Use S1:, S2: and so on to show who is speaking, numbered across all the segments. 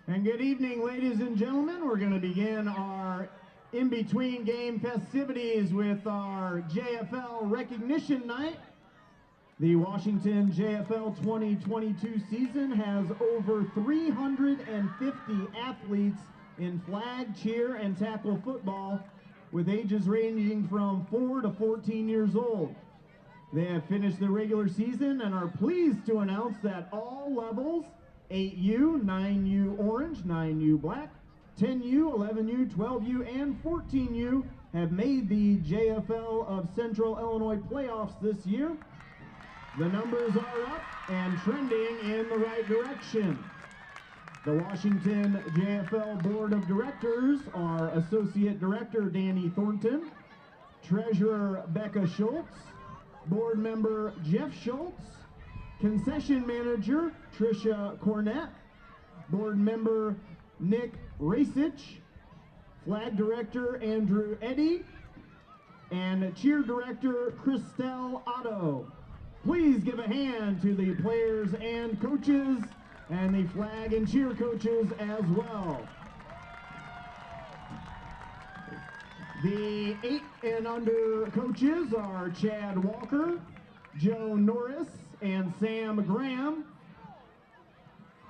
S1: And good evening, ladies and gentlemen. We're going to begin our in-between game festivities with our JFL recognition night. The Washington JFL 2022 season has over 350 athletes in flag, cheer, and tackle football with ages ranging from 4 to 14 years old. They have finished the regular season and are pleased to announce that all levels 8U, 9U orange, 9U black, 10U, 11U, 12U, and 14U have made the JFL of Central Illinois playoffs this year. The numbers are up and trending in the right direction. The Washington JFL Board of Directors are Associate Director Danny Thornton, Treasurer Becca Schultz, Board Member Jeff Schultz, Concession Manager Tricia Cornett, Board Member Nick Rasich, Flag Director Andrew Eddy, and Cheer Director Christelle Otto. Please give a hand to the players and coaches and the flag and cheer coaches as well. The 8 and under coaches are Chad Walker, Joe Norris, and Sam Graham.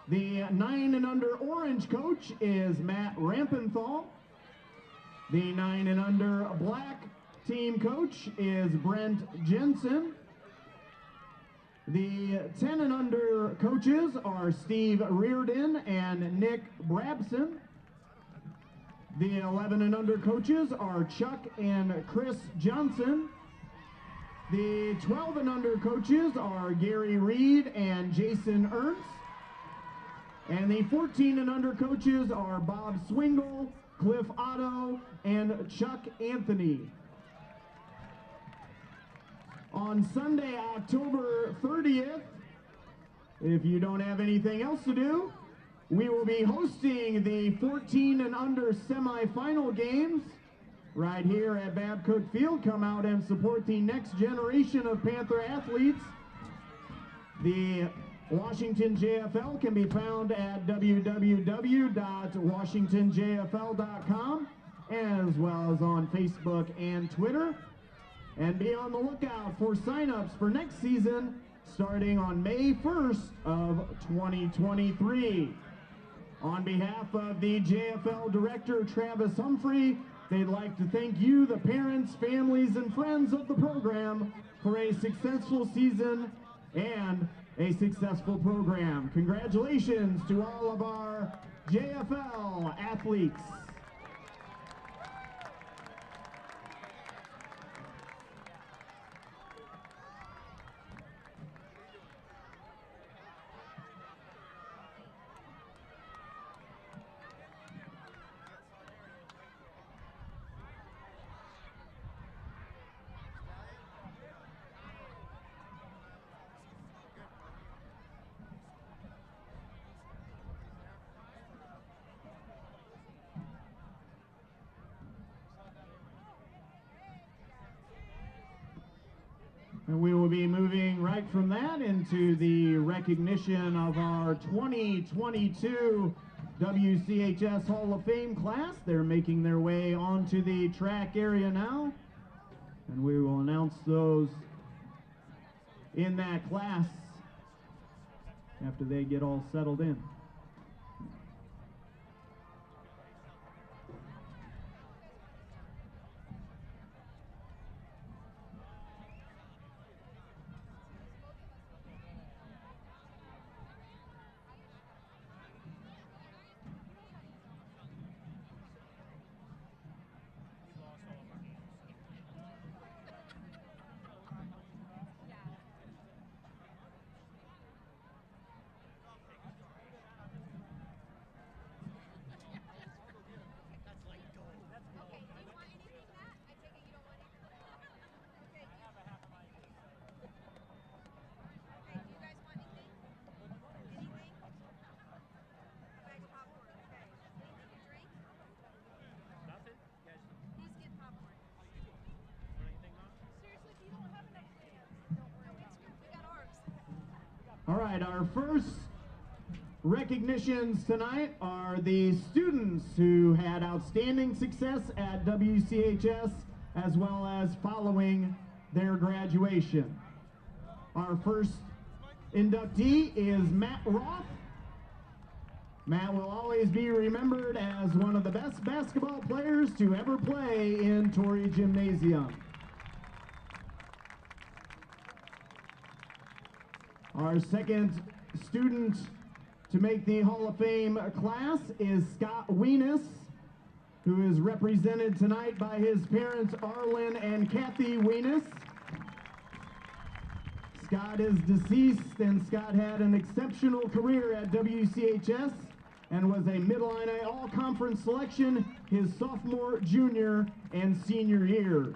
S1: The 9 and under orange coach is Matt Rampenthal. The 9 and under black team coach is Brent Jensen. The 10 and under coaches are Steve Reardon and Nick Brabson. The 11 and under coaches are Chuck and Chris Johnson. The 12 and under coaches are Gary Reed and Jason Ernst. And the 14 and under coaches are Bob Swingle, Cliff Otto, and Chuck Anthony. On Sunday, October 30th, if you don't have anything else to do, we will be hosting the 14 and under semifinal games right here at Babcock Field. Come out and support the next generation of Panther athletes. The Washington JFL can be found at www.washingtonjfl.com as well as on Facebook and Twitter. And be on the lookout for sign-ups for next season starting on May 1st of 2023. On behalf of the JFL Director, Travis Humphrey, they'd like to thank you, the parents, families, and friends of the program, for a successful season and a successful program. Congratulations to all of our JFL athletes. And we will be moving right from that into the recognition of our 2022 WCHS Hall of Fame class. They're making their way onto the track area now, and we will announce those in that class after they get all settled in. All right, our first recognitions tonight are the students who had outstanding success at WCHS as well as following their graduation. Our first inductee is Matt Roth. Matt will always be remembered as one of the best basketball players to ever play in Torrey Gymnasium. Our second student to make the Hall of Fame class is Scott Weenus, who is represented tonight by his parents Arlen and Kathy Weenus. Scott is deceased, and Scott had an exceptional career at WCHS and was a Mid-Illini All-Conference selection his sophomore, junior, and senior years.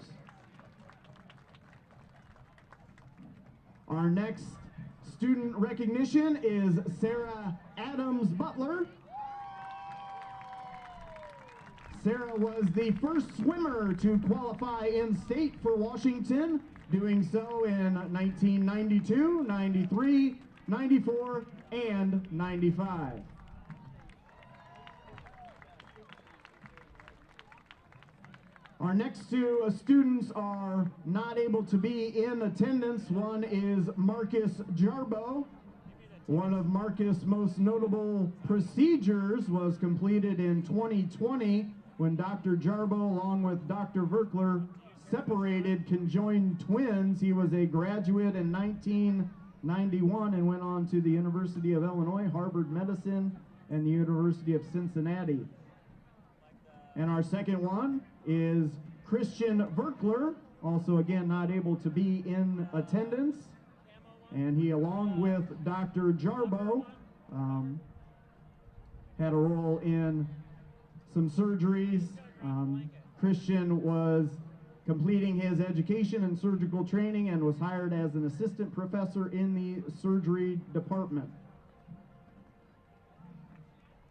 S1: Our next student recognition is Sarah Adams Butler. Sarah was the first swimmer to qualify in state for Washington, doing so in 1992, 93, 94, and 95. Our next two students are not able to be in attendance. One is Marcus Jarbo. One of Marcus' most notable procedures was completed in 2020 when Dr. Jarbo, along with Dr. Verkler, separated conjoined twins. He was a graduate in 1991 and went on to the University of Illinois, Harvard Medicine, and the University of Cincinnati. And our second one is Christian Verkler, also again not able to be in attendance. And he, along with Dr. Jarbo, had a role in some surgeries. Christian was completing his education and surgical training and was hired as an assistant professor in the surgery department.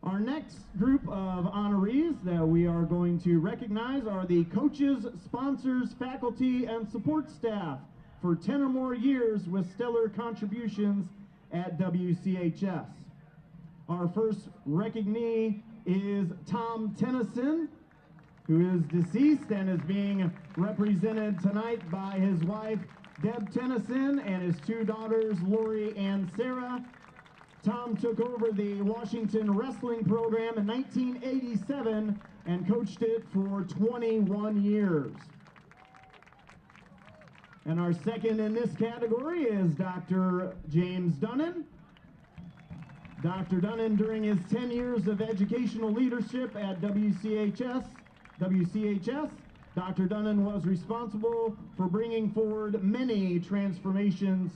S1: Our next group of honorees that we are going to recognize are the coaches, sponsors, faculty, and support staff for 10 or more years with stellar contributions at WCHS. Our first recognition is Tom Tennyson, who is deceased and is being represented tonight by his wife, Deb Tennyson, and his two daughters, Lori and Sarah. Tom took over the Washington wrestling program in 1987 and coached it for 21 years. And our second in this category is Dr. James Dunnan. Dr. Dunnan, during his 10 years of educational leadership at WCHS, Dr. Dunnan was responsible for bringing forward many transformations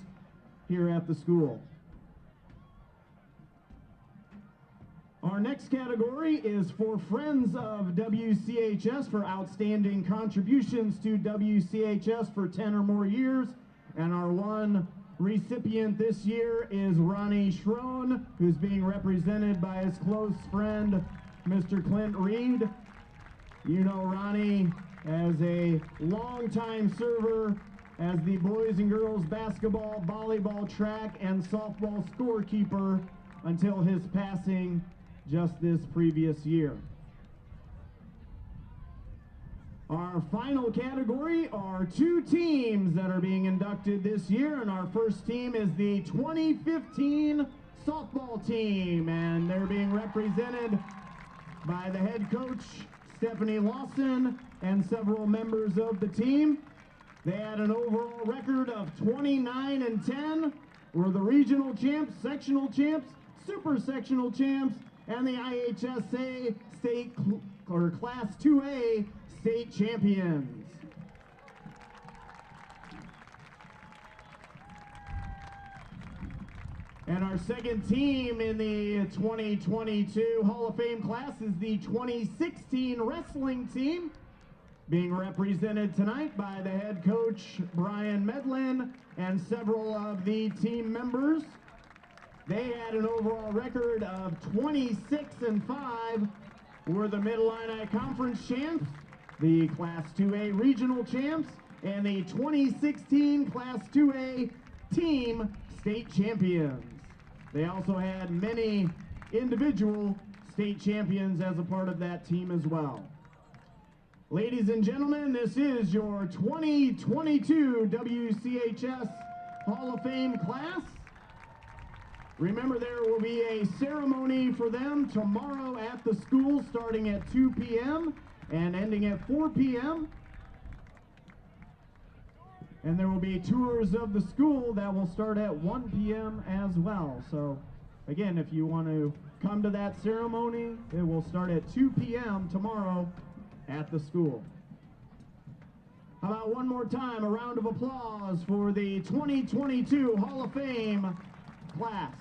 S1: here at the school. Our next category is for Friends of WCHS for outstanding contributions to WCHS for 10 or more years. And our one recipient this year is Ronnie Schroen, who's being represented by his close friend, Mr. Clint Reed. You know Ronnie as a longtime server as the boys and girls basketball, volleyball, track, and softball scorekeeper until his passing just this previous year. Our final category are two teams that are being inducted this year, and our first team is the 2015 softball team, and they're being represented by the head coach, Stephanie Lawson, and several members of the team. They had an overall record of 29-10, were the regional champs, sectional champs, super sectional champs, and the IHSA state or Class 2A state champions. And our second team in the 2022 Hall of Fame class is the 2016 wrestling team, being represented tonight by the head coach, Brian Medlin, and several of the team members. They had an overall record of 26-5, were the Mid-Illini Conference champs, the Class 2A regional champs, and the 2016 Class 2A team state champions. They also had many individual state champions as a part of that team as well. Ladies and gentlemen, this is your 2022 WCHS Hall of Fame class. Remember, there will be a ceremony for them tomorrow at the school starting at 2 p.m. and ending at 4 p.m. And there will be tours of the school that will start at 1 p.m. as well. So again, if you want to come to that ceremony, it will start at 2 p.m. tomorrow at the school. How about one more time, a round of applause for the 2022 Hall of Fame class.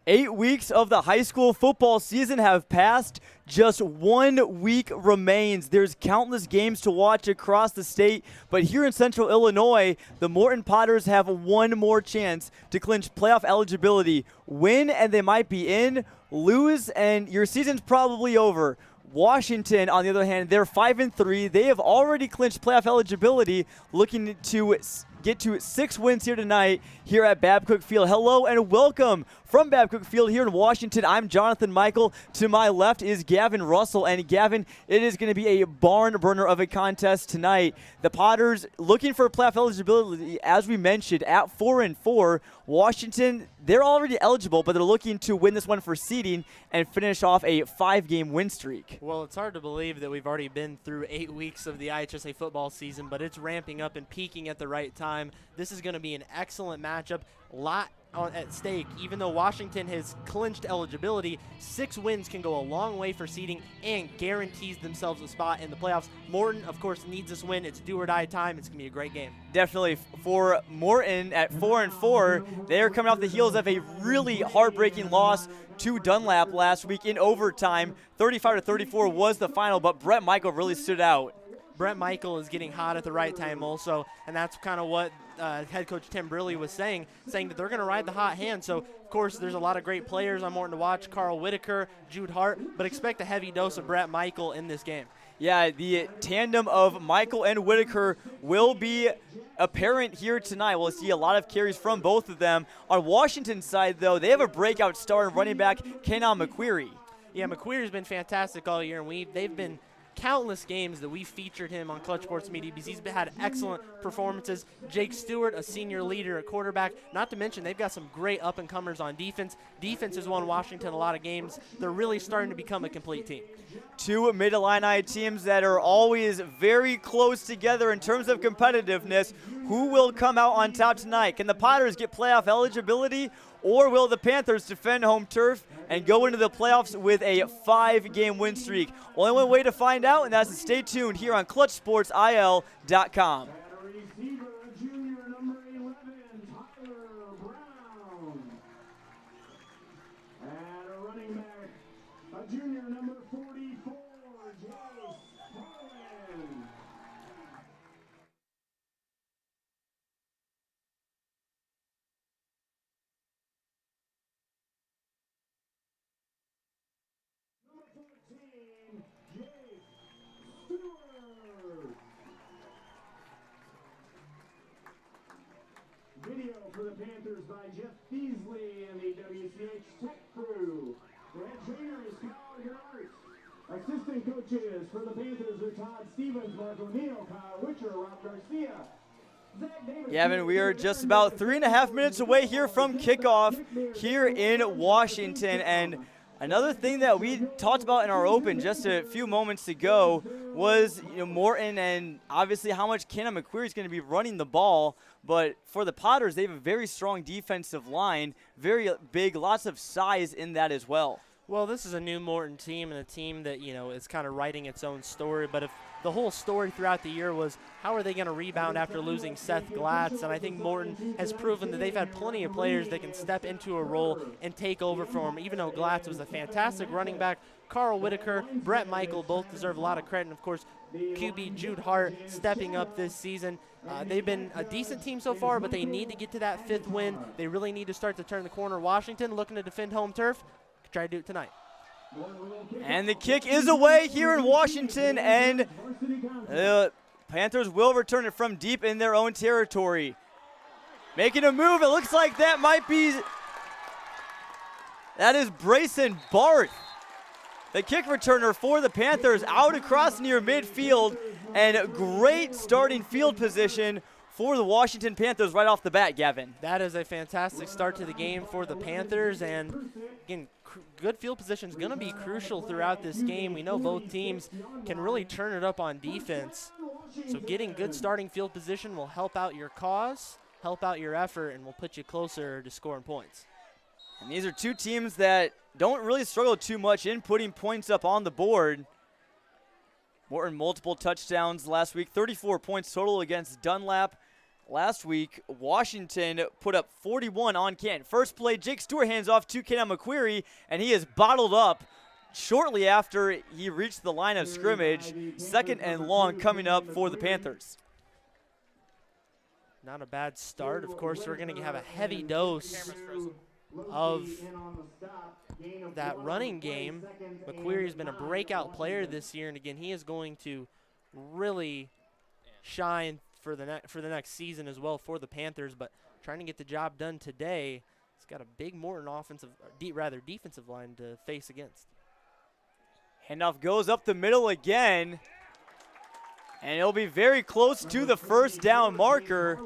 S2: 8 weeks of the high school football season have passed. Just 1 week remains. There's countless games to watch across the state, but here in Central Illinois, the Morton Potters have one more chance to clinch playoff eligibility. Win and they might be in, lose and your season's probably over. Washington, on the other hand, they're 5-3. They have already clinched playoff eligibility, looking to get to 6 wins here tonight here at Babcock Field. Hello and welcome from Babcock Field here in Washington. I'm Jonathan Michael. To my left is Gavin Russell. And Gavin, it is going to be a barn burner of a contest tonight. The Potters looking for playoff eligibility, as we mentioned, at 4-4. Washington, they're already eligible, but they're looking to win this one for seeding and finish off a 5-game win streak.
S3: Well, it's hard to believe that we've already been through 8 weeks of the IHSA football season, but it's ramping up and peaking at the right time. This is going to be an excellent matchup. A lot at stake. Even though Washington has clinched eligibility, 6 wins can go a long way for seeding and guarantees themselves a spot in the playoffs. Morton, of course, needs this win. It's do or die time. It's going to be a great game. Definitely.
S2: For Morton at 4-4, they're coming off the heels of a really heartbreaking loss to Dunlap last week in overtime. 35-34 was the final, but Brett Michael really stood out.
S3: Brett Michael is getting hot at the right time also, and that's kind of what head coach Tim Briley was saying that they're going to ride the hot hand. So, of course, there's a lot of great players on Morton to watch, Carl Whitaker, Jude Hart, but expect a heavy dose of Brett Michael in this game.
S2: Yeah, the tandem of Michael and Whitaker will be apparent here tonight. We'll see a lot of carries from both of them. On Washington's side, though, they have a breakout star in running back Kenan McQueary.
S3: Yeah, McQueer's been fantastic all year, and they've been countless games that we featured him on Clutch Sports Media because he's had excellent performances. Jake Stewart, a senior leader at quarterback. Not to mention they've got some great up-and-comers on defense. Defense has won Washington a lot of games. They're really starting to become a complete team.
S2: Two Mid-Illini teams that are always very close together in terms of competitiveness. Who will come out on top tonight? Can the Potters get playoff eligibility, or will the Panthers defend home turf and go into the playoffs with a 5-game win streak? Only one way to find out, and that's to stay tuned here on ClutchSportsIL.com.
S1: Junior number 44, Video for the Panthers by Jeff Beasley and the WCHS Tech crew. The head trainer is Kyle Gerhardt. Assistant coaches for the Panthers are Todd Stevens, Mark O'Neill, Kyle Witcher, Rob Garcia.
S2: Gavin, we are just about 3.5 minutes away here from kickoff here in Washington. And another thing that we talked about in our open just a few moments ago was Morton and obviously how much Kenan McQueary is going to be running the ball. But for the Potters, they have a very strong defensive line, very big, lots of size in that as well.
S3: Well, this is a new Morton team and a team that, is kind of writing its own story. But if the whole story throughout the year was how are they going to rebound after losing Seth Glatz, and I think Morton has proven that they've had plenty of players that can step into a role and take over for him, even though Glatz was a fantastic running back. Carl Whitaker, Brett Michael both deserve a lot of credit. And, of course, QB Jude Hart stepping up this season. They've been a decent team so far, but they need to get to that 5th win. They really need to start to turn the corner. Washington looking to defend home turf. Try to do it tonight.
S2: And the kick is away here in Washington, and the Panthers will return it from deep in their own territory. Making a move, it looks like that is Brayson Barth. The kick returner for the Panthers out across near midfield, and great starting field position for the Washington Panthers right off the bat, Gavin.
S3: That is a fantastic start to the game for the Panthers, and again, good field position is going to be crucial throughout this game. We know both teams can really turn it up on defense, so getting good starting field position will help out your cause, help out your effort, and will put you closer to scoring points.
S2: And these are two teams that don't really struggle too much in putting points up on the board. Morton multiple touchdowns last week, 34 points total against Dunlap. last week, Washington put up 41 on Canton. First play, Jake Stewart hands off to Kenan McQuarrie, and he is bottled up shortly after he reached the line of scrimmage. Second and long coming up for the Panthers.
S3: Not a bad start. Of course, we're going to have a heavy dose of that running game. McQuarrie's been a breakout player this year, and again, he is going to really shine for the next season as well for the Panthers. But trying to get the job done today, he's got a big Morton defensive line to face against.
S2: Handoff goes up the middle again, and it'll be very close to the first down marker.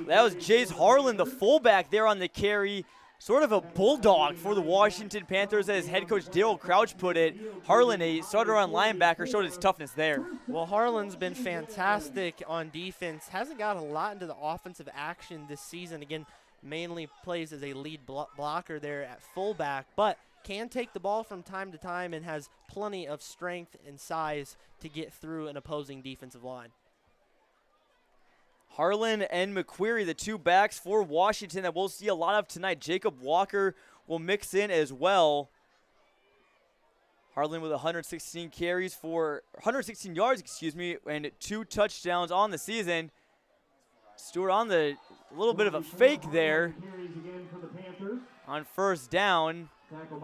S2: That was Jace Harlan, the fullback there on the carry. Sort of a bulldog for the Washington Panthers, as head coach Daryl Crouch put it. Harlan, a starter on linebacker, showed his toughness there.
S3: Well, Harlan's been fantastic on defense. Hasn't got a lot into the offensive action this season. Again, mainly plays as a lead blocker there at fullback, but can take the ball from time to time and has plenty of strength and size to get through an opposing defensive line.
S2: Harlan and McQuarrie, the two backs for Washington that we'll see a lot of tonight. Jacob Walker will mix in as well. Harlan with 116 yards, and 2 touchdowns on the season. Stewart on the little bit of a fake there on first down.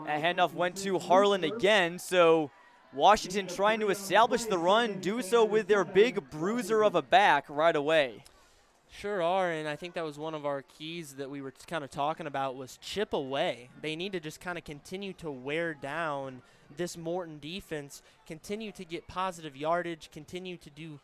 S2: That handoff went to Harlan again, so Washington trying to establish the run, do so with their big bruiser of a back right away.
S3: Sure are, and I think that was one of our keys that we were kind of talking about was chip away. They need to just kind of continue to wear down this Morton defense, continue to get positive yardage, continue to do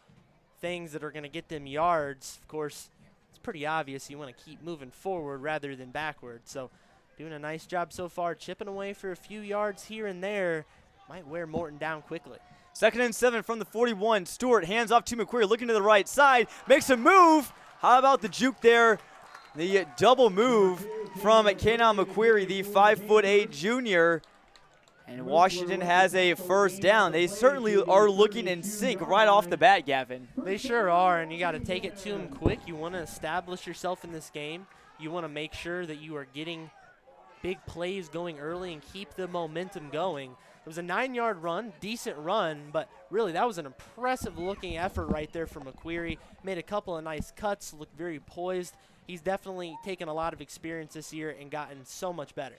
S3: things that are going to get them yards. Of course, it's pretty obvious you want to keep moving forward rather than backward. So doing a nice job so far, chipping away for a few yards here and there. Might wear Morton down quickly.
S2: 2nd and 7 from the 41. Stewart hands off to McQuarrie, looking to the right side, makes a move. How about the juke there? The double move from Kenan McQuarrie, the 5'8" junior. And Washington has a first down. They certainly are looking in sync right off the bat, Gavin.
S3: They sure are, and you got to take it to them quick. You want to establish yourself in this game. You want to make sure that you are getting big plays going early and keep the momentum going. It was a 9-yard run, decent run, but really that was an impressive-looking effort right there for McQuarrie. Made a couple of nice cuts, looked very poised. He's definitely taken a lot of experience this year and gotten so much better.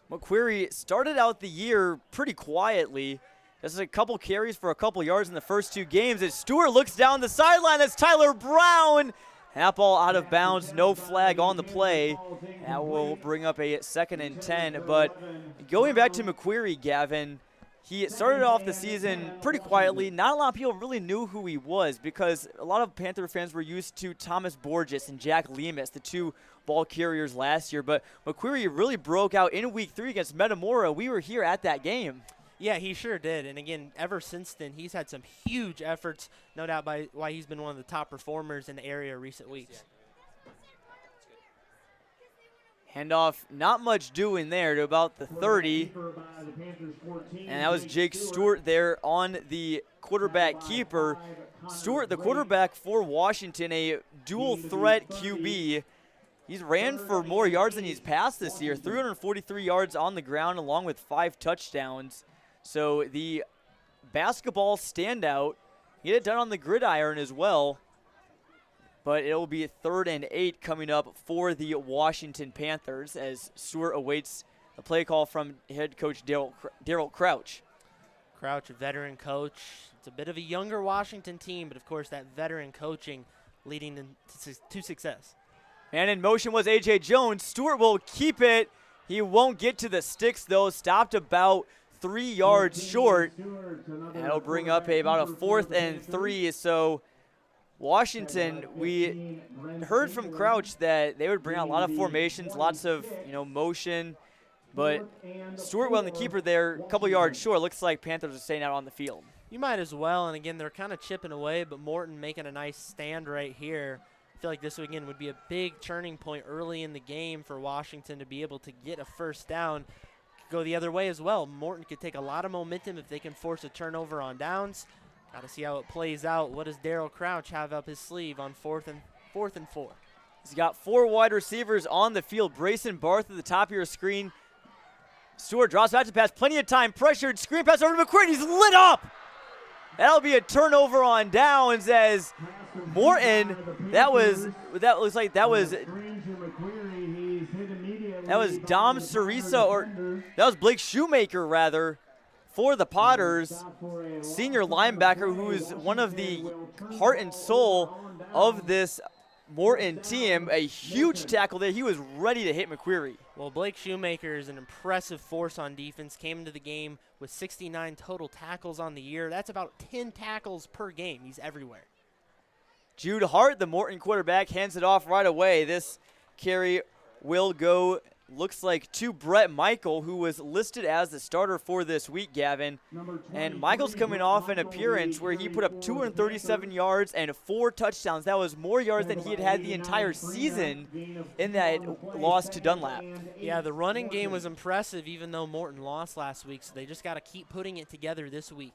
S2: McQuarrie started out the year pretty quietly. This is a couple carries for a couple yards in the first 2 games. As Stewart looks down the sideline, that's Tyler Brown. That ball out of bounds, no flag on the play. That will bring up a 2nd and 10. But going back to McQuarrie, Gavin, he started off the season pretty quietly. Not a lot of people really knew who he was because a lot of Panther fans were used to Thomas Borges and Jack Lemus, the 2 ball carriers last year. But McQuarrie really broke out in Week 3 against Metamora. We were here at that game.
S3: Yeah, he sure did. And again, ever since then, he's had some huge efforts, no doubt by why he's been one of the top performers in the area recent weeks.
S2: Handoff, not much doing there to about the 30. And that was Jake Stewart there on the quarterback keeper. Stewart, the quarterback for Washington, a dual threat QB. He's ran for more yards than he's passed this year, 343 yards on the ground along with 5 touchdowns. So the basketball standout, he had it done on the gridiron as well. But it will be 3rd and 8 coming up for the Washington Panthers as Stewart awaits the play call from head coach Daryl Crouch.
S3: Crouch, a veteran coach. It's a bit of a younger Washington team, but of course that veteran coaching leading them to success.
S2: And in motion was A.J. Jones. Stewart will keep it. He won't get to the sticks, though. Stopped about 3 yards short. That'll bring up about a 4th and 3. So Washington, we heard from Crouch that they would bring out a lot of formations, lots of motion. But Stewart on the keeper there, a couple yards short. Looks like Panthers are staying out on the field.
S3: You might as well. And again, they're kind of chipping away, but Morton making a nice stand right here. I feel like this, again, would be a big turning point early in the game for Washington to be able to get a first down. Could go the other way as well. Morton could take a lot of momentum if they can force a turnover on downs. Got to see how it plays out. What does Daryl Crouch have up his sleeve on 4th and 4?
S2: He's got 4 wide receivers on the field. Brayson Barth at the top of your screen. Stewart drops back to pass. Plenty of time. Pressured. Screen pass over to McQueen. He's lit up. That'll be a turnover on downs as Morton. That was Dom Cerisa, or that was Blake Shoemaker rather, for the Potters. Senior linebacker who is one of the heart and soul of this Morton team. A huge tackle there. He was ready to hit McQueary.
S3: Well, Blake Shoemaker is an impressive force on defense. Came into the game with 69 total tackles on the year. That's about 10 tackles per game. He's everywhere.
S2: Jude Hart, the Morton quarterback, hands it off right away. This carry will go, looks like, to Brett Michael, who was listed as the starter for this week, Gavin. And Michael's coming off an appearance where he put up 237 yards and 4 touchdowns. That was more yards than he had the entire season in that loss to Dunlap.
S3: Yeah, the running game was impressive, even though Morton lost last week, so they just got to keep putting it together this week.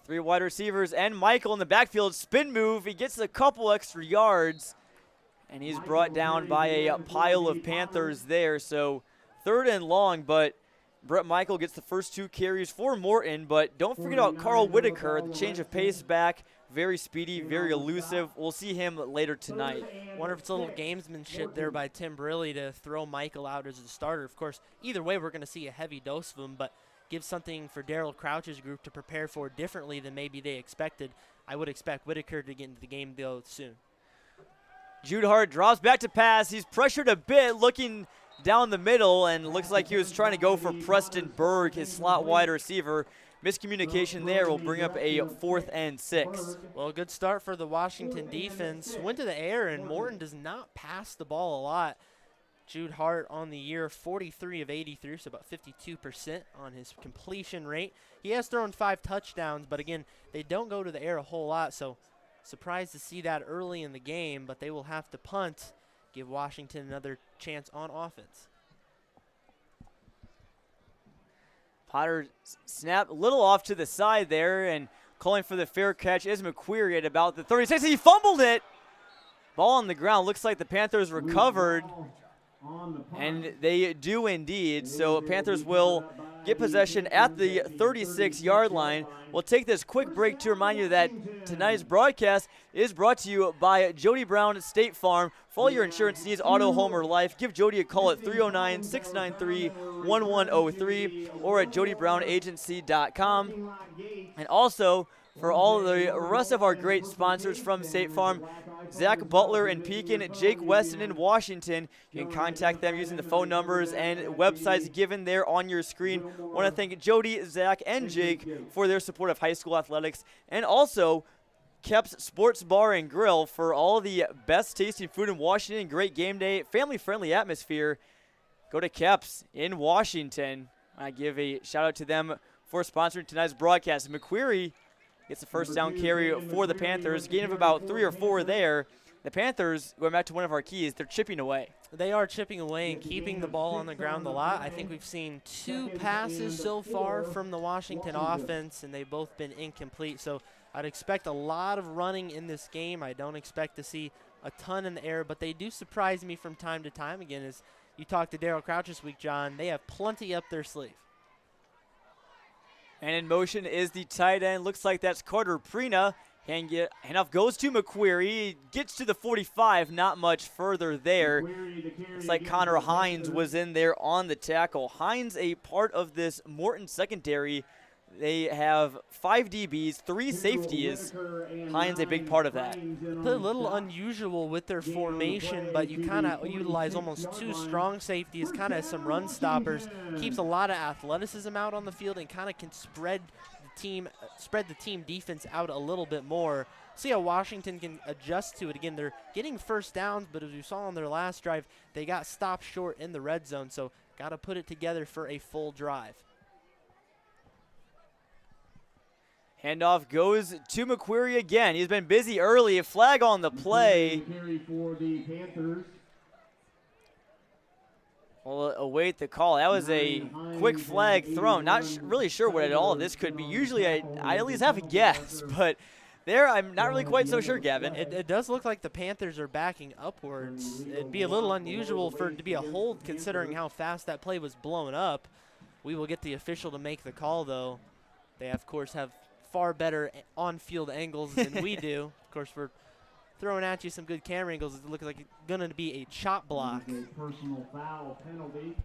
S2: 3 wide receivers and Michael in the backfield. Spin move. He gets a couple extra yards. And he's brought down by a pile of Panthers there. So 3rd and long, but Brett Michael gets the first 2 carries for Morton. But don't forget about Carl Whitaker, the change of pace back. Very speedy, very elusive. We'll see him later tonight.
S3: Wonder if it's a little gamesmanship there by Tim Briley to throw Michael out as a starter. Of course, either way, we're going to see a heavy dose of him, but give something for Daryl Crouch's group to prepare for differently than maybe they expected. I would expect Whitaker to get into the game, though, soon.
S2: Jude Hart drops back to pass. He's pressured a bit, looking down the middle, and looks like he was trying to go for Preston Berg, his slot wide receiver. Miscommunication there will bring up a 4th and 6.
S3: Well, good start for the Washington defense. Went to the air, and Morton does not pass the ball a lot. Jude Hart on the year, 43 of 83, so about 52% on his completion rate. He has thrown 5 touchdowns, but again, they don't go to the air a whole lot, so surprised to see that early in the game, but they will have to punt, give Washington another chance on offense.
S2: Potter snap a little off to the side there, and calling for the fair catch is McQueary at about the 36. He fumbled it. Ball on the ground. Looks like the Panthers recovered, and they do indeed. So Panthers will get possession at the 36-yard line. We'll take this quick break to remind you that tonight's broadcast is brought to you by Jody Brown State Farm. For all your insurance needs, auto, home, or life, give Jody a call at 309-693-1103 or at jodybrownagency.com. And also, for all the rest of our great sponsors from State Farm, Zach Butler in Pekin, Jake Weston in Washington. You can contact them using the phone numbers and websites given there on your screen. I want to thank Jody, Zach, and Jake for their support of high school athletics. And also, Kep's Sports Bar and Grill for all the best tasting food in Washington. Great game day, family-friendly atmosphere. Go to Kep's in Washington. I give a shout-out to them for sponsoring tonight's broadcast. McQueary gets the first down carry for the Panthers. Gain of about 3 or 4 there. The Panthers, going back to one of our keys, they're chipping away.
S3: They are chipping away and keeping the ball on the ground a lot. I think we've seen 2 passes so far from the Washington offense, and they've both been incomplete. So I'd expect a lot of running in this game. I don't expect to see a ton in the air, but they do surprise me from time to time. Again, as you talked to Daryl Crouch this week, John, they have plenty up their sleeve.
S2: And in motion is the tight end. Looks like that's Carter Prina. Handoff goes to McQueary. Gets to the 45, not much further there. Looks like Connor Hines was in there on the tackle. Hines, a part of this Morton secondary. They have 5 DBs, 3 safeties. Hines, a big part of that.
S3: It's a little unusual with their formation, but you kind of utilize almost 2 strong safeties, kind of some run stoppers. Keeps a lot of athleticism out on the field and kind of can spread the team defense out a little bit more. See how Washington can adjust to it. Again, they're getting first downs, but as you saw on their last drive, they got stopped short in the red zone, so got to put it together for a full drive.
S2: Handoff goes to McQueary again. He's been busy early. A flag on the play. We'll await the call. That was a quick flag thrown. Not really sure what at all this could be. Usually I at least have a guess, but There, I'm not really quite so sure, Gavin.
S3: It does look like the Panthers are backing upwards. It'd be a little unusual for it to be a hold considering how fast that play was blown up. We will get the official to make the call, though. They, of course, have far better on-field angles than we do. Of course, we're throwing at you some good camera angles. It looks like it's going to be a chop block.
S1: Personal foul penalty.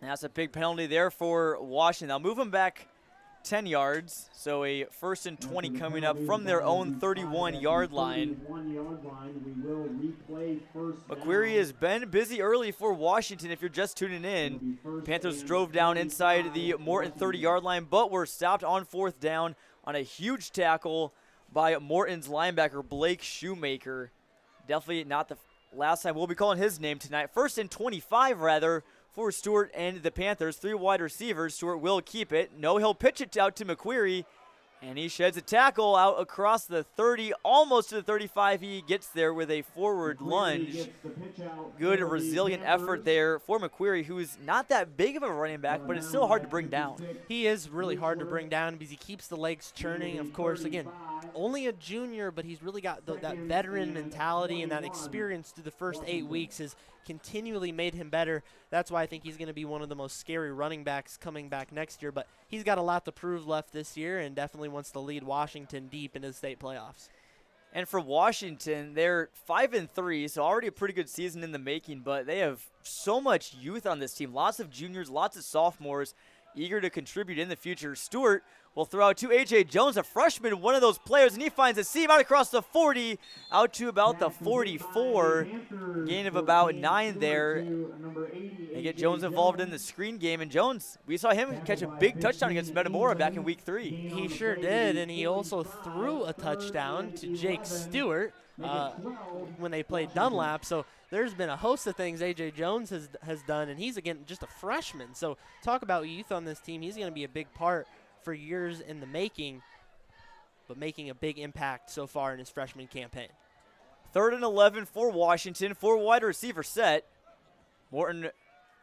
S2: That's a big penalty there for Washington. They'll move them back 10 yards, so a 1st and 20 coming up from their own 31-yard line. McQuarrie has been busy early for Washington if you're just tuning in. Panthers drove down inside the Morton 30-yard line, but were stopped on 4th down on a huge tackle by Morton's linebacker, Blake Shoemaker. Definitely not the last time we'll be calling his name tonight. 1st and 25, rather, for Stewart and the Panthers. 3 wide receivers. Stewart will keep it. No, he'll pitch it out to McQuarrie, and he sheds a tackle out across the 30, almost to the 35. He gets there with a forward lunge. Good, resilient effort there for McQuarrie, who's not that big of a running back, but it's still hard to bring down.
S3: He is really hard to bring down because he keeps the legs churning. Of course, again, only a junior, but he's really got that veteran mentality, and that experience through the first 8 weeks has continually made him better. That's why I think he's going to be one of the most scary running backs coming back next year. But he's got a lot to prove left this year and definitely wants to lead Washington deep into the state playoffs.
S2: And for Washington, they're 5-3, so already a pretty good season in the making, but they have so much youth on this team. Lots of juniors, lots of sophomores eager to contribute in the future. Stewart will throw out to A.J. Jones, a freshman, one of those players, and he finds a seam out across the 40, out to about the 44. Gain of about 9 there. They get Jones involved in the screen game, and Jones, we saw him catch a big touchdown against Metamora back in week 3.
S3: He sure did, and he also threw a touchdown to Jake Stewart when they played Dunlap. So there's been a host of things A.J. Jones has done, and he's, again, just a freshman. So talk about youth on this team. He's going to be a big part for years in the making, but making a big impact so far in his freshman campaign.
S2: 3rd and 11 for Washington. 4 wide receiver set. Morton,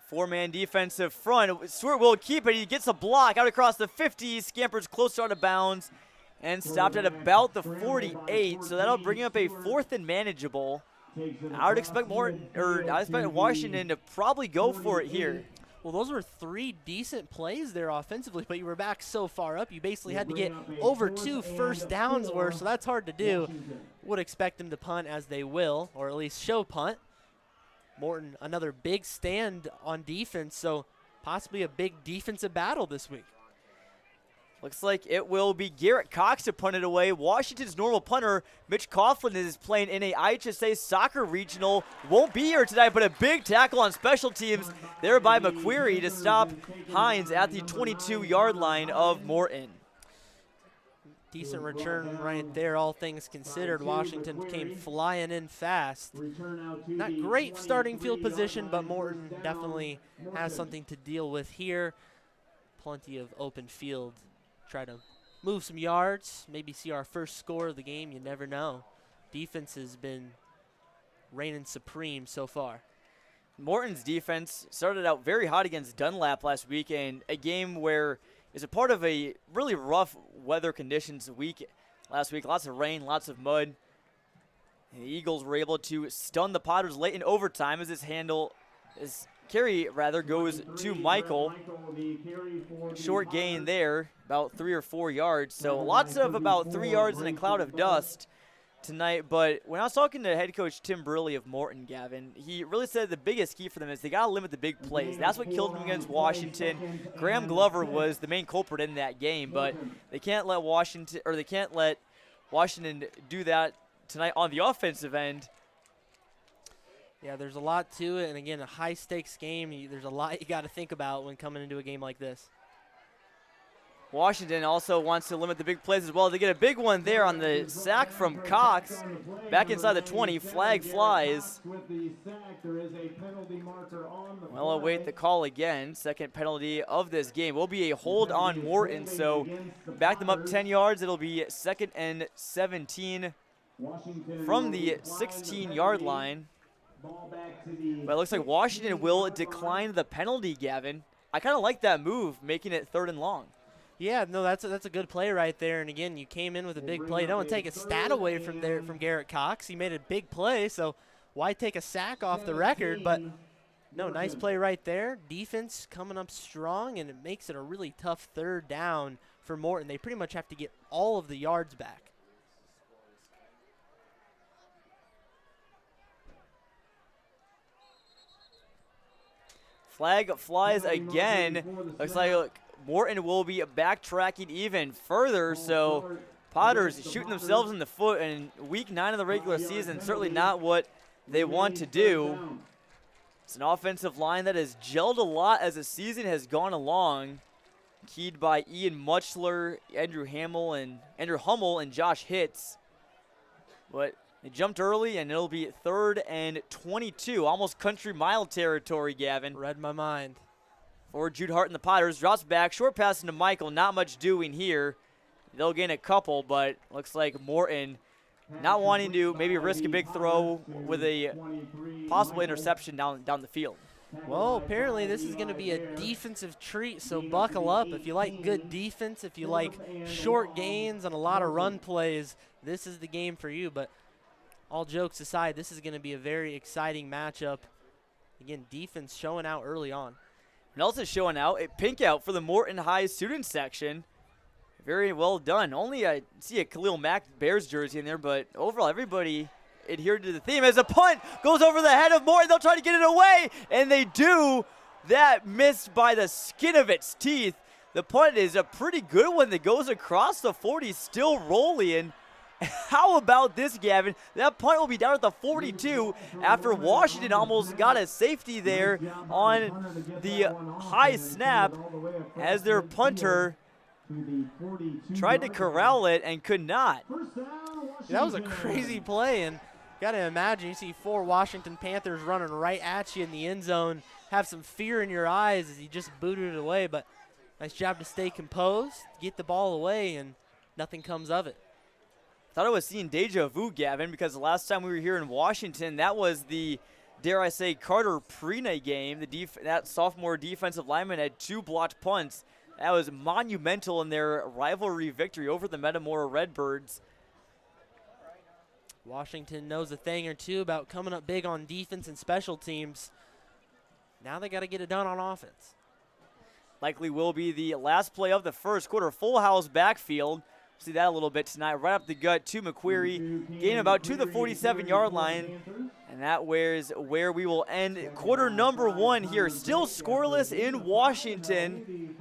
S2: 4-man defensive front. Stewart will keep it. He gets a block out across the 50. Scampers close out of bounds and stopped at about the 48. So that'll bring up a 4th and manageable. I would expect Washington to probably go for it here.
S3: Well, those were 3 decent plays there offensively, but you were back so far up, you basically had to get over 2 first downs worth, so that's hard to do. Would expect them to punt, as they will, or at least show punt. Morton, another big stand on defense, so possibly a big defensive battle this week.
S2: Looks like it will be Garrett Cox to punt it away. Washington's normal punter, Mitch Coughlin, is playing in a IHSA soccer regional. Won't be here tonight, but a big tackle on special teams there by McQuarrie to stop Hines at the 22-yard line of Morton.
S3: Decent return right there, all things considered. Washington came flying in fast. Not great starting field position, but Morton definitely has something to deal with here. Plenty of open field. Try to move some yards, maybe see our first score of the game. You never know. Defense has been reigning supreme so far.
S2: Morton's defense started out very hot against Dunlap last week, and a game where it's a part of a really rough weather conditions week last week. Lots of rain, lots of mud. And the Eagles were able to stun the Potters late in overtime as carry goes to Michael. Short gain there, about 3 or 4 yards. So lots of about 3 yards in a cloud of dust tonight. But when I was talking to head coach Tim Burley of Morton, Gavin, he really said the biggest key for them is they got to limit the big plays. That's what killed them against Washington. Graham Glover was the main culprit in that game, but they can't let Washington do that tonight on the offensive end.
S3: Yeah, there's a lot to it, and again, a high-stakes game. There's a lot you got to think about when coming into a game like this.
S2: Washington also wants to limit the big plays as well. They get a big one there on the sack from Cox. Back inside the 20, flag flies. We'll await the call again. Second penalty of this game will be a hold on Morton, so back them up 10 yards. It'll be 2nd and 17 from the 16-yard line. But it looks like Washington will decline the penalty, Gavin. I kind of like that move, making it 3rd and long.
S3: Yeah, no, that's a good play right there. And again, you came in with a big play. Don't take a stat away from Garrett Cox. He made a big play, so why take a sack off the record? But no, nice play right there. Defense coming up strong, and it makes it a really tough third down for Morton. They pretty much have to get all of the yards back.
S2: Flag flies again. Looks like Morton will be backtracking even further, so Potters shooting themselves in the foot in week 9 of the regular season. Certainly not what they want to do. It's an offensive line that has gelled a lot as the season has gone along, keyed by Ian Muchler, Andrew Hummel, and Josh Hitz. But they jumped early, and it'll be 3rd and 22, almost country mile territory, Gavin.
S3: Read my mind.
S2: For Jude Hart and the Potters, drops back, short pass into Michael, not much doing here. They'll gain a couple, but looks like Morton not wanting to maybe risk a big throw with a possible interception down the field.
S3: Well, apparently this is going to be a defensive treat, so buckle up. If you like good defense, if you like short gains and a lot of run plays, this is the game for you. But all jokes aside, this is going to be a very exciting matchup. Again, defense showing out early on.
S2: And also showing out a pink out for the Morton High student section. Very well done. Only I see a Khalil Mack Bears jersey in there, but overall everybody adhered to the theme. As a punt goes over the head of Morton, they'll try to get it away, and they do. That missed by the skin of its teeth. The punt is a pretty good one that goes across the 40, still rolling. How about this, Gavin? That punt will be down at the 42 after Washington almost got a safety there on the high snap as their punter tried to corral it and could not.
S3: That was a crazy play, and got to imagine you see 4 Washington Panthers running right at you in the end zone, have some fear in your eyes as you just booted it away, but nice job to stay composed, get the ball away, and nothing comes of it.
S2: Thought I was seeing deja vu, Gavin, because the last time we were here in Washington, that was the, dare I say, Carter Prene game. That sophomore defensive lineman had 2 blocked punts. That was monumental in their rivalry victory over the Metamora Redbirds.
S3: Washington knows a thing or two about coming up big on defense and special teams. Now they got to get it done on offense.
S2: Likely will be the last play of the first quarter. Full house backfield. See that a little bit tonight. Right up the gut to McQuarrie. Gain about to the 47-yard line. And that is where we will end quarter number 1 here. Still scoreless in Washington.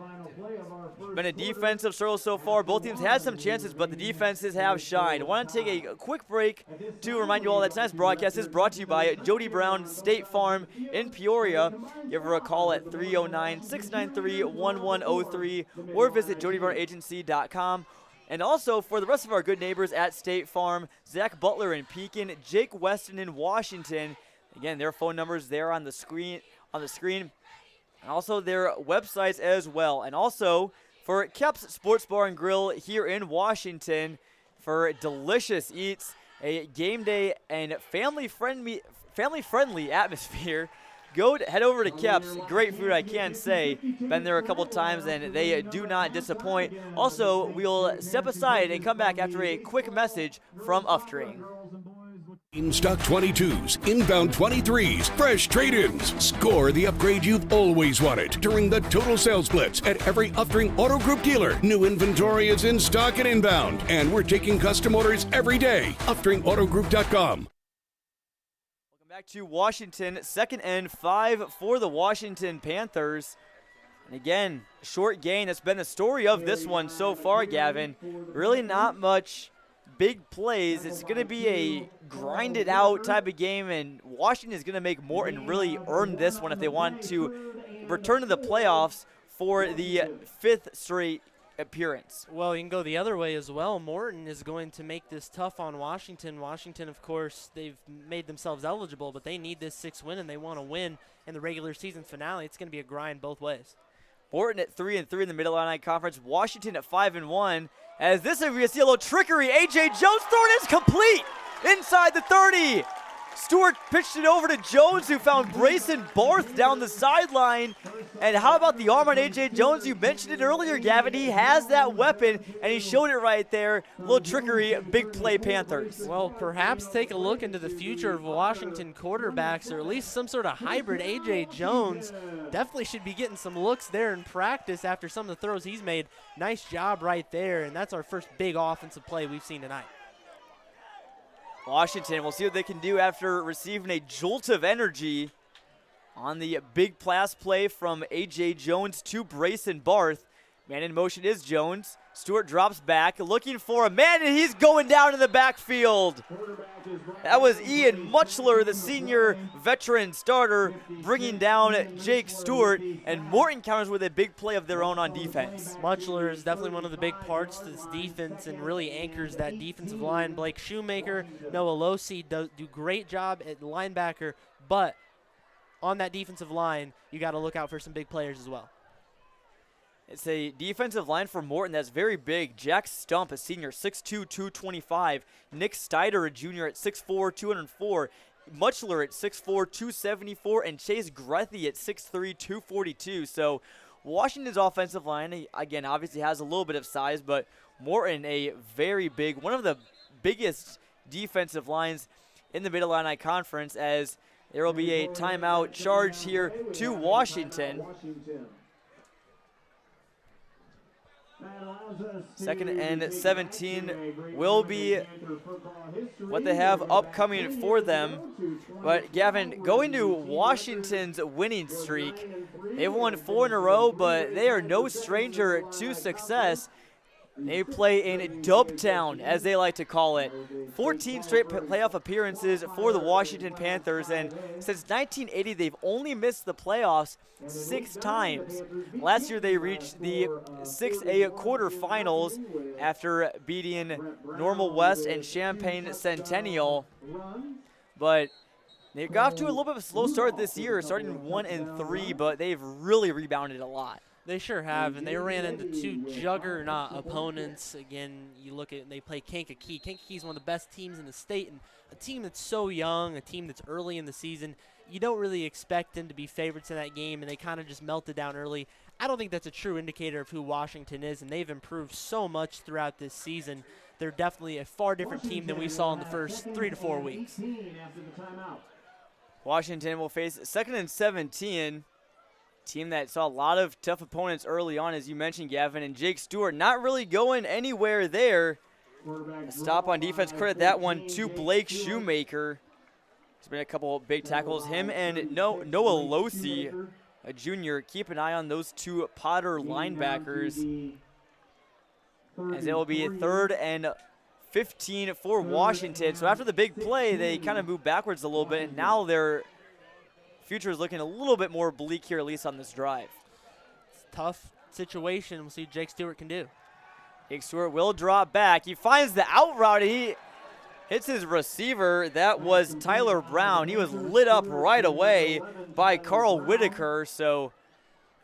S2: Been a defensive struggle so far. Both teams had some chances, but the defenses have shined. I want to take a quick break to remind you all that tonight's broadcast is brought to you by Jody Brown State Farm in Peoria. Give her a call at 309-693-1103 or visit jodybrown.agency.com. And also, for the rest of our good neighbors at State Farm, Zach Butler in Pekin, Jake Weston in Washington. Again, their phone numbers there on the screen, and also their websites as well. And also, for Kep's Sports Bar and Grill here in Washington, for delicious eats, a game day and family-friendly atmosphere. Head over to Kep's. Great food, I can say. Been there a couple times, and they do not disappoint. Also, we'll step aside and come back after a quick message from Uftring.
S4: In stock 22s, inbound 23s, fresh trade-ins. Score the upgrade you've always wanted during the Total Sales Blitz at every Uftring Auto Group dealer. New inventory is in stock and inbound, and we're taking custom orders every day. UftingAutoGroup.com.
S2: Back to Washington, 2nd and 5 for the Washington Panthers. And again, short gain. That's been the story of this one so far, Gavin. Really not much big plays. It's going to be a grinded out type of game, and Washington is going to make Morton really earn this one if they want to return to the playoffs for the 5th straight appearance.
S3: Well, you can go the other way as well. Morton is going to make this tough on Washington. Washington, of course, they've made themselves eligible, but they need this 6th win, and they want to win in the regular season finale. It's going to be a grind both ways.
S2: Morton at 3-3 in the Mid-Illini Conference. Washington at 5-1. As this is, we see a little trickery. A.J. Jones throwing is complete inside the 30. Stewart pitched it over to Jones, who found Brayson Barth down the sideline. And how about the arm on A.J. Jones? You mentioned it earlier, Gavin. He has that weapon, and he showed it right there. A little trickery, big play Panthers.
S3: Well, perhaps take a look into the future of Washington quarterbacks, or at least some sort of hybrid. A.J. Jones definitely should be getting some looks there in practice after some of the throws he's made. Nice job right there, and that's our first big offensive play we've seen tonight.
S2: Washington, we'll see what they can do after receiving a jolt of energy on the big pass play from A.J. Jones to Brayson Barth. Man in motion is Jones. Stewart drops back, looking for a man, and he's going down in the backfield. That was Ian Muchler, the senior veteran starter, bringing down Jake Stewart, and Morton counters with a big play of their own on defense.
S3: Muchler is definitely one of the big parts to this defense and really anchors that defensive line. Blake Shoemaker, Noah Losi do great job at linebacker, but on that defensive line, you got to look out for some big players as well.
S2: It's a defensive line for Morton that's very big. Jack Stump, a senior, 6'2", 225. Nick Steiner, a junior, at 6'4", 204. Muchler at 6'4", 274. And Chase Grethy at 6'3", 242. So Washington's offensive line, again, obviously has a little bit of size, but Morton, a very big, one of the biggest defensive lines in the Mid-Illini Conference, as there will be a timeout charge here to Washington. Second and 17 will be what they have upcoming for them. But, Gavin, going to Washington's winning streak, they've won 4 in a row, but they are no stranger to success. They play in Dubtown, as they like to call it. 14 straight playoff appearances for the Washington Panthers, and since 1980, they've only missed the playoffs 6 times. Last year, they reached the 6A quarterfinals after beating Normal West and Champaign Centennial. But they got off to a little bit of a slow start this year, starting 1-3, but they've really rebounded a lot.
S3: They sure have, and they ran into 2 juggernaut opponents. Again, you look at, they play Kankakee. Kankakee is one of the best teams in the state, and a team that's so young, a team that's early in the season, you don't really expect them to be favorites in that game, and they kind of just melted down early. I don't think that's a true indicator of who Washington is, and they've improved so much throughout this season. They're definitely a far different team than we saw in the first 3 to 4 weeks.
S2: Washington will face 2nd and 17. Team that saw a lot of tough opponents early on, as you mentioned, Gavin, and Jake Stewart not really going anywhere there. A stop on defense, credit that one to Blake Shoemaker. There's been a couple big tackles. Him and Noah Losi, a junior. Keep an eye on those 2 Potter linebackers, as it will be 3rd and 15 for Washington. So after the big play, they kind of moved backwards a little bit, and now they're future is looking a little bit more bleak here, at least on this drive.
S3: It's a tough situation. We'll see what Jake Stewart can do.
S2: Jake Stewart will drop back. He finds the out route. He hits his receiver. That was Tyler Brown. He was lit up right away by Carl Whitaker. So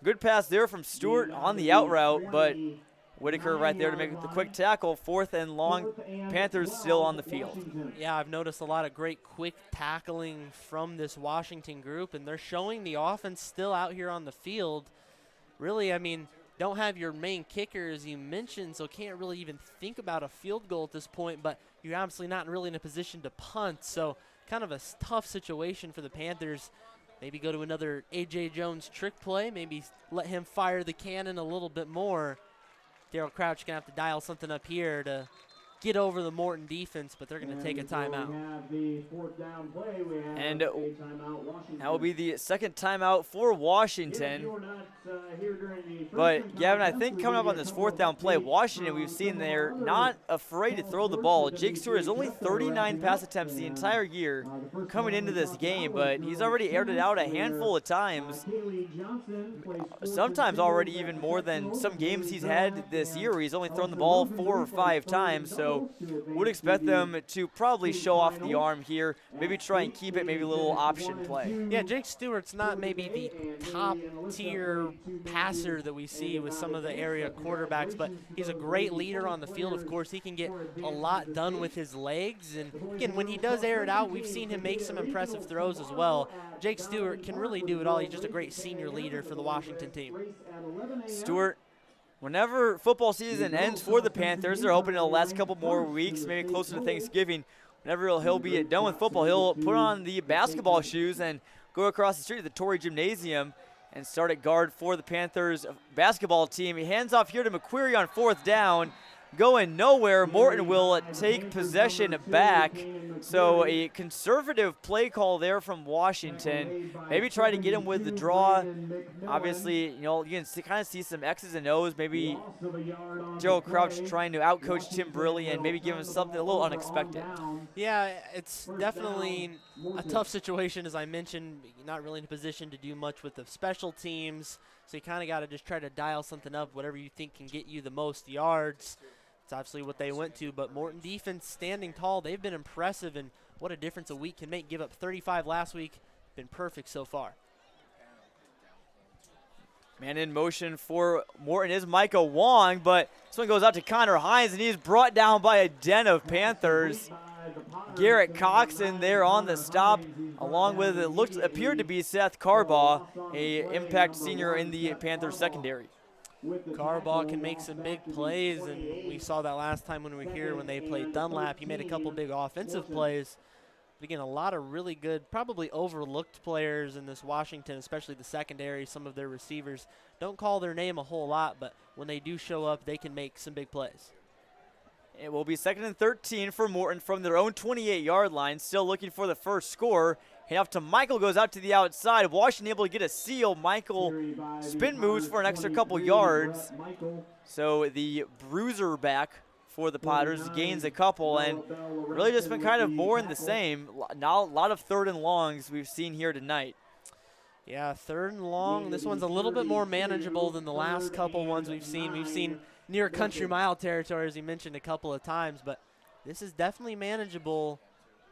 S2: good pass there from Stewart on the out route, but Whitaker right there to make the quick tackle. 4th and long. Panthers still on the field.
S3: Yeah, I've noticed a lot of great quick tackling from this Washington group, and they're showing the offense still out here on the field. Really, I mean, don't have your main kicker, as you mentioned, so can't really even think about a field goal at this point, but you're obviously not really in a position to punt, so kind of a tough situation for the Panthers. Maybe go to another A.J. Jones trick play, maybe let him fire the cannon a little bit more. Daryl Crouch going to have to dial something up here to get over the Morton defense, but they're going to take a timeout.
S2: And that will be the 2nd timeout for Washington. But, Gavin, I think coming up on this 4th down play, Washington, we've seen they're not afraid to throw the ball. Jake Stewart has only 39 pass attempts the entire year coming into this game, but he's already aired it out a handful of times. Sometimes already even more than some games he's had this year where he's only thrown the ball 4 or 5 times. So So would expect them to probably show off the arm here, maybe try and keep it, maybe a little option play.
S3: Yeah, Jake Stewart's not maybe the top tier passer that we see with some of the area quarterbacks, but he's a great leader on the field. Of course, he can get a lot done with his legs. And again, when he does air it out, we've seen him make some impressive throws as well. Jake Stewart can really do it all. He's just a great senior leader for the Washington team.
S2: Stewart, whenever football season ends for the Panthers, they're hoping it'll last a couple more weeks, maybe closer to Thanksgiving. Whenever he'll be done with football, he'll put on the basketball shoes and go across the street to the Torrey Gymnasium and start at guard for the Panthers basketball team. He hands off here to McQuarrie on 4th down. Going nowhere. Morton will take possession back. So a conservative play call there from Washington. Maybe try to get him with the draw. Obviously, you can kind of see some X's and O's. Maybe Joe Crouch trying to outcoach Tim Briley and maybe give him something a little unexpected.
S3: Yeah, it's definitely a tough situation, as I mentioned. You're not really in a position to do much with the special teams. So you kind of got to just try to dial something up, whatever you think can get you the most yards. It's obviously what they went to, but Morton defense standing tall. They've been impressive, and what a difference a week can make. Give up 35 last week. Been perfect so far.
S2: Man in motion for Morton is Micah Wong, but this one goes out to Connor Hines, and he's brought down by a den of Panthers. Garrett Coxon there on the stop, along with appeared to be Seth Carbaugh, a impact senior in the Panthers secondary.
S3: Carbaugh can make some big plays, and we saw that last time when we were here when they played Dunlap. He made a couple big offensive plays. But again, a lot of really good, probably overlooked players in this Washington, especially the secondary. Some of their receivers don't call their name a whole lot, but when they do show up, they can make some big plays.
S2: It will be 2nd and 13 for Morton from their own 28-yard line. Still looking for the first score. Hand off to Michael, goes out to the outside. Washington able to get a seal. Michael spin moves for an extra couple yards. So the bruiser back for the Potters gains a couple, and really just been kind of more in the same. Now a lot of 3rd and longs we've seen here tonight.
S3: Yeah, 3rd and long. This one's a little bit more manageable than the last couple ones we've seen. We've seen near country mile territory, as he mentioned a couple of times, but this is definitely manageable.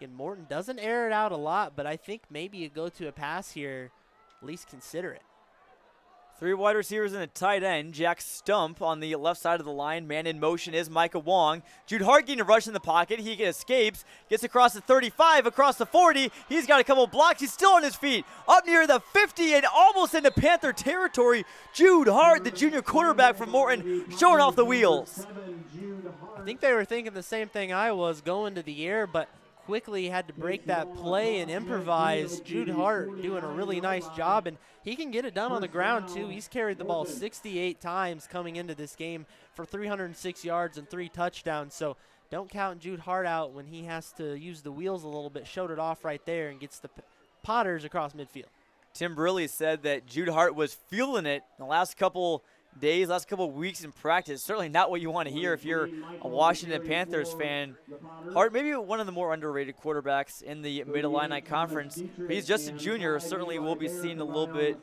S3: Again, Morton doesn't air it out a lot, but I think maybe you go to a pass here, at least consider it.
S2: 3 wide receivers and a tight end. Jack Stump on the left side of the line. Man in motion is Micah Wong. Jude Hart getting a rush in the pocket. He escapes, gets across the 35, across the 40. He's got a couple blocks. He's still on his feet. Up near the 50 and almost into Panther territory. Jude Hart, the junior quarterback from Morton, showing off the wheels.
S3: I think they were thinking the same thing I was, going to the air, but quickly had to break that play and improvise. Jude Hart doing a really nice job, and he can get it done on the ground too. He's carried the ball 68 times coming into this game for 306 yards and 3 touchdowns. So don't count Jude Hart out when he has to use the wheels a little bit. Showed it off right there and gets the Potters across midfield.
S2: Tim Briley said that Jude Hart was feeling it the last couple days, last couple weeks in practice. Certainly not what you want to hear if you're a Washington Panthers fan. Hart, maybe one of the more underrated quarterbacks in the Mid-Illini Conference. But he's just a junior. Certainly we'll be seeing a little bit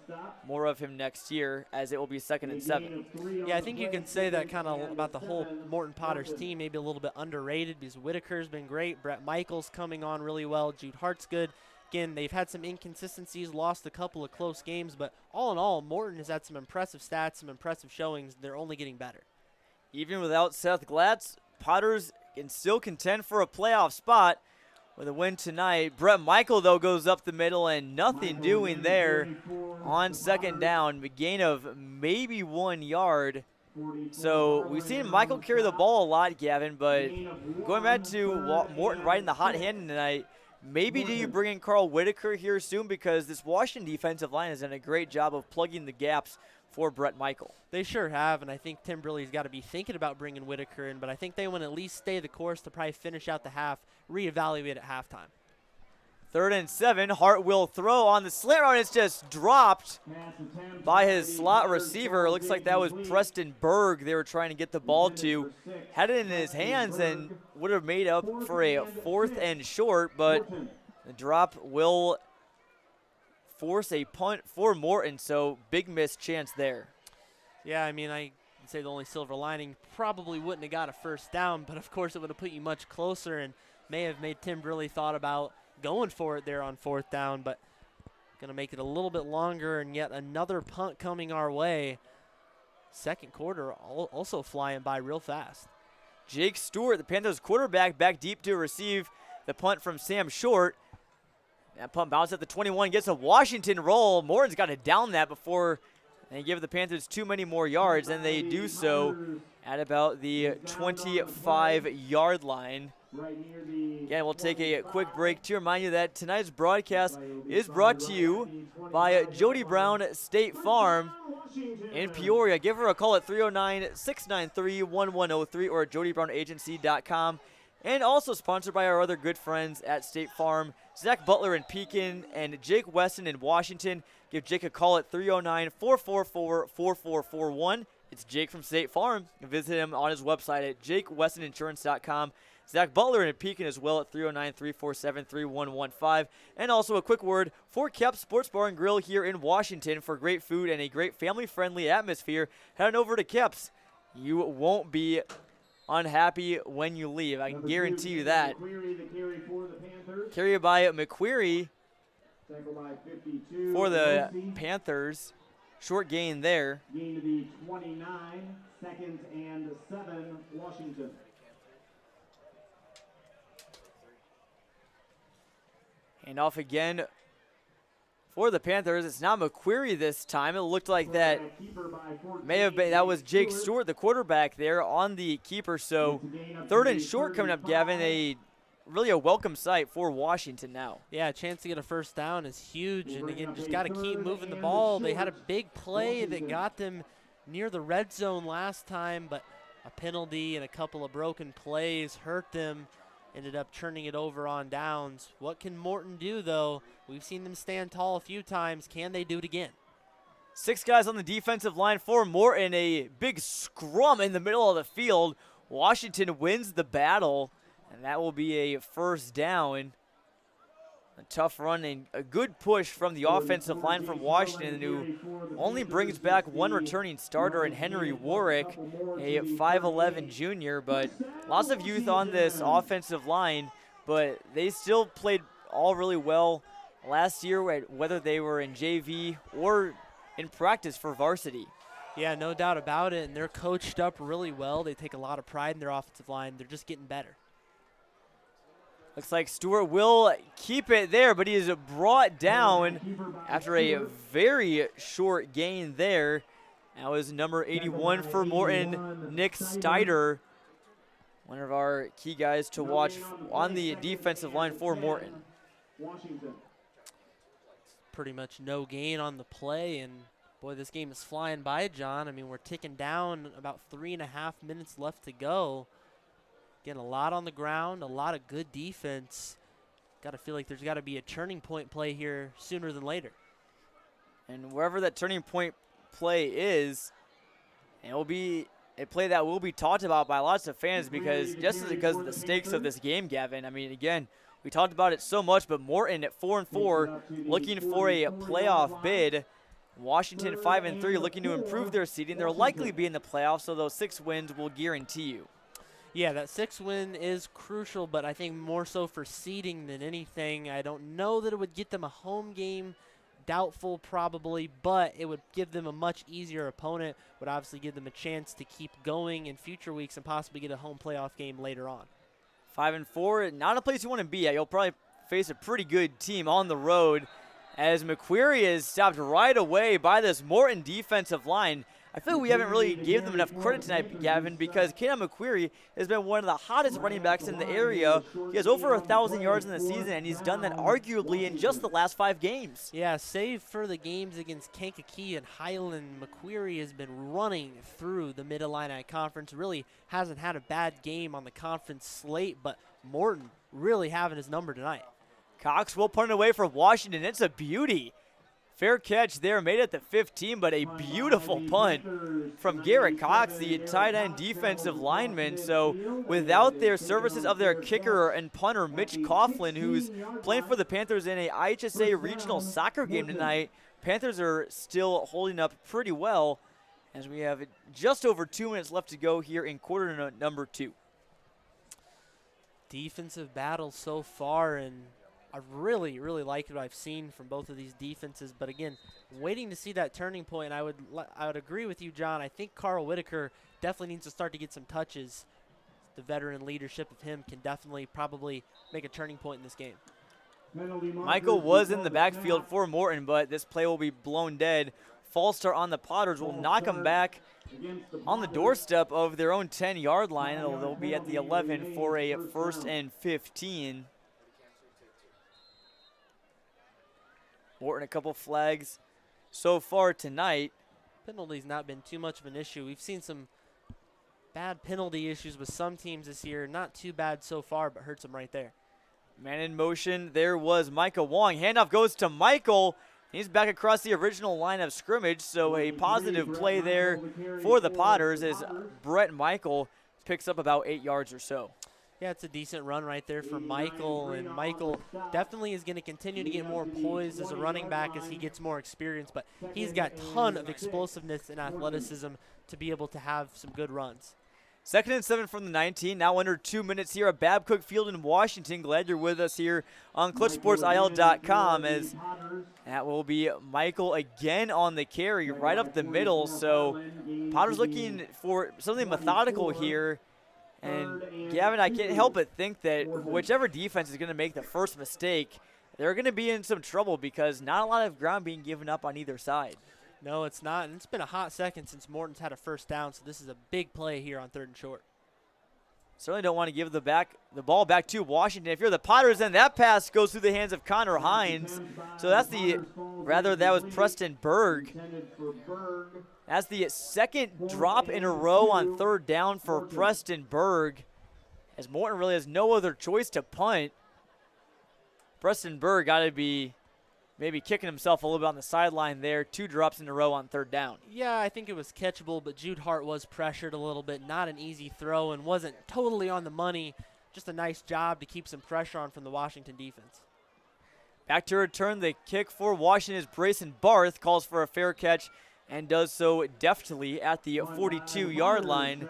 S2: more of him next year, as it will be 2nd and 7.
S3: Yeah, I think you can say that kind of about the whole Morton Potters team, maybe a little bit underrated, because Whitaker's been great. Brett Michaels coming on really well. Jude Hart's good. Again, they've had some inconsistencies, lost a couple of close games, but all in all, Morton has had some impressive stats, some impressive showings. They're only getting better.
S2: Even without Seth Glatz, Potters can still contend for a playoff spot with a win tonight. Brett Michael, though, goes up the middle and nothing doing there on 2nd down. A gain of maybe 1 yard. So we've seen Michael carry the ball a lot, Gavin, but going back to Morton right in the hot hand tonight, maybe do you bring in Carl Whitaker here soon, because this Washington defensive line has done a great job of plugging the gaps for Brett Michael.
S3: They sure have, and I think Tim Briley's got to be thinking about bringing Whitaker in, but I think they want to at least stay the course to probably finish out the half, reevaluate at halftime.
S2: 3rd and 7, Hart will throw on the slant route. It's just dropped by his slot receiver. It looks like that was Preston Berg they were trying to get the ball to. Had it in his hands and would have made up for a 4th and short, but the drop will force a punt for Morton, so big missed chance there.
S3: Yeah, I mean, I'd say the only silver lining, probably wouldn't have got a first down, but of course it would have put you much closer and may have made Tim really thought about going for it there on 4th down, but going to make it a little bit longer, and yet another punt coming our way. Second quarter also flying by real fast.
S2: Jake Stewart, the Panthers quarterback, back deep to receive the punt from Sam Short. That punt bounces at the 21, gets a Washington roll. Morton's got to down that before they give the Panthers too many more yards, and they do so at about the 25-yard line. Again, we'll take a quick break to remind you that tonight's broadcast is brought to you by Jody Brown State Farm in Peoria. Give her a call at 309-693-1103 or at jodybrown.agency.com. And also sponsored by our other good friends at State Farm, Zach Butler in Pekin and Jake Weston in Washington. Give Jake a call at 309-444-4441. It's Jake from State Farm. Visit him on his website at jakewessoninsurance.com. Zach Butler in Pekin as well at 309-347-3115. And also a quick word for Kep Sports Bar and Grill here in Washington for great food and a great family-friendly atmosphere. Head on over to Kep's. You won't be unhappy when you leave. I can guarantee you that. Carry by McQuarrie for the Panthers. Short gain there.
S1: Gain to be 29, 2nd and 7, Washington.
S2: And off again for the Panthers. It's not McQuarrie this time. It looked like that may have been, that was Jake Stewart, the quarterback there on the keeper. So 3rd and short coming up, Gavin. Really a welcome sight for Washington now.
S3: Yeah, a chance to get a first down is huge. And again, just got to keep moving the ball. They had a big play that got them near the red zone last time, but a penalty and a couple of broken plays hurt them. Ended up turning it over on downs. What can Morton do, though? We've seen them stand tall a few times. Can they do it again?
S2: 6 guys on the defensive line for Morton. A big scrum in the middle of the field. Washington wins the battle, and that will be a first down. A tough run and a good push from the offensive line from Washington, who only brings back one returning starter in Henry Warwick, a 5'11 junior, but lots of youth on this offensive line, but they still played all really well last year, whether they were in JV or in practice for varsity.
S3: Yeah, no doubt about it, and they're coached up really well. They take a lot of pride in their offensive line. They're just getting better.
S2: Looks like Stewart will keep it there, but he is brought down after a very short gain there. That was number 81 for Morton, Nick Steiter, one of our key guys to watch on the defensive line for Morton.
S3: Pretty much no gain on the play, and boy, this game is flying by, John. I mean, we're ticking down, about 3.5 minutes left to go. Again, a lot on the ground, a lot of good defense. Got to feel like there's got to be a turning point play here sooner than later.
S2: And wherever that turning point play is, it will be a play that will be talked about by lots of fans because because of the stakes of this game, Gavin. I mean, again, we talked about it so much, but Morton at 4-4, looking for a playoff bid. Washington 5-3, looking to improve their seeding. They'll likely be in the playoffs, so those 6 wins will guarantee you.
S3: Yeah, that 6th win is crucial, but I think more so for seeding than anything. I don't know that it would get them a home game. Doubtful probably, but it would give them a much easier opponent, would obviously give them a chance to keep going in future weeks and possibly get a home playoff game later on.
S2: 5-4, not a place you want to be at. You'll probably face a pretty good team on the road as McQuarrie is stopped right away by this Morton defensive line. I feel like we haven't really gave them enough credit tonight, Gavin, because Kenan McQuarrie has been one of the hottest running backs in the area. He has over 1,000 yards in the season, and he's done that arguably in just the last 5 games.
S3: Yeah, save for the games against Kankakee and Highland, McQuarrie has been running through the Mid-Illini Conference. Really hasn't had a bad game on the conference slate, but Morton really having his number tonight.
S2: Cox will punt it away for Washington. It's a beauty. Fair catch there, made it to 15, but a beautiful punt from Garrett Cox, the tight end defensive lineman. So without their services of their kicker and punter, Mitch Coughlin, who's playing for the Panthers in a IHSA regional soccer game tonight, Panthers are still holding up pretty well as we have just over 2 minutes left to go here in quarter number 2.
S3: Defensive battle so far, and I really like what I've seen from both of these defenses. But again, waiting to see that turning point. I would agree with you, John. I think Carl Whitaker definitely needs to start to get some touches. The veteran leadership of him can definitely probably make a turning point in this game.
S2: Michael was in the backfield for Morton, but this play will be blown dead. False start on the Potters will knock them back on the doorstep of their own 10-yard line. They'll be at the 11 for a 1st and 15. Morton a couple flags so far tonight.
S3: Penalties not been too much of an issue. We've seen some bad penalty issues with some teams this year. Not too bad so far, but hurts them right there.
S2: Man in motion, there was Micah Wong. Handoff goes to Michael. He's back across the original line of scrimmage, so a positive play there for the Potters as Brett Michael picks up about 8 yards or so.
S3: Yeah, it's a decent run right there for Michael, and Michael definitely is going to continue to get more poised as a running back as he gets more experience, but he's got a ton of explosiveness and athleticism to be able to have some good runs.
S2: 2nd and 7 from the 19, now under 2 minutes here at Babcock Field in Washington. Glad you're with us here on ClutchSportsIL.com as that will be Michael again on the carry right up the middle. So Potter's looking for something methodical here. And Gavin, I can't help but think that whichever defense is going to make the first mistake, they're going to be in some trouble because not a lot of ground being given up on either side.
S3: No, it's not, and it's been a hot second since Morton's had a first down, so this is a big play here on 3rd and short.
S2: Certainly don't want to give the ball back to Washington. If you're the Potters, then that pass goes through the hands of Connor Hines. So that was Preston Berg. That's the 2nd drop in a row on 3rd down for Preston Berg, as Morton really has no other choice to punt. Preston Berg got to be maybe kicking himself a little bit on the sideline there. 2 drops in a row on 3rd down.
S3: Yeah, I think it was catchable, but Jude Hart was pressured a little bit. Not an easy throw and wasn't totally on the money. Just a nice job to keep some pressure on from the Washington defense.
S2: Back to return the kick for Washington is Brayson Barth. Calls for a fair catch and does so deftly at the 42-yard line.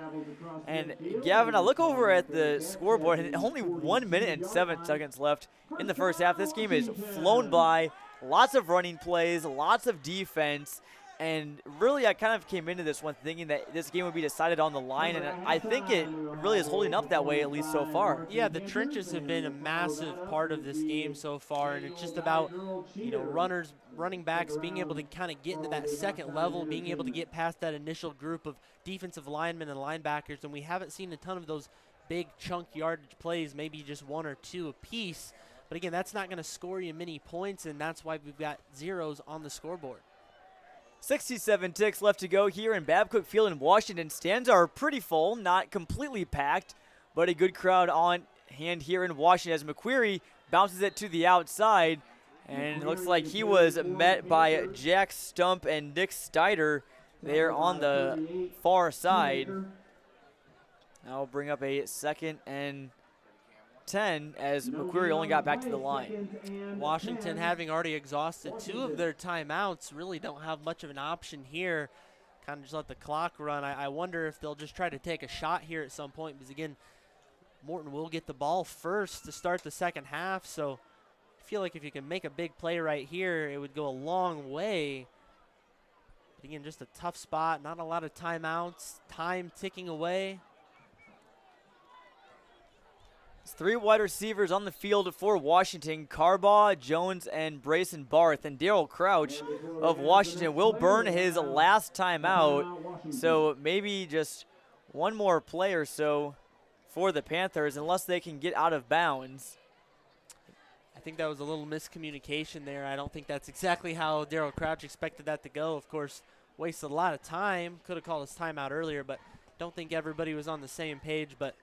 S2: And Gavin, I look over at the scoreboard, and only 1 minute and 7 seconds left in the first half. This game is flown by. Lots of running plays, lots of defense, and really I kind of came into this one thinking that this game would be decided on the line, and I think it really is holding up that way, at least so far.
S3: Yeah, the trenches have been a massive part of this game so far, and it's just about, running backs being able to kind of get into that second level, being able to get past that initial group of defensive linemen and linebackers, and we haven't seen a ton of those big chunk yardage plays, maybe just 1 or 2 apiece. But again, that's not going to score you many points, and that's why we've got zeros on the scoreboard.
S2: 67 ticks left to go here in Babcock Field in Washington. Stands are pretty full, not completely packed, but a good crowd on hand here in Washington as McQuarrie bounces it to the outside, and it looks like he was met by Jack Stump and Nick Steiner there on the far side. I'll bring up a 2nd and 10 as McQuarrie only got back to the line.
S3: Washington, having already exhausted 2 of their timeouts, really don't have much of an option here. Kind of just let the clock run. I wonder if they'll just try to take a shot here at some point because, again, Morton will get the ball first to start the second half. So I feel like if you can make a big play right here, it would go a long way. But again, just a tough spot, not a lot of timeouts, time ticking away.
S2: 3 wide receivers on the field for Washington: Carbaugh, Jones, and Brayson Barth. And Daryl Crouch of Washington will burn his last timeout, so maybe just 1 more play or so for the Panthers, unless they can get out of bounds.
S3: I think that was a little miscommunication there. I don't think that's exactly how Daryl Crouch expected that to go. Of course, wasted a lot of time. Could have called his timeout earlier, but don't think everybody was on the same page. But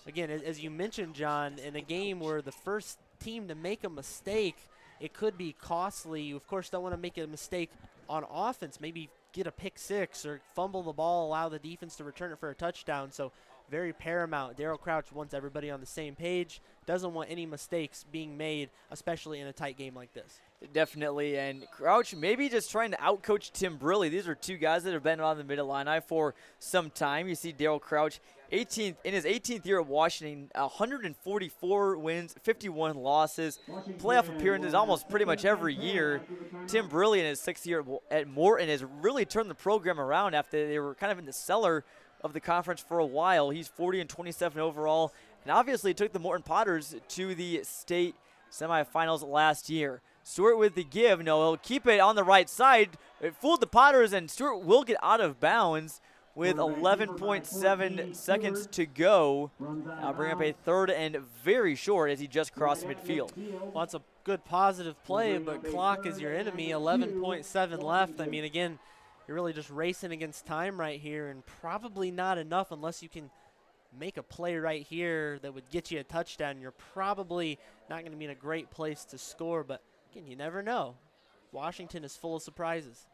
S3: again, as you mentioned, John, in a game where the first team to make a mistake, it could be costly. You, of course, don't want to make a mistake on offense, maybe get a pick 6 or fumble the ball, allow the defense to return it for a touchdown. So very paramount. Daryl Crouch wants everybody on the same page, doesn't want any mistakes being made, especially in a tight game like this.
S2: Definitely, and Crouch maybe just trying to outcoach Tim Briley. These are two guys that have been on the Mid-Illini for some time. You see Daryl Crouch, 18th in his 18th year at Washington, 144 wins, 51 losses, playoff appearances almost pretty much every year. Tim Briley in his 6th year at Morton has really turned the program around after they were kind of in the cellar of the conference for a while. He's 40-27 overall, and obviously took the Morton Potters to the state semifinals last year. Stewart with the give. No, he'll keep it on the right side. It fooled the Potters, and Stewart will get out of bounds with 11.7 seconds to go. Now bring up a 3rd and very short as he just crossed midfield.
S3: Well, that's a good positive play, but clock is your enemy. 11.7 left. I mean, again, you're really just racing against time right here, and probably not enough unless you can make a play right here that would get you a touchdown. You're probably not going to be in a great place to score, but again, you never know. Washington is full of surprises.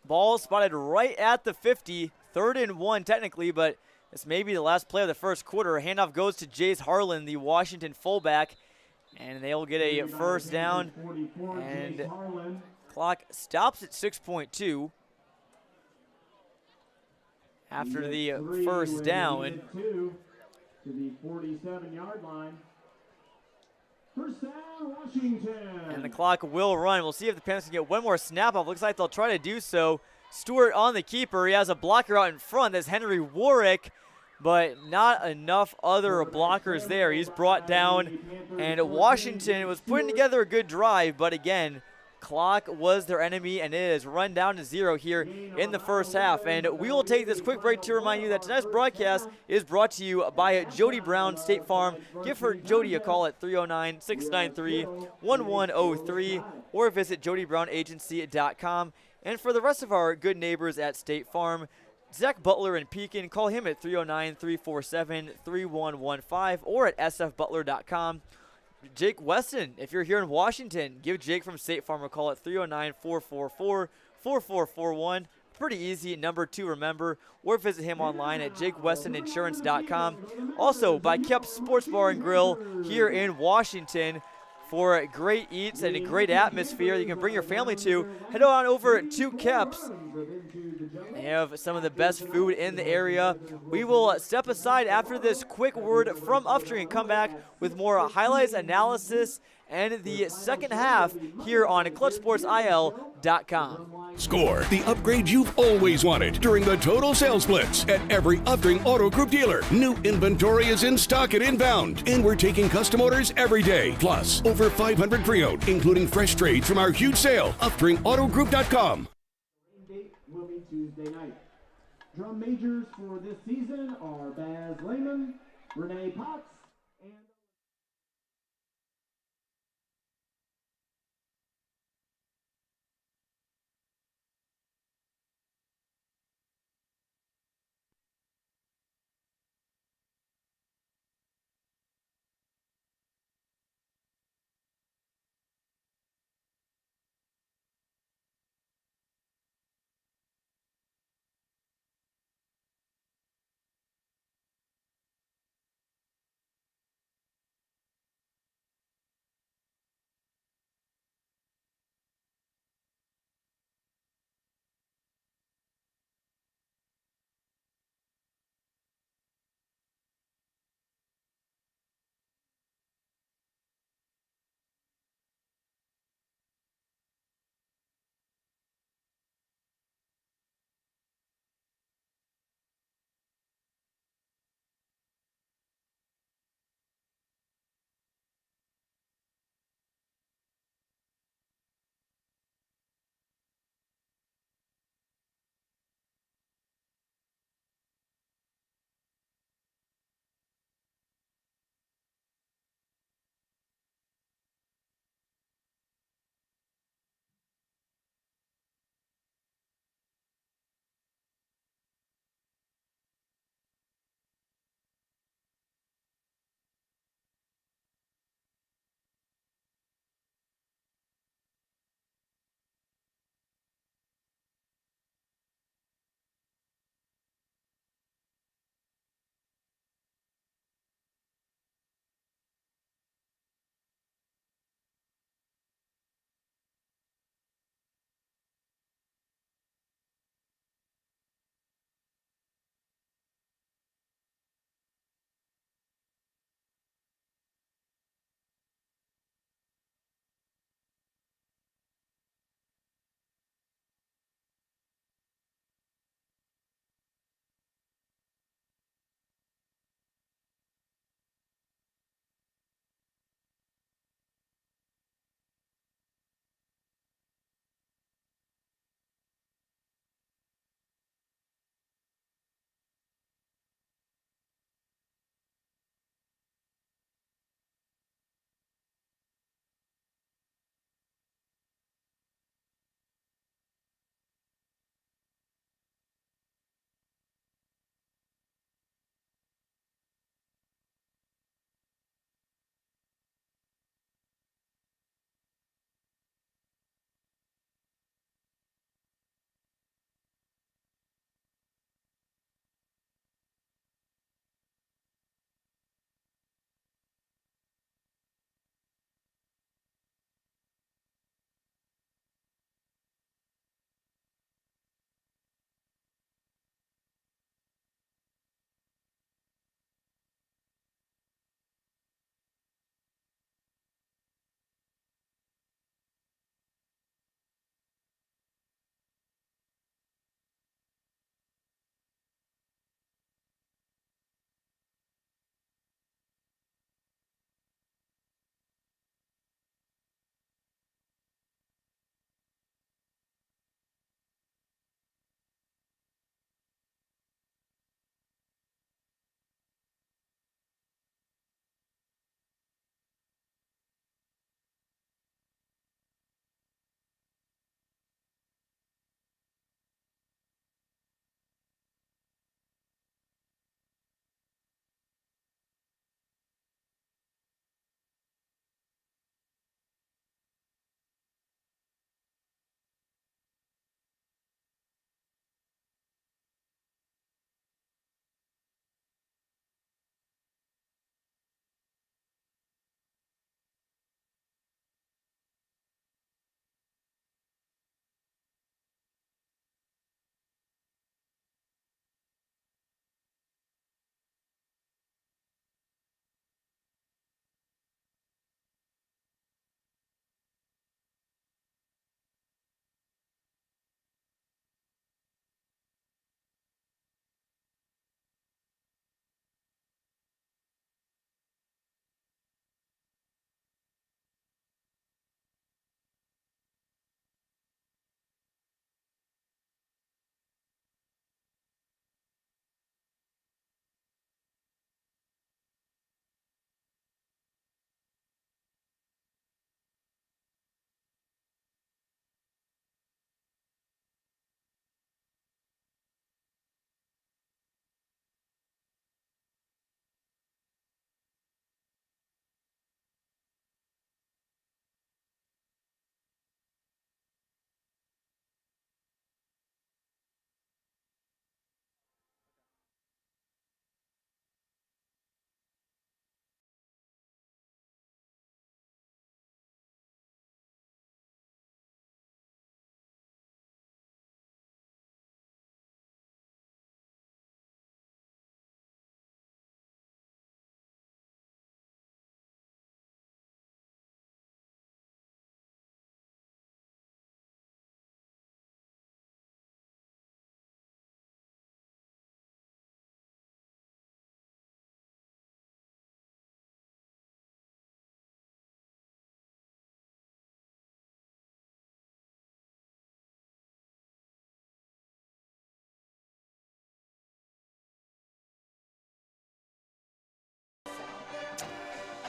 S2: Ball spotted right at the 50, 3rd and 1 technically, but this may be the last play of the first quarter. Handoff goes to Jace Harlan, the Washington fullback, and they'll get a 1st down, and clock stops at 6.2 after the 1st down.
S1: To the 47-yard line. 1st down, Washington.
S2: And the clock will run. We'll see if the Panthers can get one more snap off. Looks like they'll try to do so. Stewart on the keeper. He has a blocker out in front. That's Henry Warwick, but not enough other blockers there. He's brought down, and Washington was putting together a good drive, but again, clock was their enemy, and it is run down to 0 here in the first half. And we will take this quick break to remind you that tonight's broadcast is brought to you by Jody Brown State Farm. Give her Jody a call at 309-693-1103 or visit jodybrownagency.com. And for the rest of our good neighbors at State Farm, Zach Butler in Pekin, call him at 309-347-3115 or at sfbutler.com. Jake Weston, if you're here in Washington, give Jake from State Farm a call at 309-444-4441. Pretty easy number to remember, or visit him online at jakewestoninsurance.com. Also, by Kep's Sports Bar and Grill here in Washington for great eats and a great atmosphere you can bring your family to. Head on over to Kep's. They have some of the best food in the area. We will step aside after this quick word from Upstream and come back with more highlights, analysis, and the second half here on ClutchSportsIL.com.
S4: Score the upgrade you've always wanted during the Total Sales Blitz at every Upstream Auto Group dealer. New inventory is in stock at Inbound, and we're taking custom orders every day. Plus, over 500 pre-owned, including fresh trades from our huge sale. UpstreamAutoGroup.com.
S1: Date will be Tuesday night. Drum majors for this season are Baz Lehman, Renee Potts,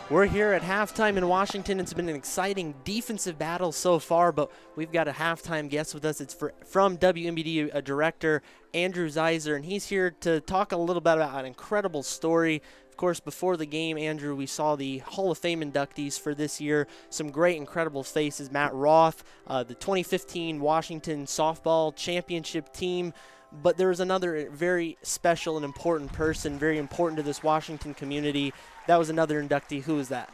S3: We're here at halftime in Washington. It's been an exciting defensive battle so far, but we've got a halftime guest with us. It's from WMBD director Andrew Zeiser, and he's here to talk a little bit about an incredible story. Of course, before the game, Andrew, we saw the Hall of Fame inductees for this year. Some great, incredible faces. Matt Roth, the 2015 Washington softball championship team. But there was another very special and important person, very important to this Washington community. That was another inductee. Who is that?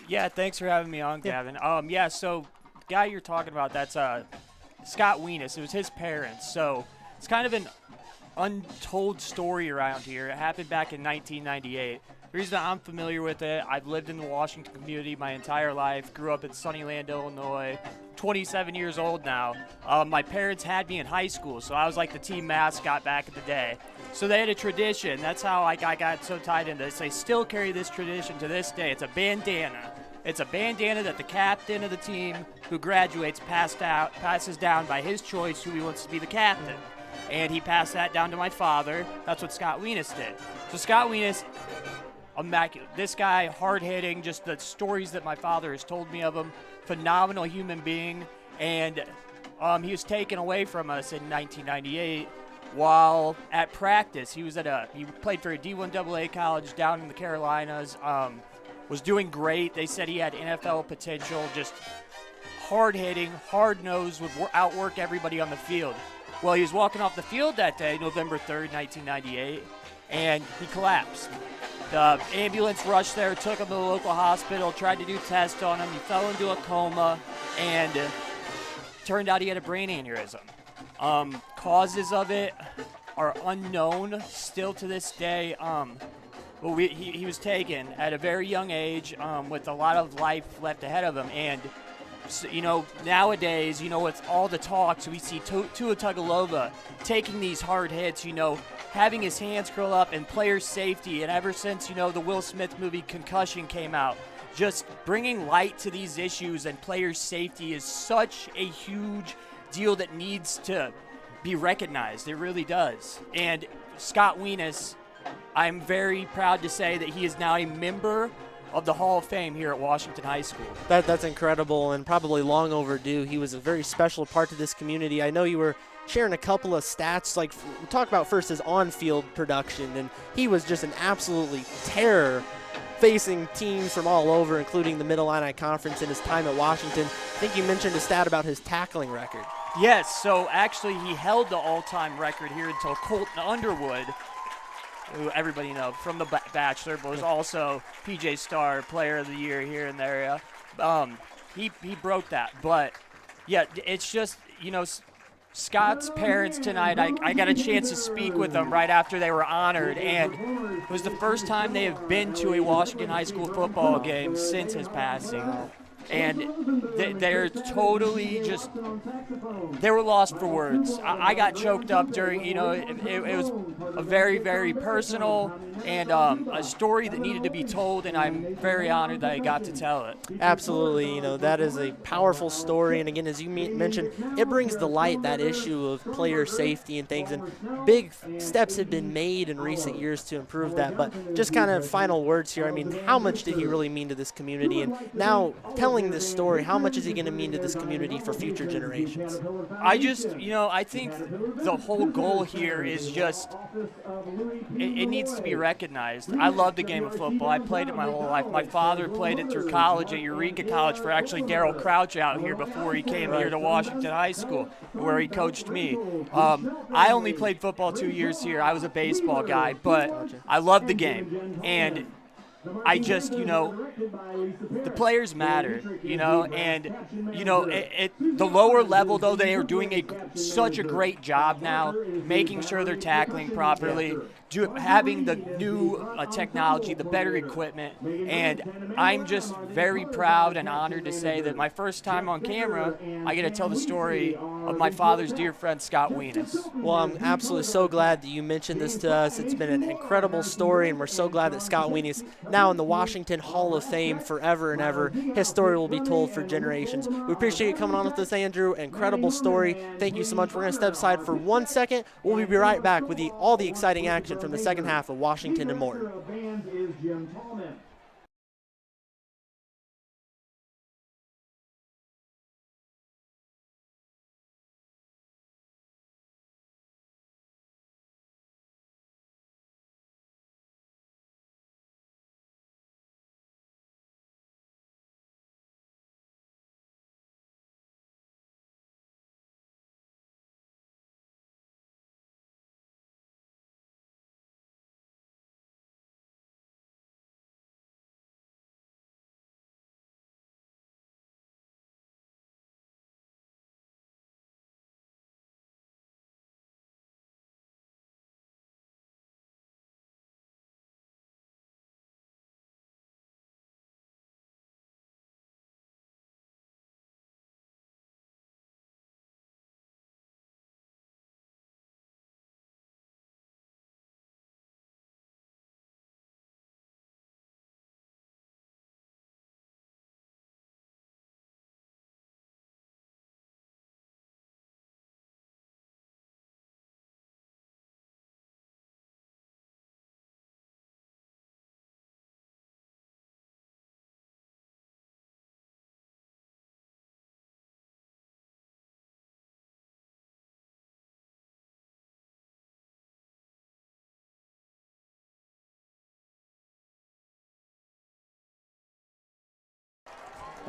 S5: Yeah, thanks for having me on, Gavin. So the guy you're talking about, that's Scott Wienis. It was his parents. So it's kind of an untold story around here. It happened back in 1998. The reason I'm familiar with it, I've lived in the Washington community my entire life, grew up in Sunnyland, Illinois, 27 years old now. My parents had me in high school, so I was like the team mascot back in the day. So they had a tradition. That's how I got so tied into this. They still carry this tradition to this day. It's a bandana. It's a bandana that the captain of the team who graduates passes down by his choice who he wants to be the captain. And he passed that down to my father. That's what Scott Wienis did. So Scott Wienis, immaculate. This guy, hard-hitting, just the stories that my father has told me of him, phenomenal human being. And he was taken away from us in 1998 while at practice. He played for a D1 AA college down in the Carolinas, was doing great. They said he had NFL potential, just hard-hitting, hard-nosed, would outwork everybody on the field. Well, he was walking off the field that day, November 3rd, 1998, and he collapsed. The ambulance rushed there, took him to the local hospital, tried to do tests on him. He fell into a coma, and turned out he had a brain aneurysm. Causes of it are unknown still to this day. He was taken at a very young age with a lot of life left ahead of him. And so, nowadays, with all the talks, we see Tua Tagovailoa taking these hard hits, having his hands curl up, and player safety. And ever since, the Will Smith movie Concussion came out, just bringing light to these issues and player safety is such a huge deal that needs to be recognized. It really does. And Scott Wienis, I'm very proud to say that he is now a member of the Hall of Fame here at Washington High School.
S3: That's incredible and probably long overdue. He was a very special part to this community. I know you were sharing a couple of stats, like we'll talk about first his on-field production, and he was just an absolutely terror facing teams from all over, including the Mid-Illini Conference in his time at Washington. I think you mentioned a stat about his tackling record.
S5: Yes, so actually he held the all-time record here until Colton Underwood, who everybody knows from The Bachelor, but was also PJ Star Player of the Year here in the area. He broke that. But, yeah, it's just, Scott's parents tonight, I got a chance to speak with them right after they were honored, and it was the first time they have been to a Washington High School football game since his passing. And they're totally just, they were lost for words. I got choked up during, it was a very, very personal and a story that needed to be told, and I'm very honored that I got to tell it.
S3: Absolutely, that is a powerful story, and again, as you mentioned, it brings to light that issue of player safety and things, and big steps have been made in recent years to improve that, but just kind of final words here. I mean, how much did he really mean to this community, and now telling this story, how much is he going to mean to this community for future generations?
S5: I just, I think the whole goal here is just, it needs to be recognized. I love the game of football. I played it my whole life. My father played it through college at Eureka College for actually Darryl Crouch out here before he came here to Washington High School, where he coached me. I only played football 2 years here. I was a baseball guy, but I love the game. And I just, the players matter, and, the lower level, though, they are doing such a great job now, making sure they're tackling properly, having the new technology, the better equipment, and I'm just very proud and honored to say that my first time on camera, I get to tell the story of my father's dear friend, Scott Wienis.
S3: Well, I'm absolutely so glad that you mentioned this to us. It's been an incredible story, and we're so glad that Scott Wienis, now in the Washington Hall of Fame forever and ever, his story will be told for generations. We appreciate you coming on with us, Andrew. Incredible story. Thank you so much. We're going to step aside for 1 second. We'll be right back with all the exciting action from the second half of Washington and Morton.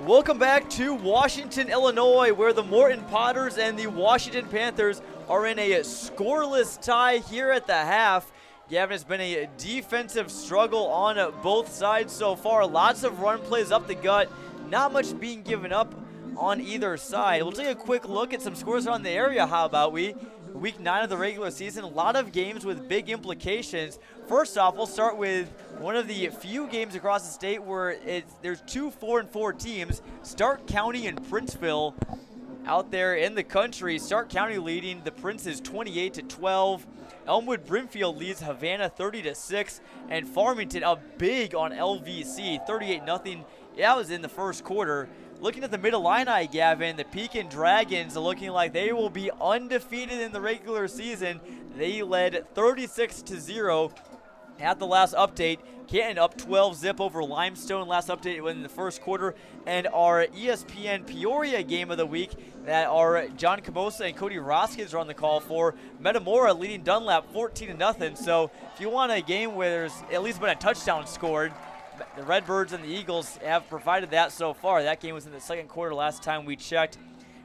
S2: Welcome back to Washington, Illinois, where the Morton Potters and the Washington Panthers are in a scoreless tie here at the half. Gavin, it's been a defensive struggle on both sides so far. Lots of run plays up the gut, not much being given up on either side. We'll take a quick look at some scores around the area. How about we? Week 9 of the regular season, a lot of games with big implications. First off, we'll start with one of the few games across the state where there's two 4-4 teams. Stark County and Princeville out there in the country. Stark County leading the Princes 28-12. Elmwood Brimfield leads Havana 30-6, and Farmington up big on LVC 38-0. That was in the first quarter. Looking at the Mid-Illini, Gavin, the Pekin Dragons are looking like they will be undefeated in the regular season. They led 36-0 at the last update. Canton up 12-0 over Limestone. Last update was in the first quarter. And our ESPN Peoria game of the week that our John Camosa and Cody Roskins are on the call for. Metamora leading Dunlap 14-0. So if you want a game where there's at least been a touchdown scored, the Redbirds and the Eagles have provided that so far. That game was in the second quarter last time we checked.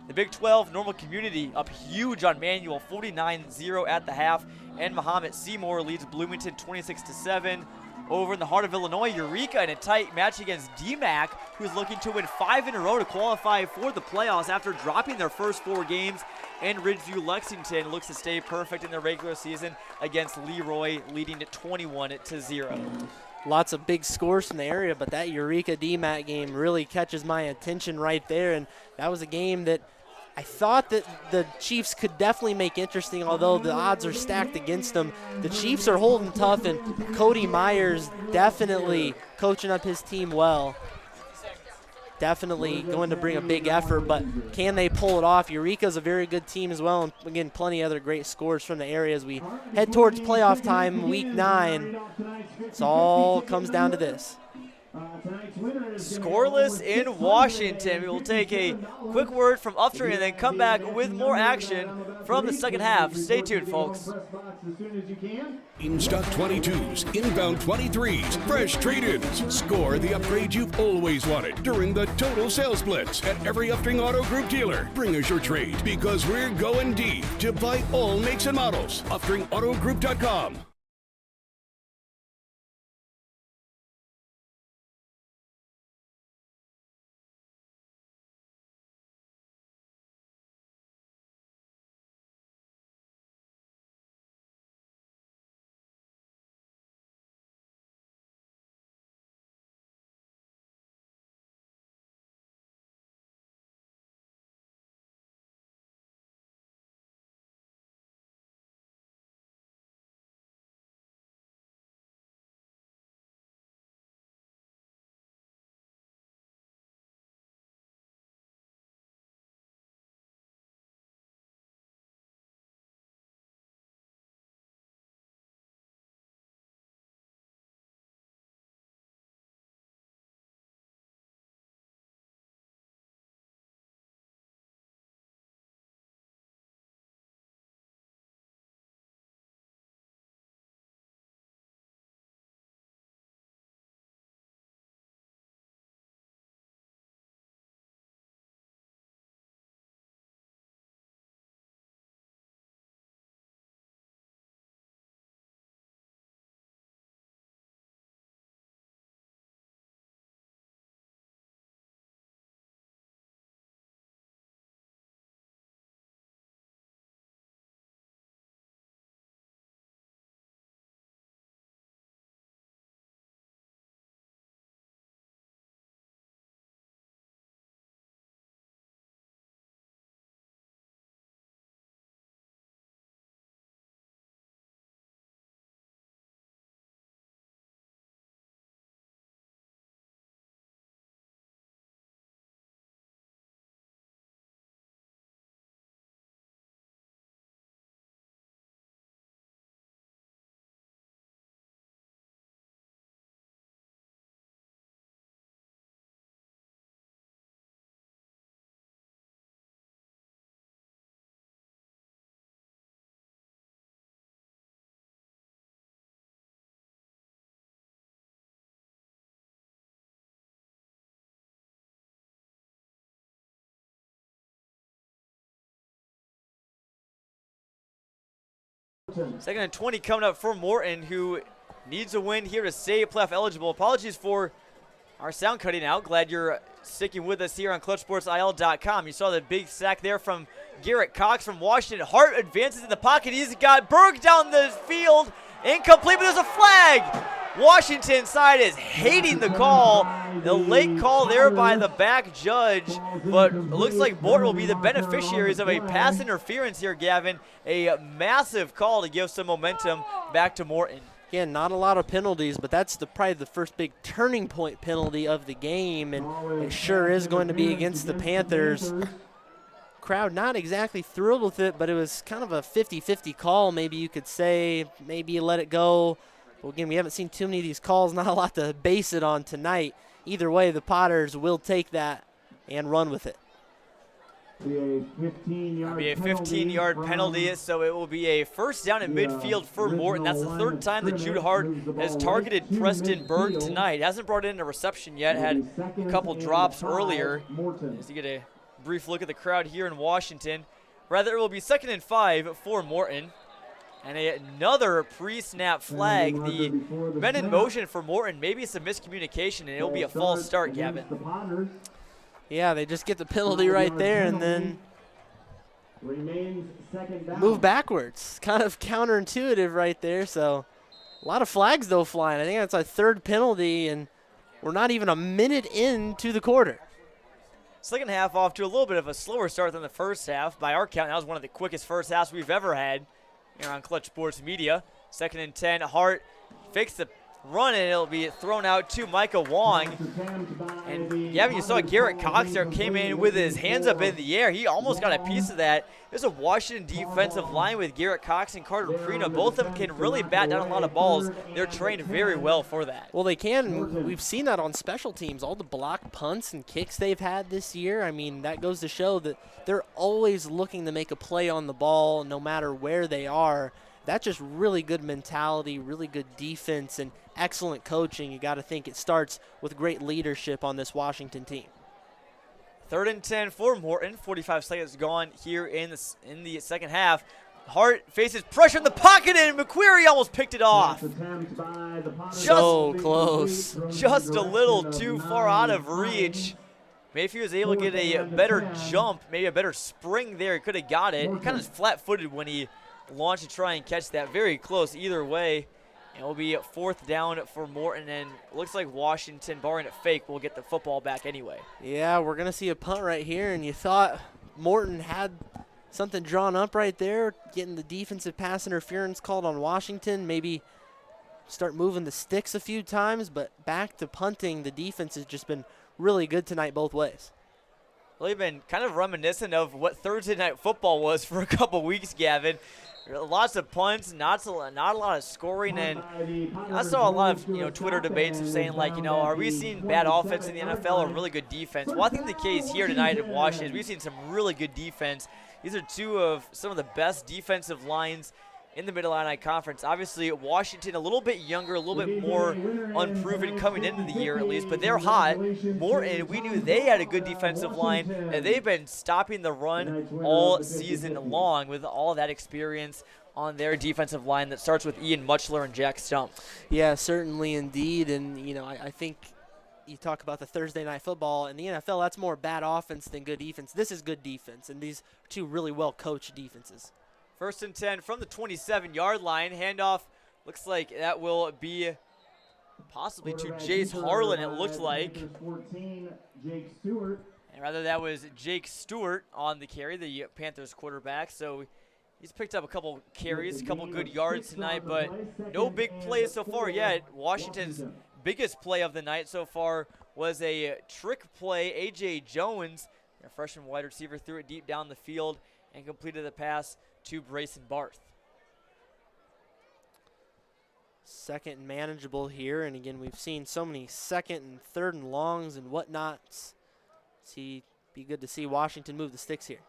S2: The Big 12, Normal Community up huge on Manual, 49-0 at the half. And Mahomet Seymour leads Bloomington 26-7. Over in the heart of Illinois, Eureka in a tight match against DMAC, who's looking to win 5 in a row to qualify for the playoffs after dropping their first 4 games. And Ridgeview Lexington looks to stay perfect in their regular season against Leroy, leading to 21-0.
S3: Lots of big scores from the area, but that Eureka DMAC game really catches my attention right there. And that was a game that I thought that the Chiefs could definitely make interesting, although the odds are stacked against them. The Chiefs are holding tough, and Cody Myers definitely coaching up his team well. Definitely going to bring a big effort, but can they pull it off? Eureka's a very good team as well, and again, plenty of other great scores from the area as we head towards playoff time, week 9. It all comes down to this.
S2: Scoreless in Washington. We will take a quick word from Upstream and then come back with more action from the second half. Stay tuned, folks.
S4: In stock 22s, inbound 23s, fresh trade-ins. Score the upgrade you've always wanted during the total sales blitz at every Upstream Auto Group dealer. Bring us your trade because we're going deep to buy all makes and models. UpstreamAutoGroup.com.
S2: Second and 20 coming up for Morton, who needs a win here to stay playoff eligible. Apologies for our sound cutting out. Glad you're sticking with us here on ClutchSportsIL.com. You saw the big sack there from Garrett Cox from Washington. Hart advances in the pocket. He's got Berg down the field. Incomplete, but there's a flag. Washington side is hating the call. The late call there by the back judge, but it looks like Morton will be the beneficiaries of a pass interference here, Gavin. A massive call to give some momentum back to Morton.
S3: Again, not a lot of penalties, but that's probably the first big turning point penalty of the game, and it sure is going to be against the Panthers. Crowd not exactly thrilled with it, but it was kind of a 50-50 call, maybe you could say. Maybe you let it go. But again, we haven't seen too many of these calls, not a lot to base it on tonight. Either way, the Potters will take that and run with it.
S1: It'll
S2: be a 15-yard penalty, so it will be a first down in midfield for Morton. That's the third time that Jude Hart has targeted Preston Berg tonight. Hasn't brought in a reception yet, had a couple drops earlier. As you get a brief look at the crowd here in Washington. Rather, it will be 2nd and 5 for Morton. And another pre-snap flag. The men in motion for Morton, maybe some miscommunication, and it'll be a false start, Gavin.
S3: Yeah, they just get the penalty right there and then move backwards. Kind of counterintuitive right there. So a lot of flags, though, flying. I think that's our third penalty, and we're not even a minute into the quarter.
S2: Second half off to a little bit of a slower start than the first half. By our count, that was one of the quickest first halves we've ever had here on Clutch Sports Media. 2nd and 10, Hart fakes the run, and it'll be thrown out to Micah Wong. And yeah, you saw Garrett Cox there came in with his hands up in the air. He almost got a piece of that. There's a Washington defensive line with Garrett Cox and Carter Prina. Both of them can really bat down a lot of balls. They're trained very well for that.
S3: Well, they can. We've seen that on special teams. All the block punts and kicks they've had this year. I mean, that goes to show that they're always looking to make a play on the ball no matter where they are. That's just really good mentality, really good defense, and excellent coaching. You got to think it starts with great leadership on this Washington team.
S2: 3rd and 10 for Morton. 45 seconds gone here in the second half. Hart faces pressure in the pocket, and McQuarrie almost picked it off.
S3: So close.
S2: Just a little too far out of reach. Maybe if he was able to get a better jump, maybe a better spring there, he could have got it. He kind of flat-footed when he launched to try and catch that. Very close either way. It will be 4th down for Morton, and looks like Washington, barring a fake, will get the football back anyway.
S3: Yeah, we're going to see a punt right here, and you thought Morton had something drawn up right there, getting the defensive pass interference called on Washington, maybe start moving the sticks a few times, but back to punting. The defense has just been really good tonight both ways.
S2: Well, they've been kind of reminiscent of what Thursday night football was for a couple weeks, Gavin. Lots of punts, not a lot of scoring, and I saw a lot of Twitter debates of saying, like, are we seeing bad offense in the NFL or really good defense? Well, I think the case here tonight in Washington is we've seen some really good defense. These are two of some of the best defensive lines in the Mid-Illini Conference. Obviously, Washington a little bit younger, a little bit more unproven coming into the year at least, but they're hot. Morton, we knew they had a good defensive line, and they've been stopping the run all season long with all that experience on their defensive line that starts with Ian Mutchler and Jack Stump.
S3: Yeah, certainly indeed, and I think you talk about the Thursday night football in the NFL, that's more bad offense than good defense. This is good defense, and these are two really well-coached defenses.
S2: 1st and 10 from the 27-yard line. Handoff looks like that will be possibly to Jace Harlan, it looks like. And rather, that was Jake Stewart on the carry, the Panthers quarterback. So he's picked up a couple carries, a couple good yards tonight, but no big plays so far yet. Washington's biggest play of the night so far was a trick play. A.J. Jones, a freshman wide receiver, threw it deep down the field and completed the pass to Brayson Barth.
S3: 2nd and manageable here, and again, we've seen so many 2nd and 3rd and longs and whatnot. Be good to see Washington move the sticks here.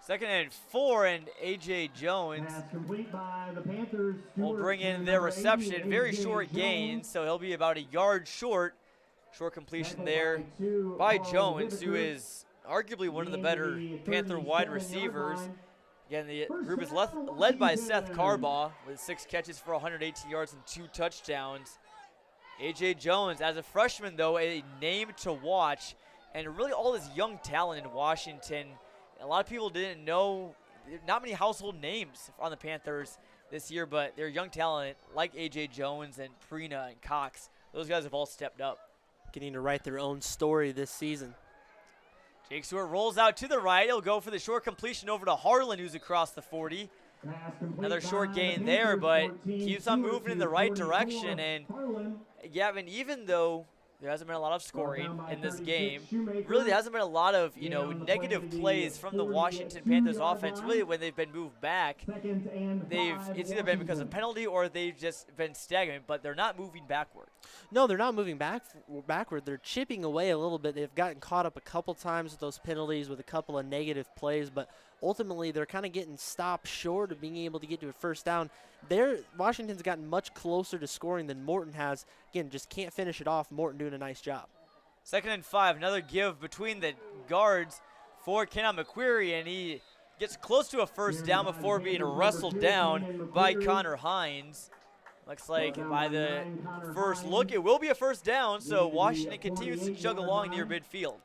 S2: 2nd and 4, and A.J. Jones will bring in their reception. Very short gain, so he'll be about a yard short. Short completion there by Jones, who is arguably one of the better Panther wide receivers. Again, the group is led by Seth Carbaugh with 6 catches for 118 yards and 2 touchdowns. A.J. Jones, as a freshman, though, a name to watch, and really all this young talent in Washington. A lot of people didn't know, not many household names on the Panthers this year, but their young talent like A.J. Jones and Prina and Cox, those guys have all stepped up.
S3: Getting to write their own story this season.
S2: Jake Stewart rolls out to the right. He'll go for the short completion over to Harlan, who's across the 40. Another short gain there, but keeps on moving in the right direction. And Gavin, even though there hasn't been a lot of scoring in this game, really there hasn't been a lot of, negative plays from the Washington Panthers offense. Really, when they've been moved back, it's either been because of penalty or they've just been stagnant, but they're not moving backward.
S3: No, they're not moving backward. They're chipping away a little bit. They've gotten caught up a couple times with those penalties, with a couple of negative plays, but ultimately they're kind of getting stopped short of being able to get to a first down. Washington's gotten much closer to scoring than Morton has. Again, just can't finish it off. Morton doing a nice job.
S2: 2nd and 5, another give between the guards for Kenan McQuarrie, and he gets close to a first down before being wrestled down by Connor Hines. Looks like by the first look, it will be a first down, so Washington continues to chug along near midfield.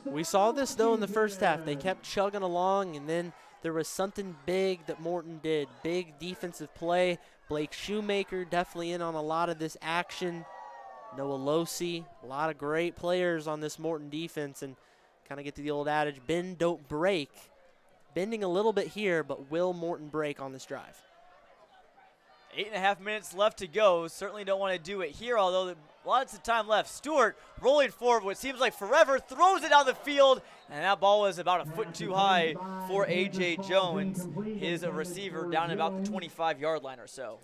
S3: We saw this, though, in the first half. They kept chugging along, and then there was something big that Morton did. Big defensive play. Blake Shoemaker definitely in on a lot of this action. Noah Losi, a lot of great players on this Morton defense, and kind of get to the old adage, bend, don't break. Bending a little bit here, but will Morton break on this drive?
S2: 8.5 minutes left to go. Certainly don't want to do it here, although lots of time left. Stewart rolling forward what seems like forever, throws it down the field, and that ball was about a foot too high for A.J. Jones, his receiver, down at about the 25-yard line or so.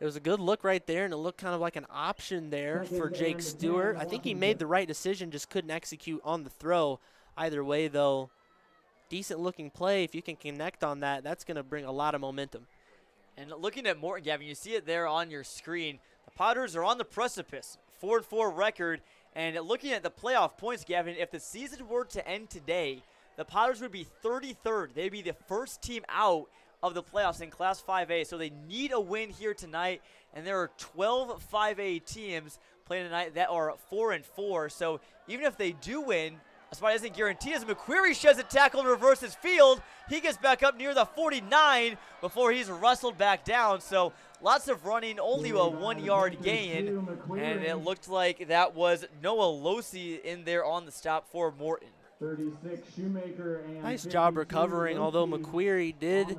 S3: It was a good look right there, and it looked kind of like an option there for Jake Stewart. I think he made the right decision, just couldn't execute on the throw. Either way, though, decent-looking play. If you can connect on that, that's going to bring a lot of momentum.
S2: And looking at Morton, Gavin, you see it there on your screen. The Potters are on the precipice, 4-4 record. And looking at the playoff points, Gavin, if the season were to end today, the Potters would be 33rd. They'd be the first team out of the playoffs in Class 5A. So they need a win here tonight. And there are 12 5A teams playing tonight that are 4-4. So even if they do win, a spot isn't guaranteed as McQuarrie sheds a tackle and reverses field. He gets back up near the 49 before he's wrestled back down. So lots of running, only a 1-yard gain. And it looked like that was Noah Losi in there on the stop for Morton.
S1: 36 Shoemaker and
S3: nice job recovering, although McQuarrie did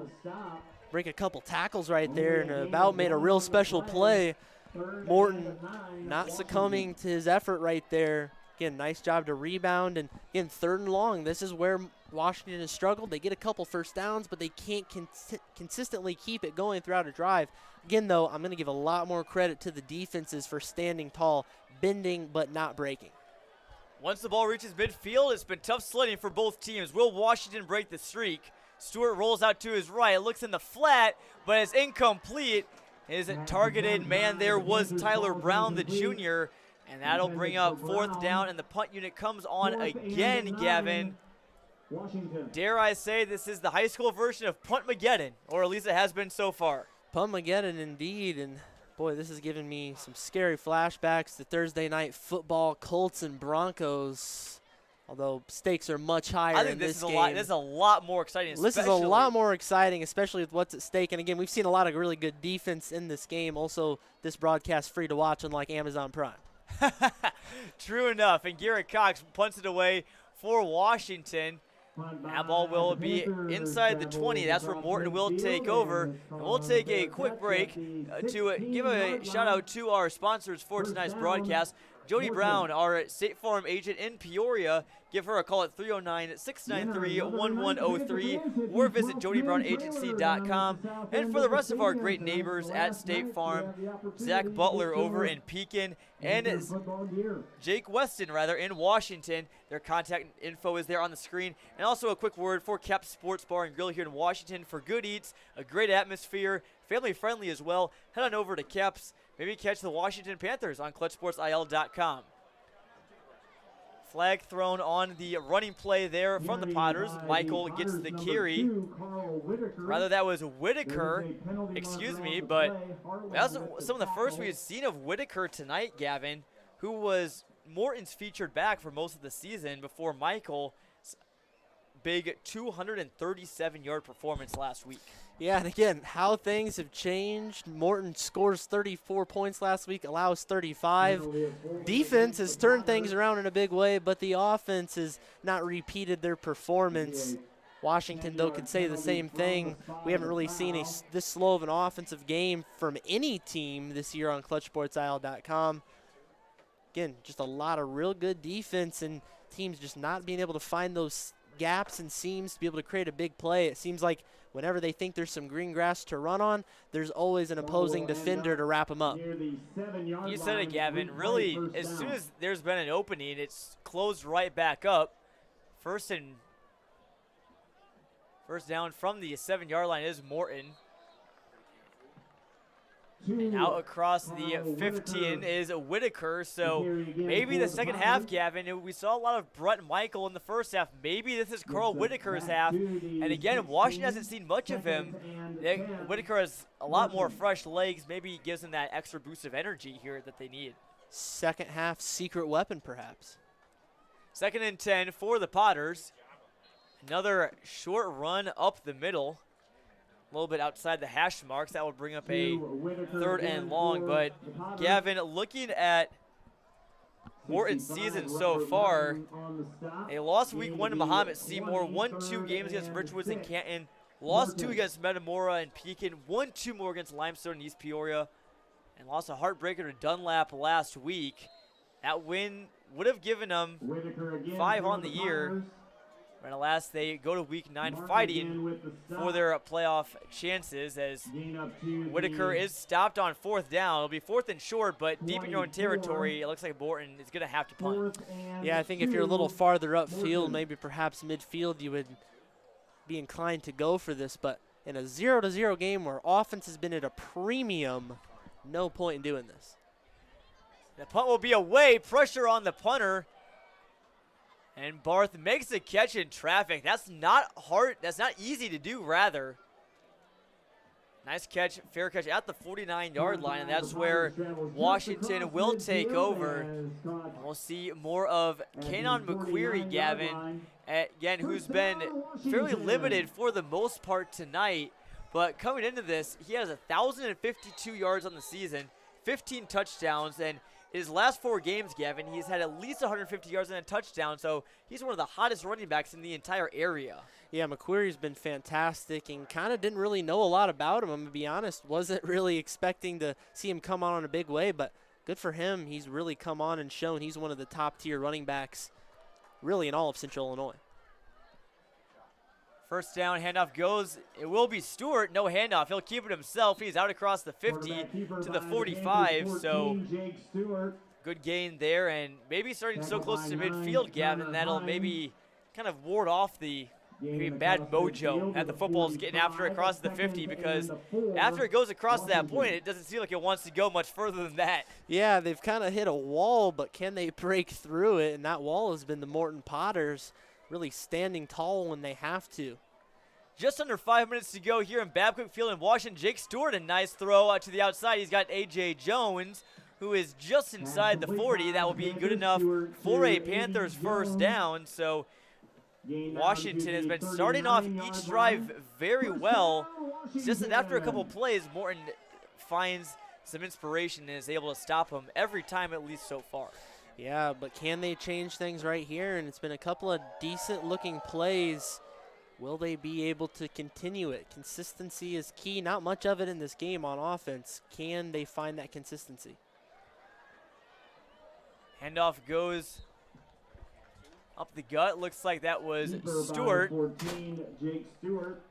S3: break a couple tackles right there and about made a real special play. Morton not succumbing to his effort right there. Again, nice job to rebound, and again, 3rd and long. This is where Washington has struggled. They get a couple first downs, but they can't consistently keep it going throughout a drive. Again, though, I'm going to give a lot more credit to the defenses for standing tall, bending but not breaking.
S2: Once the ball reaches midfield, it's been tough sledding for both teams. Will Washington break the streak? Stewart rolls out to his right, looks in the flat, but it's incomplete. His targeted man there was Tyler Brown, the junior. And that'll bring up 4th down, and the punt unit comes on again, Gavin. Dare I say this is the high school version of Punt-mageddon, or at least it has been so far.
S3: Punt-mageddon indeed, and boy, this is giving me some scary flashbacks to Thursday night football, Colts and Broncos, although stakes are much higher in this game.
S2: This is a lot more exciting.
S3: This is a lot more exciting, especially with what's at stake. And again, we've seen a lot of really good defense in this game. Also, this broadcast free to watch on like Amazon Prime.
S2: True enough, and Garrett Cox punts it away for Washington. That ball will be inside the 20. That's where Morton will take over. And we'll take a quick break to give a shout-out to our sponsors for tonight's broadcast. Jody Brown, our State Farm agent in Peoria. Give her a call at 309-693-1103 or visit jodybrown.agency.com. And for the rest of our great neighbors at State Farm, Zach Butler over in Pekin and Jake Weston, in Washington. Their contact info is there on the screen. And also a quick word for Cap's Sports Bar and Grill here in Washington for good eats, a great atmosphere, family-friendly as well. Head on over to Cap's. Maybe catch the Washington Panthers on ClutchSportsIL.com. Flag thrown on the running play there from the Potters. Michael gets the carry. Rather, that was Whitaker, excuse me, but that was some of the first we've seen of Whitaker tonight, Gavin, who was Morton's featured back for most of the season before Michael's big 237-yard performance last week.
S3: Yeah, and again, how things have changed. Morton scores 34 points last week, allows 35. Defense has turned things around in a big way, but the offense has not repeated their performance. Washington, though, could say the same thing. We haven't really seen this slow of an offensive game from any team this year on ClutchSportsIsle.com. Again, just a lot of real good defense and teams just not being able to find those gaps and seams to be able to create a big play. It seems like whenever they think there's some green grass to run on, there's always an opposing defender to wrap them up.
S2: You said it, Gavin. Really, as soon as there's been an opening, it's closed right back up. First down from the 7-yard line is Morton. And out across the 15 is Whitaker. So maybe the second half, Gavin, we saw a lot of Brett Michael in the first half. Maybe this is Carl Whitaker's half. And again, Washington hasn't seen much of him. Whitaker has a lot more fresh legs. Maybe he gives them that extra boost of energy here that they need.
S3: Second half secret weapon, perhaps.
S2: 2nd and 10 for the Potters. Another short run up the middle. A little bit outside the hash marks. That will bring up a 3rd and long. But, Gavin, looking at Morton's season so far, they lost week 1 to Mahomet Seymour, won 2 games against Richwoods and Canton, lost 2 against Metamora and Pekin, won 2 more against Limestone and East Peoria, and lost a heartbreaker to Dunlap last week. That win would have given them 5 on the year. And alas, they go to week 9 fighting for their playoff chances as Whitaker is stopped on 4th down. It'll be 4th and short, but deep in your own territory, it looks like Morton is going to have to punt.
S3: Yeah, I think if you're a little farther upfield, maybe perhaps midfield, you would be inclined to go for this. But in a 0-0 game where offense has been at a premium, no point in doing this.
S2: The punt will be away. Pressure on the punter. And Barth makes a catch in traffic. That's not hard. That's not easy to do, rather. Nice catch, fair catch at the 49-yard line, and that's where Washington will take over. And we'll see more of Kanon McQuarrie, Gavin, again, who's been fairly limited for the most part tonight. But coming into this, he has 1,052 yards on the season, 15 touchdowns, and his last 4 games, Gavin, he's had at least 150 yards and a touchdown, so he's one of the hottest running backs in the entire area.
S3: Yeah, McQuarrie's been fantastic and kind of didn't really know a lot about him, I'm going to be honest. Wasn't really expecting to see him come on in a big way, but good for him. He's really come on and shown he's one of the top-tier running backs really in all of Central Illinois.
S2: First down, handoff goes. It will be Stewart. No handoff. He'll keep it himself. He's out across the 50 to the 45. So good gain there. And maybe starting so close to midfield, Gavin, that'll maybe kind of ward off the maybe bad mojo that the football's getting after it across the 50, because after it goes across that point, it doesn't seem like it wants to go much further than that.
S3: Yeah, they've kind of hit a wall, but can they break through it? And that wall has been the Morton Potters really standing tall when they have to.
S2: Just under 5 minutes to go here in Babcock Field in Washington. Jake Stewart, a nice throw out to the outside. He's got A.J. Jones, who is just inside the 40. That will be good enough for a Panthers first down. So Washington has been starting off each drive very well. It's just that after a couple plays, Morton finds some inspiration and is able to stop him every time, at least so far.
S3: Yeah, but can they change things right here? And it's been a couple of decent-looking plays. Will they be able to continue it? Consistency is key. Not much of it in this game on offense. Can they find that consistency?
S2: Handoff goes up the gut. Looks like that was Stewart.
S1: 14, Jake Stewart.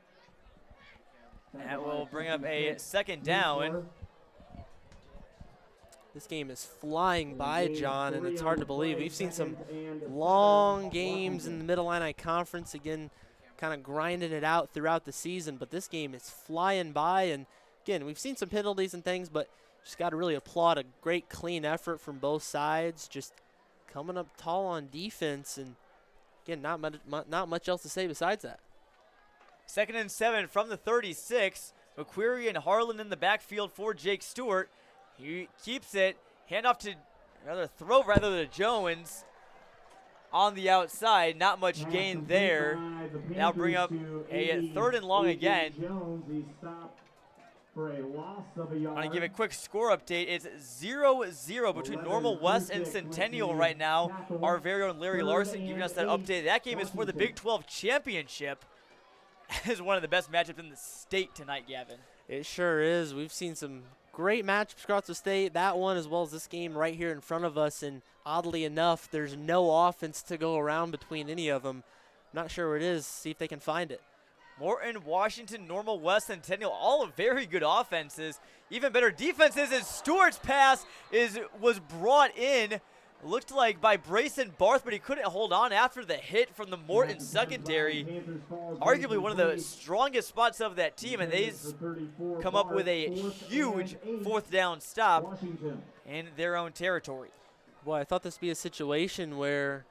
S2: That will bring up a second down.
S3: This game is flying by, John, and it's hard to believe. We've seen some long games in the Mid-Illini Conference, again, kind of grinding it out throughout the season, but this game is flying by. And again, we've seen some penalties and things, but just got to really applaud a great clean effort from both sides. Just coming up tall on defense, and again, not much else to say besides that.
S2: 2nd and 7 from the 36. McQuarrie and Harlan in the backfield for Jake Stewart. He keeps it. Handoff to throw to Jones on the outside. Not much gain there. Now bring up a 3rd and long again. I'm going to give a quick score update. It's 0-0 between Normal West and Centennial right now. Our very own Larry Larson giving us that update. That game is for the Big 12 Championship. Is one of the best matchups in the state tonight, Gavin.
S3: It sure is. We've seen some great matchups across the state. That one as well as this game right here in front of us. And oddly enough, there's no offense to go around between any of them. Not sure where it is. See if they can find it.
S2: Morton, Washington, Normal West, Centennial, all of very good offenses. Even better defenses as Stewart's pass was brought in. Looked like by Brayson Barth, but he couldn't hold on after the hit from the Morton secondary. Arguably one of the strongest spots of that team, and they come up with a huge 4th down stop in their own territory.
S3: Boy, I thought this would be a situation where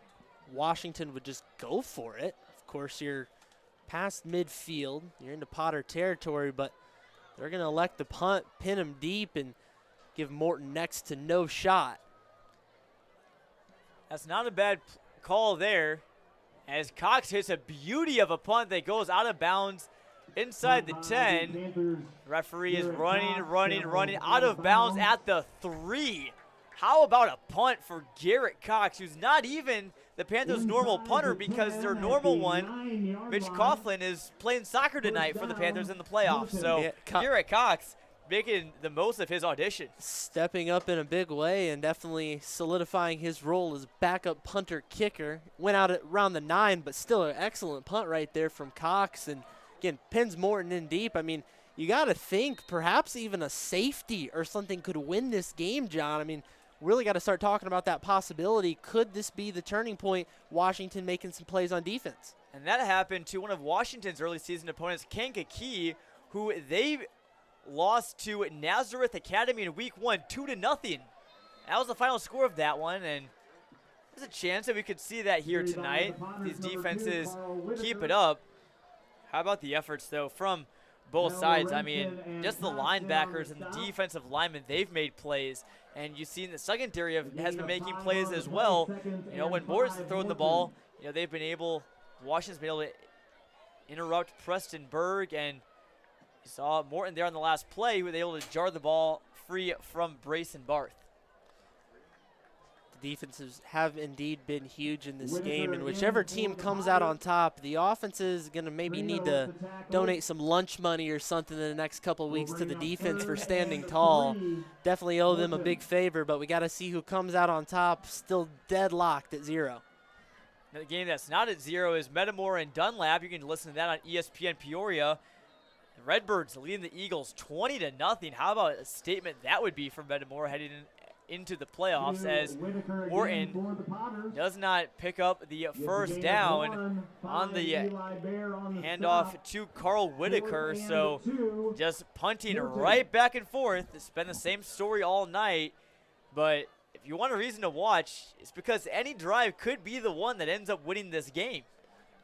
S3: Washington would just go for it. Of course, you're past midfield. You're into Potter territory, but they're going to elect to punt, pin him deep, and give Morton next to no shot.
S2: That's not a bad call there, as Cox hits a beauty of a punt that goes out of bounds inside the 10. Referee is running out of bounds at the 3. How about a punt for Garrett Cox, who's not even the Panthers' normal punter, because their normal one, Mitch Coughlin, is playing soccer tonight for the Panthers in the playoffs. So yeah, Garrett Cox making the most of his audition.
S3: Stepping up in a big way and definitely solidifying his role as backup punter kicker. Went out at around the 9, but still an excellent punt right there from Cox. And again, pins Morton in deep. I mean, you got to think perhaps even a safety or something could win this game, John. I mean, really got to start talking about that possibility. Could this be the turning point, Washington making some plays on defense?
S2: And that happened to one of Washington's early season opponents, Kankakee, who they lost to Nazareth Academy in week 1, 2-0. That was the final score of that one, and there's a chance that we could see that here tonight. These defenses keep it up. How about the efforts, though, from both sides? I mean, just the linebackers and the defensive linemen, they've made plays. And you've seen the secondary has been making plays as well. You know, when Morton's throwing the ball, you know, Washington's been able to interrupt Preston Berg, and you saw Morton there on the last play, who was able to jar the ball free from Brayson Barth.
S3: The defenses have indeed been huge in this game, and whichever team comes out on top, the offense is going to maybe need to donate some lunch money or something in the next couple of weeks to the defense for standing tall. Definitely owe them a big favor, but we got to see who comes out on top, still deadlocked at 0.
S2: The game that's not at 0 is Metamora and Dunlap. You can listen to that on ESPN Peoria. The Redbirds leading the Eagles 20-0. How about a statement that would be for Metamora heading into the playoffs, as Morton does not pick up the 1st down on the handoff to Carl Whitaker. So just punting right back and forth. It's been the same story all night, but if you want a reason to watch, it's because any drive could be the one that ends up winning this game.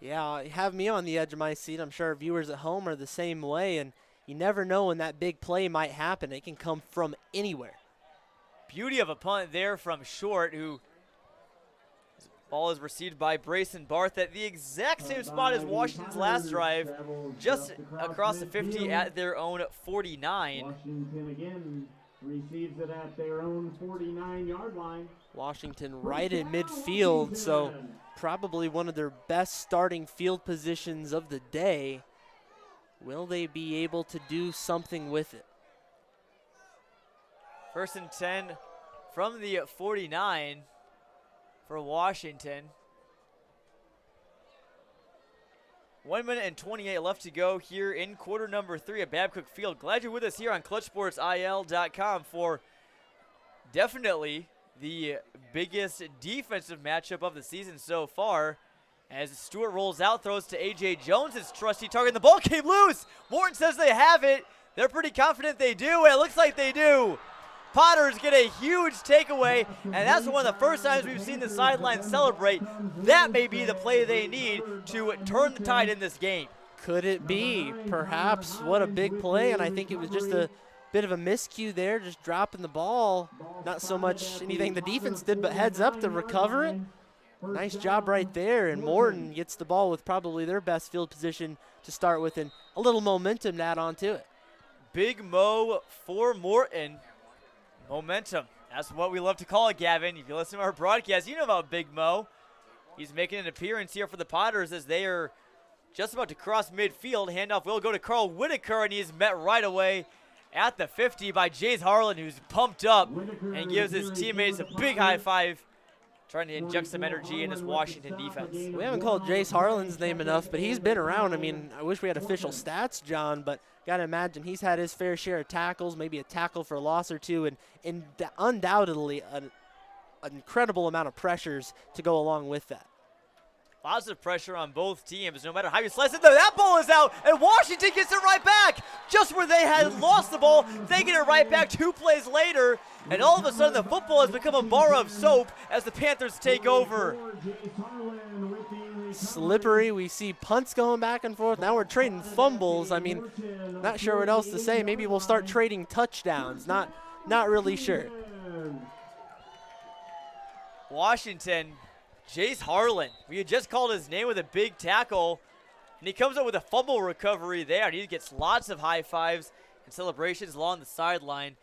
S3: Yeah, have me on the edge of my seat. I'm sure viewers at home are the same way, and you never know when that big play might happen. It can come from anywhere.
S2: Beauty of a punt there from Short, who ball is received by Brayson Barth at the exact same spot as Washington's last drive, just across the 50 at their own 49.
S1: Washington again receives it at their own 49-yard line.
S3: Washington right in midfield, so probably one of their best starting field positions of the day. Will they be able to do something with it?
S2: 1st and 10 from the 49 for Washington. 1 minute and 28 left to go here in quarter number 3 at Babcock Field. Glad you're with us here on ClutchSportsIL.com for definitely the biggest defensive matchup of the season so far. As Stewart rolls out, throws to A.J. Jones, his trusty target. The ball came loose. Morton says they have it. They're pretty confident they do, and it looks like they do. Potters get a huge takeaway, and that's one of the first times we've seen the sideline celebrate. That may be the play they need to turn the tide in this game.
S3: Could it be? Perhaps. What a big play, and I think it was just a bit of a miscue there, just dropping the ball. Not so much anything the defense did, but heads up to recover it. Nice job right there, and Morton gets the ball with probably their best field position to start with, and a little momentum to add on to it.
S2: Big Mo for Morton. Momentum. That's what we love to call it, Gavin. If you listen to our broadcast, you know about Big Mo. He's making an appearance here for the Potters as they are just about to cross midfield. Handoff will go to Carl Whitaker, and he's met right away at the 50 by Jace Harlan, who's pumped up and gives his teammates a big high five, trying to inject some energy in this Washington defense.
S3: We haven't called Jace Harlan's name enough, but he's been around. I mean, I wish we had official stats, John, but got to imagine he's had his fair share of tackles, maybe a tackle for a loss or two, and undoubtedly an incredible amount of pressures to go along with that.
S2: Lots of pressure on both teams, no matter how you slice it. That ball is out, and Washington gets it right back. Just where they had lost the ball, they get it right back 2 plays later, and all of a sudden the football has become a bar of soap as the Panthers take over.
S3: Slippery. We see punts going back and forth. Now we're trading fumbles. I mean, not sure what else to say. Maybe we'll start trading touchdowns. Not really sure.
S2: Washington, Jace Harlan. We had just called his name with a big tackle, and he comes up with a fumble recovery there, and he gets lots of high fives and celebrations along the sideline.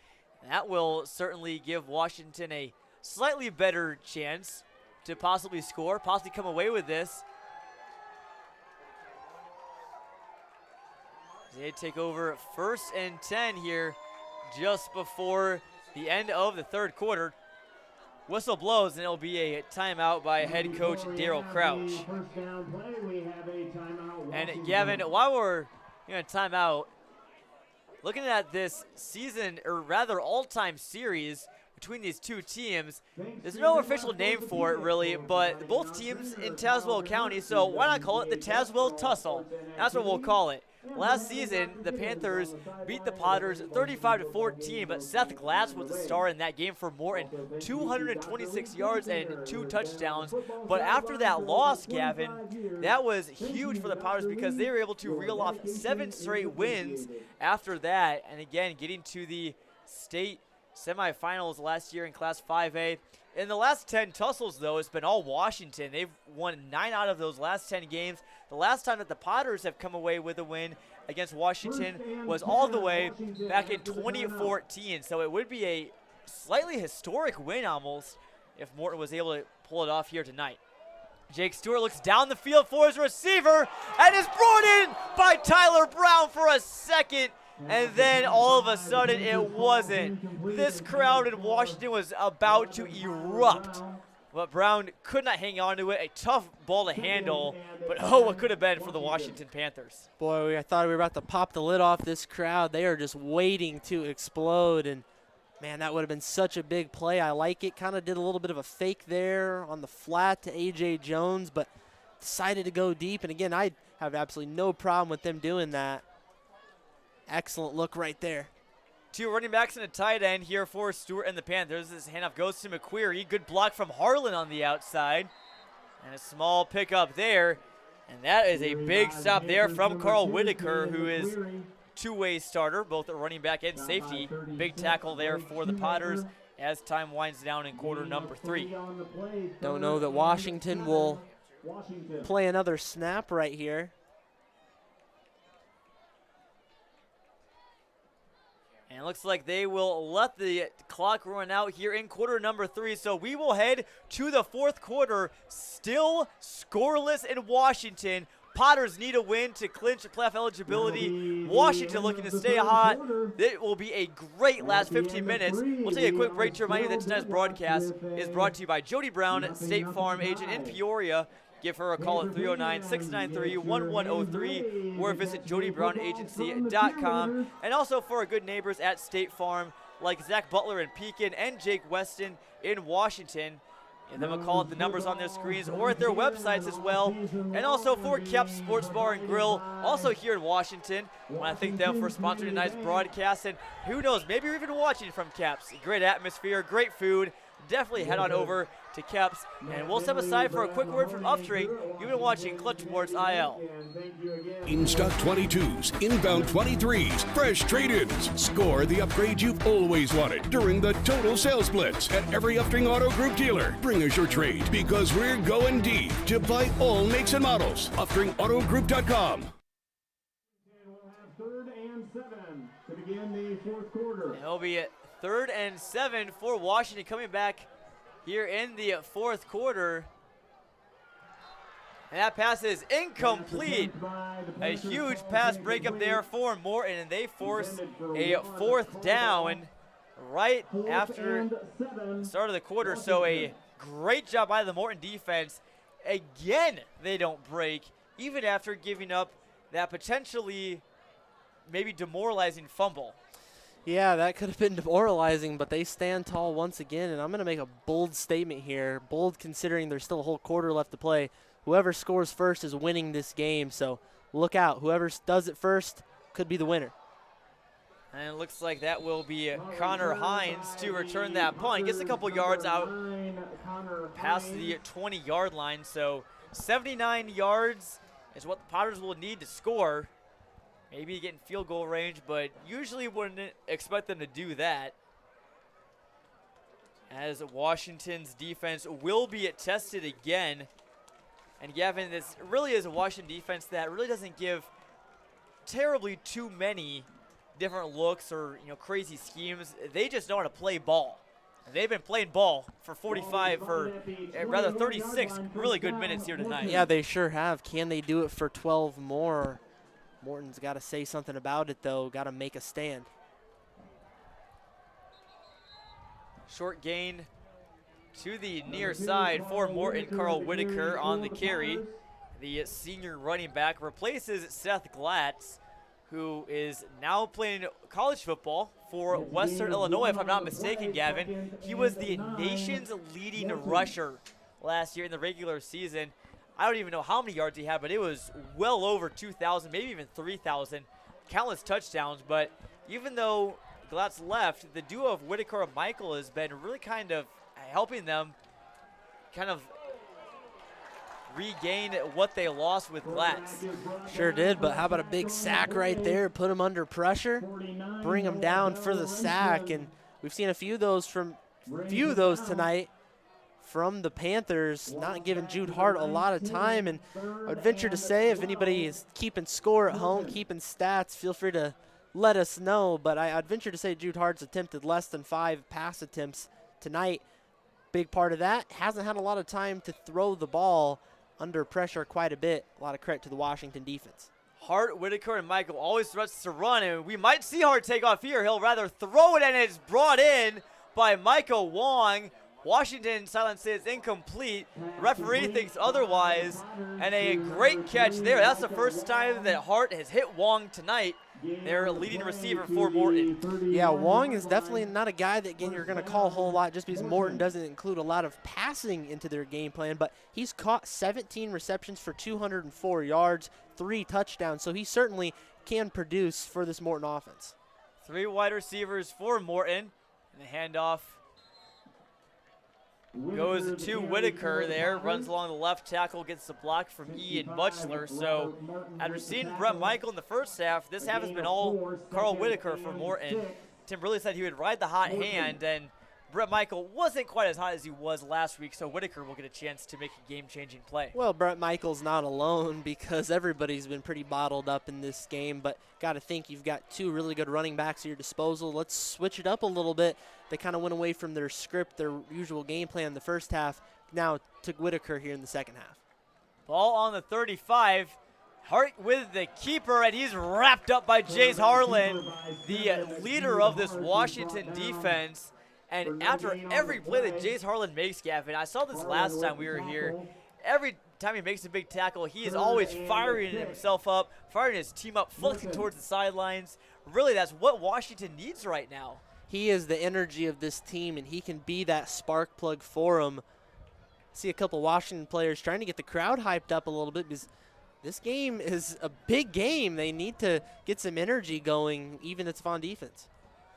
S2: That will certainly give Washington a slightly better chance to possibly score, possibly come away with this. They take over 1st and 10 here just before the end of the third quarter. Whistle blows, and it'll be a timeout by head coach Daryl Crouch. And Gavin, while we're in a timeout, looking at this season, or rather all-time series between these two teams, there's no official name for it really, but both teams in Tazewell County, so why not call it the Tazewell Tussle? That's what we'll call it. Last season, the Panthers beat the Potters 35-14, but Seth Glatz was the star in that game for Morton, 226 yards and 2 touchdowns. But after that loss, Gavin, that was huge for the Potters because they were able to reel off 7 straight wins after that, and again, getting to the state semifinals last year in Class 5A. In the last 10 tussles, though, it's been all Washington. They've won 9 out of those last 10 games. The last time that the Potters have come away with a win against Washington was all the way back in 2014. So it would be a slightly historic win almost if Morton was able to pull it off here tonight. Jake Stewart looks down the field for his receiver and is brought in by Tyler Brown for a second. And then all of a sudden it wasn't. This crowd in Washington was about to erupt. But Brown could not hang on to it. A tough ball to handle. But oh, what could have been for the Washington Panthers.
S3: Boy, I thought we were about to pop the lid off this crowd. They are just waiting to explode. And, man, that would have been such a big play. I like it. Kind of did a little bit of a fake there on the flat to A.J. Jones, but decided to go deep. And, again, I have absolutely no problem with them doing that. Excellent look right there.
S2: 2 running backs and a tight end here for Stewart and the Panthers. This handoff goes to McQuarrie. Good block from Harlan on the outside. And a small pickup there. And that is a big stop there from Carl Whitaker, who is two-way starter, both at running back and safety. Big tackle there for the Potters as time winds down in quarter number 3.
S3: Don't know that Washington will play another snap right here.
S2: And it looks like they will let the clock run out here in quarter number 3. So we will head to the 4th quarter, still scoreless in Washington. Potters need a win to clinch playoff eligibility. Washington looking to stay hot. It will be a great last 15 minutes. We'll take a quick break to remind you that tonight's broadcast is brought to you by Jody Brown, State Farm agent in Peoria. Give her a call at 309-693-1103 or visit JodyBrownAgency.com. And also for our good neighbors at State Farm, like Zach Butler in Pekin and Jake Weston in Washington. Give them a call at the numbers on their screens or at their websites as well. And also for Kep's Sports Bar and Grill, also here in Washington. I want to thank them for sponsoring tonight's broadcast. And who knows, maybe you're even watching from Kep's. Great atmosphere, great food. Definitely head on over to Kep's. And we'll step aside for a quick word from Upstream. You've been watching Clutch Sports IL.
S4: In stock 22s, inbound 23s, fresh trade-ins. Score the upgrade you've always wanted during the Total Sales Blitz at every Upstream Auto Group dealer. Bring us your trade because we're going deep to buy all makes and models. UpstreamAutoGroup.com.
S1: We'll have 3rd and 7 to begin the 4th quarter.
S2: It'll be 3rd and 7 for Washington coming back here in the 4th quarter. And that pass is incomplete. A huge pass breakup there for Morton, and they force a 4th down right after the start of the quarter. So a great job by the Morton defense. Again, they don't break, even after giving up that potentially maybe demoralizing fumble.
S3: Yeah, that could have been demoralizing, but they stand tall once again, and I'm going to make a bold statement here. Bold considering there's still a whole quarter left to play. Whoever scores first is winning this game, so look out. Whoever does it first could be the winner.
S2: And it looks like that will be Connor Hines to return that punt. Gets a couple yards out past the 20-yard line, so 79 yards is what the Potters will need to score. Maybe get in field goal range, but usually wouldn't expect them to do that. As Washington's defense will be tested again. And Gavin, this really is a Washington defense that really doesn't give terribly too many different looks or crazy schemes. They just know how to play ball. And they've been playing ball for 36 really good minutes here tonight.
S3: Yeah, they sure have. Can they do it for 12 more? Morton's got to say something about it, though. Got to make a stand.
S2: Short gain to the near side for Morton. Carl Whitaker on the carry. The senior running back replaces Seth Glatz, who is now playing college football for Western Illinois, if I'm not mistaken, Gavin. He was the nation's leading rusher last year in the regular season. I don't even know how many yards he had, but it was well over 2,000, maybe even 3,000. Countless touchdowns, but even though Glatz left, the duo of Whitaker and Michael has been really kind of helping them kind of regain what they lost with Glatz.
S3: Sure did, but how about a big sack right there? Put him under pressure, bring him down for the sack, and we've seen a few of those tonight from the Panthers, not giving Jude Hart a lot of time. And I would venture to say, if anybody is keeping score at home, keeping stats, feel free to let us know. But I'd venture to say Jude Hart's attempted less than 5 pass attempts tonight. Big part of that, hasn't had a lot of time to throw the ball under pressure quite a bit. A lot of credit to the Washington defense.
S2: Hart, Whitaker, and Michael always threats to run, and we might see Hart take off here. He'll rather throw it, and it's brought in by Michael Wong. Washington silence is incomplete. Referee thinks otherwise, and a great catch there. That's the first time that Hart has hit Wong tonight, their leading receiver for Morton.
S3: Yeah, Wong is definitely not a guy that, again, you're going to call a whole lot just because Morton doesn't include a lot of passing into their game plan, but he's caught 17 receptions for 204 yards, 3 touchdowns, so he certainly can produce for this Morton offense.
S2: 3 wide receivers for Morton, and the handoff goes to Whitaker there, runs along the left tackle, gets the block from Ian Butchler. So after seeing Brett Michael in the first half, this half has been all Carl Whitaker for Morton. Tim really said he would ride the hot hand, and Brett Michael wasn't quite as hot as he was last week, so Whitaker will get a chance to make a game-changing play.
S3: Well, Brett Michael's not alone because everybody's been pretty bottled up in this game, but got to think you've got 2 really good running backs at your disposal. Let's switch it up a little bit. They kind of went away from their script, their usual game plan in the first half. Now took Whitaker here in the second half.
S2: Ball on the 35. Hart with the keeper, and he's wrapped up by Jace Harlan, the leader of this Washington defense. And after every play that Jace Harlan makes, Gavin, I saw this last time we were here, every time he makes a big tackle, he is always firing himself up, firing his team up, flexing towards the sidelines. Really, that's what Washington needs right now.
S3: He is the energy of this team, and he can be that spark plug for them. see a couple Washington players trying to get the crowd hyped up a little bit because this game is a big game. They need to get some energy going, even if it's on defense.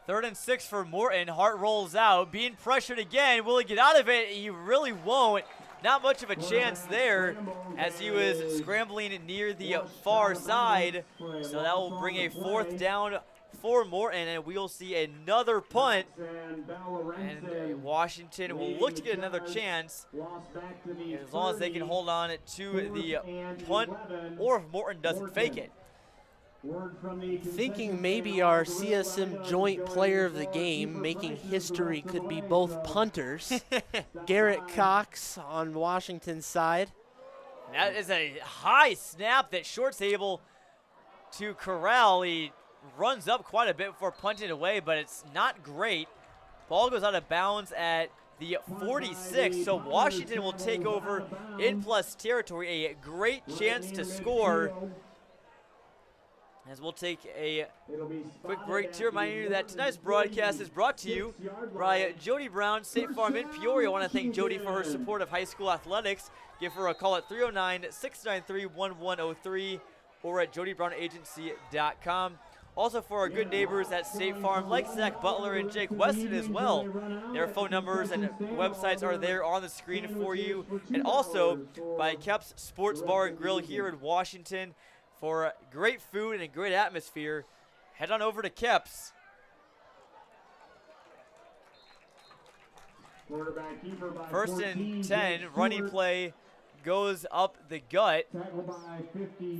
S2: 3rd and 6 for Morton. Hart rolls out, being pressured again. Will he get out of it? He really won't. Not much of a chance there as he was scrambling near the far side. So that will bring a 4th down for Morton, and we'll see another punt. And Washington will look to get another chance as long as they can hold on to the punt, or if Morton doesn't fake it.
S3: Thinking maybe our CSM joint player of the game, making history, could be both punters. Garrett Cox on Washington's side.
S2: That is a high snap that Short's able to corral. He runs up quite a bit before punting it away, but it's not great. Ball goes out of bounds at the 46, so Washington will take over in plus territory. A great chance to score. As we'll take a quick break to remind you that tonight's broadcast is brought to you by Jody Brown, State Farm in Peoria. I want to thank Jody for her support of high school athletics. Give her a call at 309-693-1103 or at jodybrown.agency.com. Also for our good neighbors at State Farm, like Zach Butler and Jake Weston as well. Their phone numbers and websites are there on the screen for you. And also by Kep's Sports Bar and Grill here in Washington. For great food and a great atmosphere, head on over to Kep's. First and 10, running play goes up the gut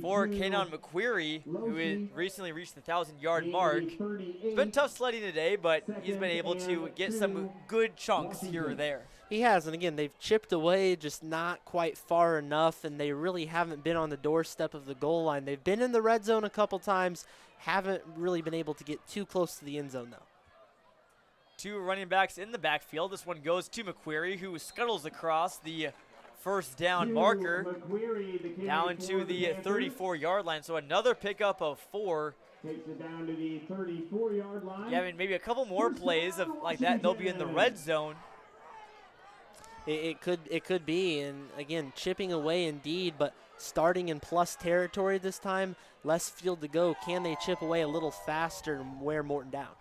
S2: for Kanon McQuarrie, who had recently reached the 1,000-yard mark. It's been tough sledding today, but he's been able to get some good chunks here or there.
S3: He has, and again, they've chipped away, just not quite far enough, and they really haven't been on the doorstep of the goal line. They've been in the red zone a couple times, haven't really been able to get too close to the end zone, though.
S2: 2 running backs in the backfield. This one goes to McQuarrie, who scuttles across the first down marker down to the 34-yard line. So another pickup of 4.
S1: Takes it down to the 34-yard line.
S2: Yeah, I mean, maybe a couple more plays like that, and they'll be in the red zone.
S3: It could be, and again, chipping away indeed, but starting in plus territory this time, less field to go. Can they chip away a little faster and wear Morton down?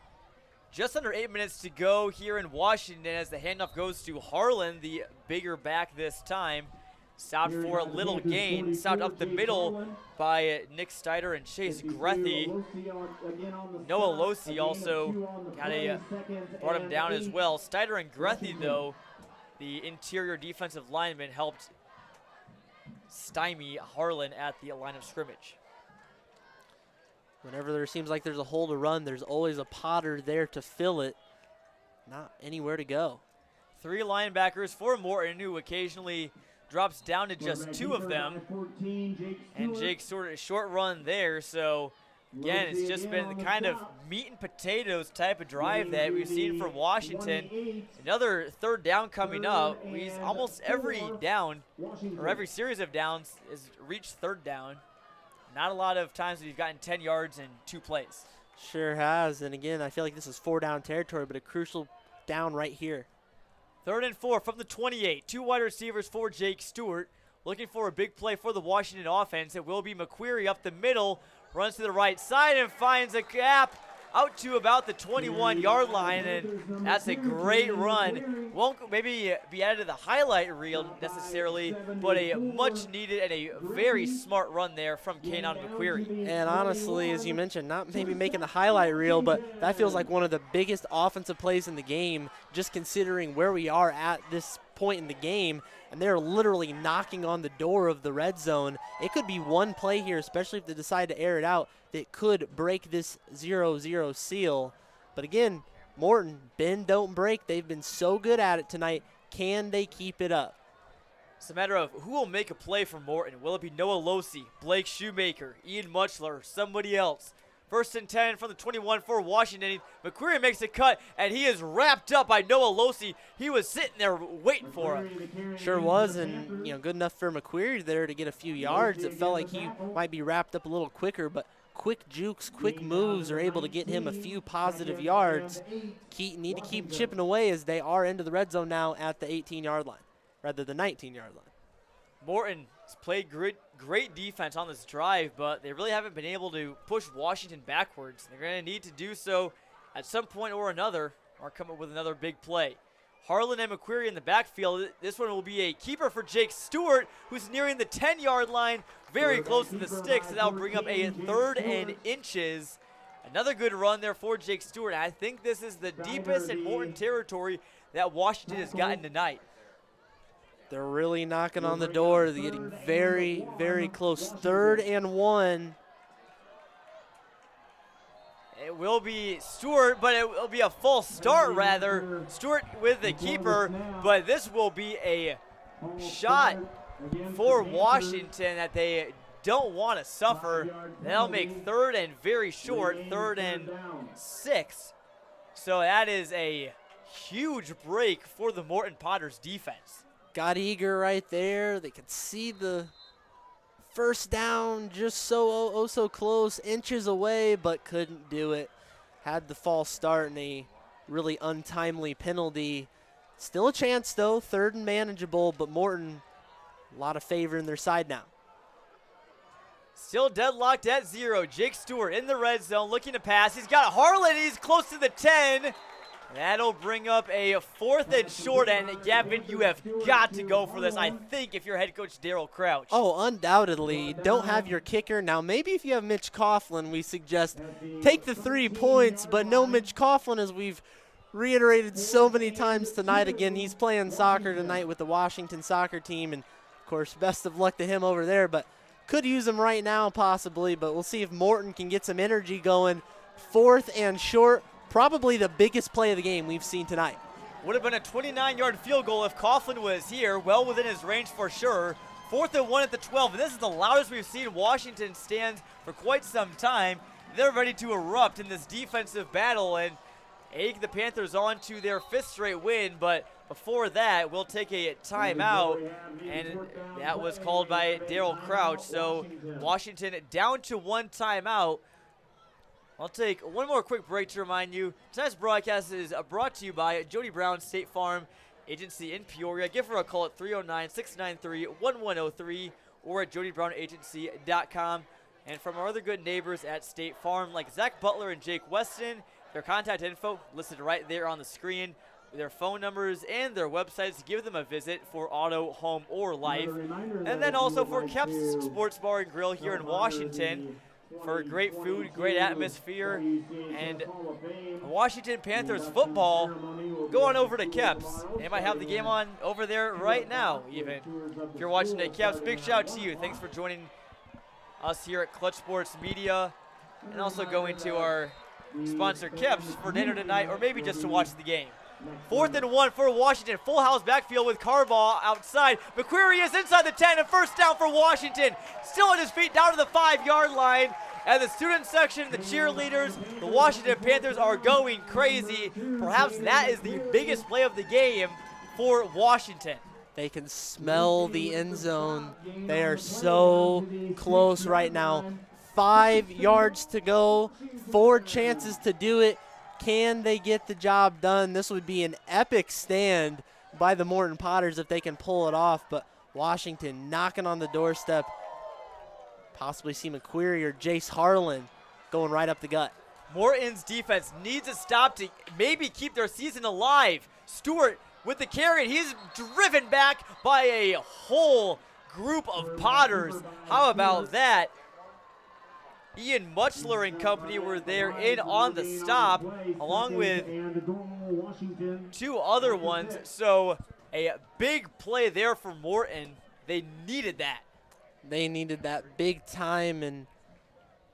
S2: Just under 8 minutes to go here in Washington as the handoff goes to Harlan, the bigger back this time. Stopped for a little gain, stopped up the middle by Nick Steiner and Chase Grethy. Noah Losi also brought him down as well. Steiner and Grethy, though, the interior defensive lineman, helped stymie Harlan at the line of scrimmage.
S3: Whenever there seems like there's a hole to run, there's always a Potter there to fill it. Not anywhere to go. 3
S2: linebackers for Morton, who occasionally drops down to just 2 of them. And Jake Stewart, a short run there. So, again, it's just been the kind of meat and potatoes type of drive that we've seen from Washington. Another 3rd down coming up. Almost every down, or every series of downs, has reached 3rd down. Not a lot of times we've gotten 10 yards in 2 plays.
S3: Sure has, and again, I feel like this is 4-down territory, but a crucial down right here.
S2: 3rd and 4 from the 28. 2 wide receivers for Jake Stewart. Looking for a big play for the Washington offense. It will be McQuarrie up the middle, runs to the right side and finds a gap out to about the 21-yard line, and that's a great run. Won't maybe be added to the highlight reel necessarily, but a much needed and a very smart run there from Kanon McQuarrie.
S3: And honestly, as you mentioned, not maybe making the highlight reel, but that feels like one of the biggest offensive plays in the game, just considering where we are at this point in the game, and they're literally knocking on the door of the red zone. It could be one play here, especially if they decide to air it out, that could break this 0-0 seal. But again, Morton, bend, don't break. They've been so good at it tonight. Can they keep it up?
S2: It's a matter of who will make a play for Morton. Will it be Noah Losi, Blake Shoemaker, Ian Muchler, somebody else? 1st and 10 from the 21 for Washington. McQuarrie makes a cut, and he is wrapped up by Noah Losi. He was sitting there waiting for him.
S3: Sure was, and good enough for McQuarrie there to get a few yards. It felt like he might be wrapped up a little quicker, but quick jukes, quick moves are able to get him a few positive yards. Need to keep chipping away as they are into the red zone now at the 18-yard line. rather than 19-yard line.
S2: Morton has played great defense on this drive, but they really haven't been able to push Washington backwards. They're going to need to do so at some point or another, or come up with another big play. Harlan and McQuarrie in the backfield. This one will be a keeper for Jake Stewart, who's nearing the 10-yard line, very close to the sticks, and that'll bring up a 3rd and inches. Another good run there for Jake Stewart. I think this is the deepest in Morton territory that Washington has gotten tonight.
S3: They're really knocking on the door. They're getting very, very close. 3rd and 1.
S2: It will be Stewart, but it will be a false start, rather. Stewart with the keeper, but this will be a shot for Washington that they don't want to suffer. That'll make 3rd and very short, 3rd and 6. So that is a huge break for the Morton Potters defense.
S3: Got eager right there. They could see the first down just so close, inches away, but couldn't do it. Had the false start and a really untimely penalty. Still a chance, though. 3rd and manageable, but Morton, a lot of favor in their side now.
S2: Still deadlocked at 0. Jake Stewart in the red zone looking to pass. He's got Harlan. He's close to the 10. That'll bring up a 4th and short, and Gavin, you have got to go for this, I think, if you're head coach Daryl Crouch.
S3: Oh, undoubtedly. You don't have your kicker. Now, maybe if you have Mitch Coughlin, we suggest take the 3 points, but no Mitch Coughlin, as we've reiterated so many times tonight. Again, he's playing soccer tonight with the Washington soccer team, and, of course, best of luck to him over there, but could use him right now possibly, but we'll see if Morton can get some energy going. 4th and short. Probably the biggest play of the game we've seen tonight.
S2: Would have been a 29-yard field goal if Coughlin was here, well within his range for sure. 4th and 1 at the 12, and this is the loudest we've seen Washington stand for quite some time. They're ready to erupt in this defensive battle and egg the Panthers on to their 5th straight win, but before that, we'll take a timeout, and that was called by Daryl Crouch. So Washington down to 1 timeout. I'll take one more quick break to remind you, tonight's broadcast is brought to you by Jody Brown State Farm Agency in Peoria. Give her a call at 309-693-1103 or at jodybrown.agency.com. And from our other good neighbors at State Farm, like Zach Butler and Jake Weston, their contact info listed right there on the screen, their phone numbers and their websites. Give them a visit for auto, home, or life. And then also for Kep's Sports Bar and Grill here in Washington, for great food, great atmosphere, and Washington Panthers football. Go on over to Kep's. They might have the game on over there right now, even. If you're watching at Kep's, big shout out to you. Thanks for joining us here at Clutch Sports Media, and also going to our sponsor Kep's for dinner tonight, or maybe just to watch the game. 4th and 1 for Washington. Full house backfield with Carbaugh outside. McQuarrie is inside the 10, and first down for Washington. Still on his feet down to the 5-yard line. And the student section, the cheerleaders, the Washington Panthers are going crazy. Perhaps that is the biggest play of the game for Washington.
S3: They can smell the end zone. They are so close right now. 5 yards to go, 4 chances to do it. Can they get the job done? This would be an epic stand by the Morton Potters if they can pull it off, but Washington knocking on the doorstep. Possibly see McQuarrie or Jace Harlan going right up the gut.
S2: Morton's defense needs a stop to maybe keep their season alive. Stewart with the carry, he's driven back by a whole group of Potters. How about that? Ian Mutchler and company were there in on the stop, along with 2 other ones. So a big play there for Morton. They needed that.
S3: They needed that big time, and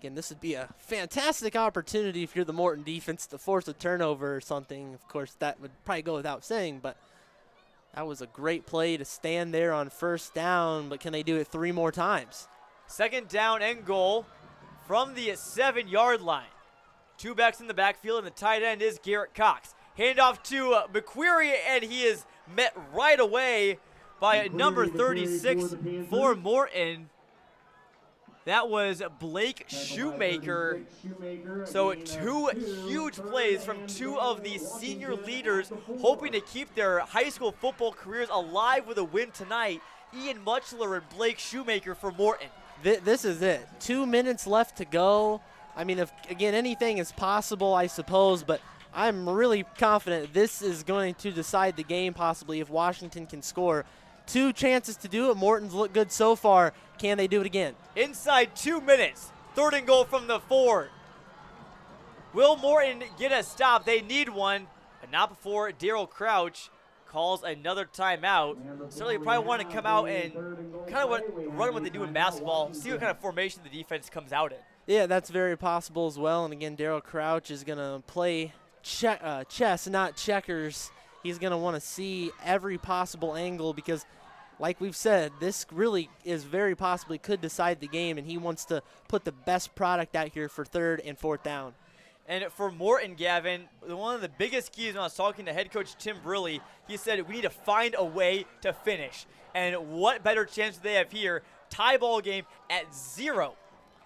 S3: again, this would be a fantastic opportunity if you're the Morton defense to force a turnover or something. Of course, that would probably go without saying, but that was a great play to stand there on first down, but can they do it 3 more times?
S2: 2nd down and goal from the 7-yard line. 2 backs in the backfield, and the tight end is Garrett Cox. Handoff to McQuarrie, and he is met right away by number 36 for Morton. That was Blake Shoemaker. So 2 huge plays from 2 of the senior leaders hoping to keep their high school football careers alive with a win tonight. Ian Mutchler and Blake Shoemaker for Morton.
S3: This is it. 2 minutes left to go. I mean, if again, anything is possible, I suppose, but I'm really confident this is going to decide the game possibly if Washington can score. 2 chances to do it. Morton's looked good so far. Can they do it again?
S2: Inside 2 minutes. 3rd and goal from the 4. Will Morton get a stop? They need one, but not before Daryl Crouch calls another timeout. Certainly probably want to come out and kind of run what they do in basketball, see what kind of formation the defense comes out in.
S3: Yeah, that's very possible as well. And again, Daryl Crouch is going to play chess, not checkers. He's going to want to see every possible angle because, like we've said, this really is very possibly could decide the game, and he wants to put the best product out here for 3rd and 4th down.
S2: And for Morton, Gavin, one of the biggest keys when I was talking to head coach Tim Briley, he said we need to find a way to finish. And what better chance do they have here? Tie ball game at 0.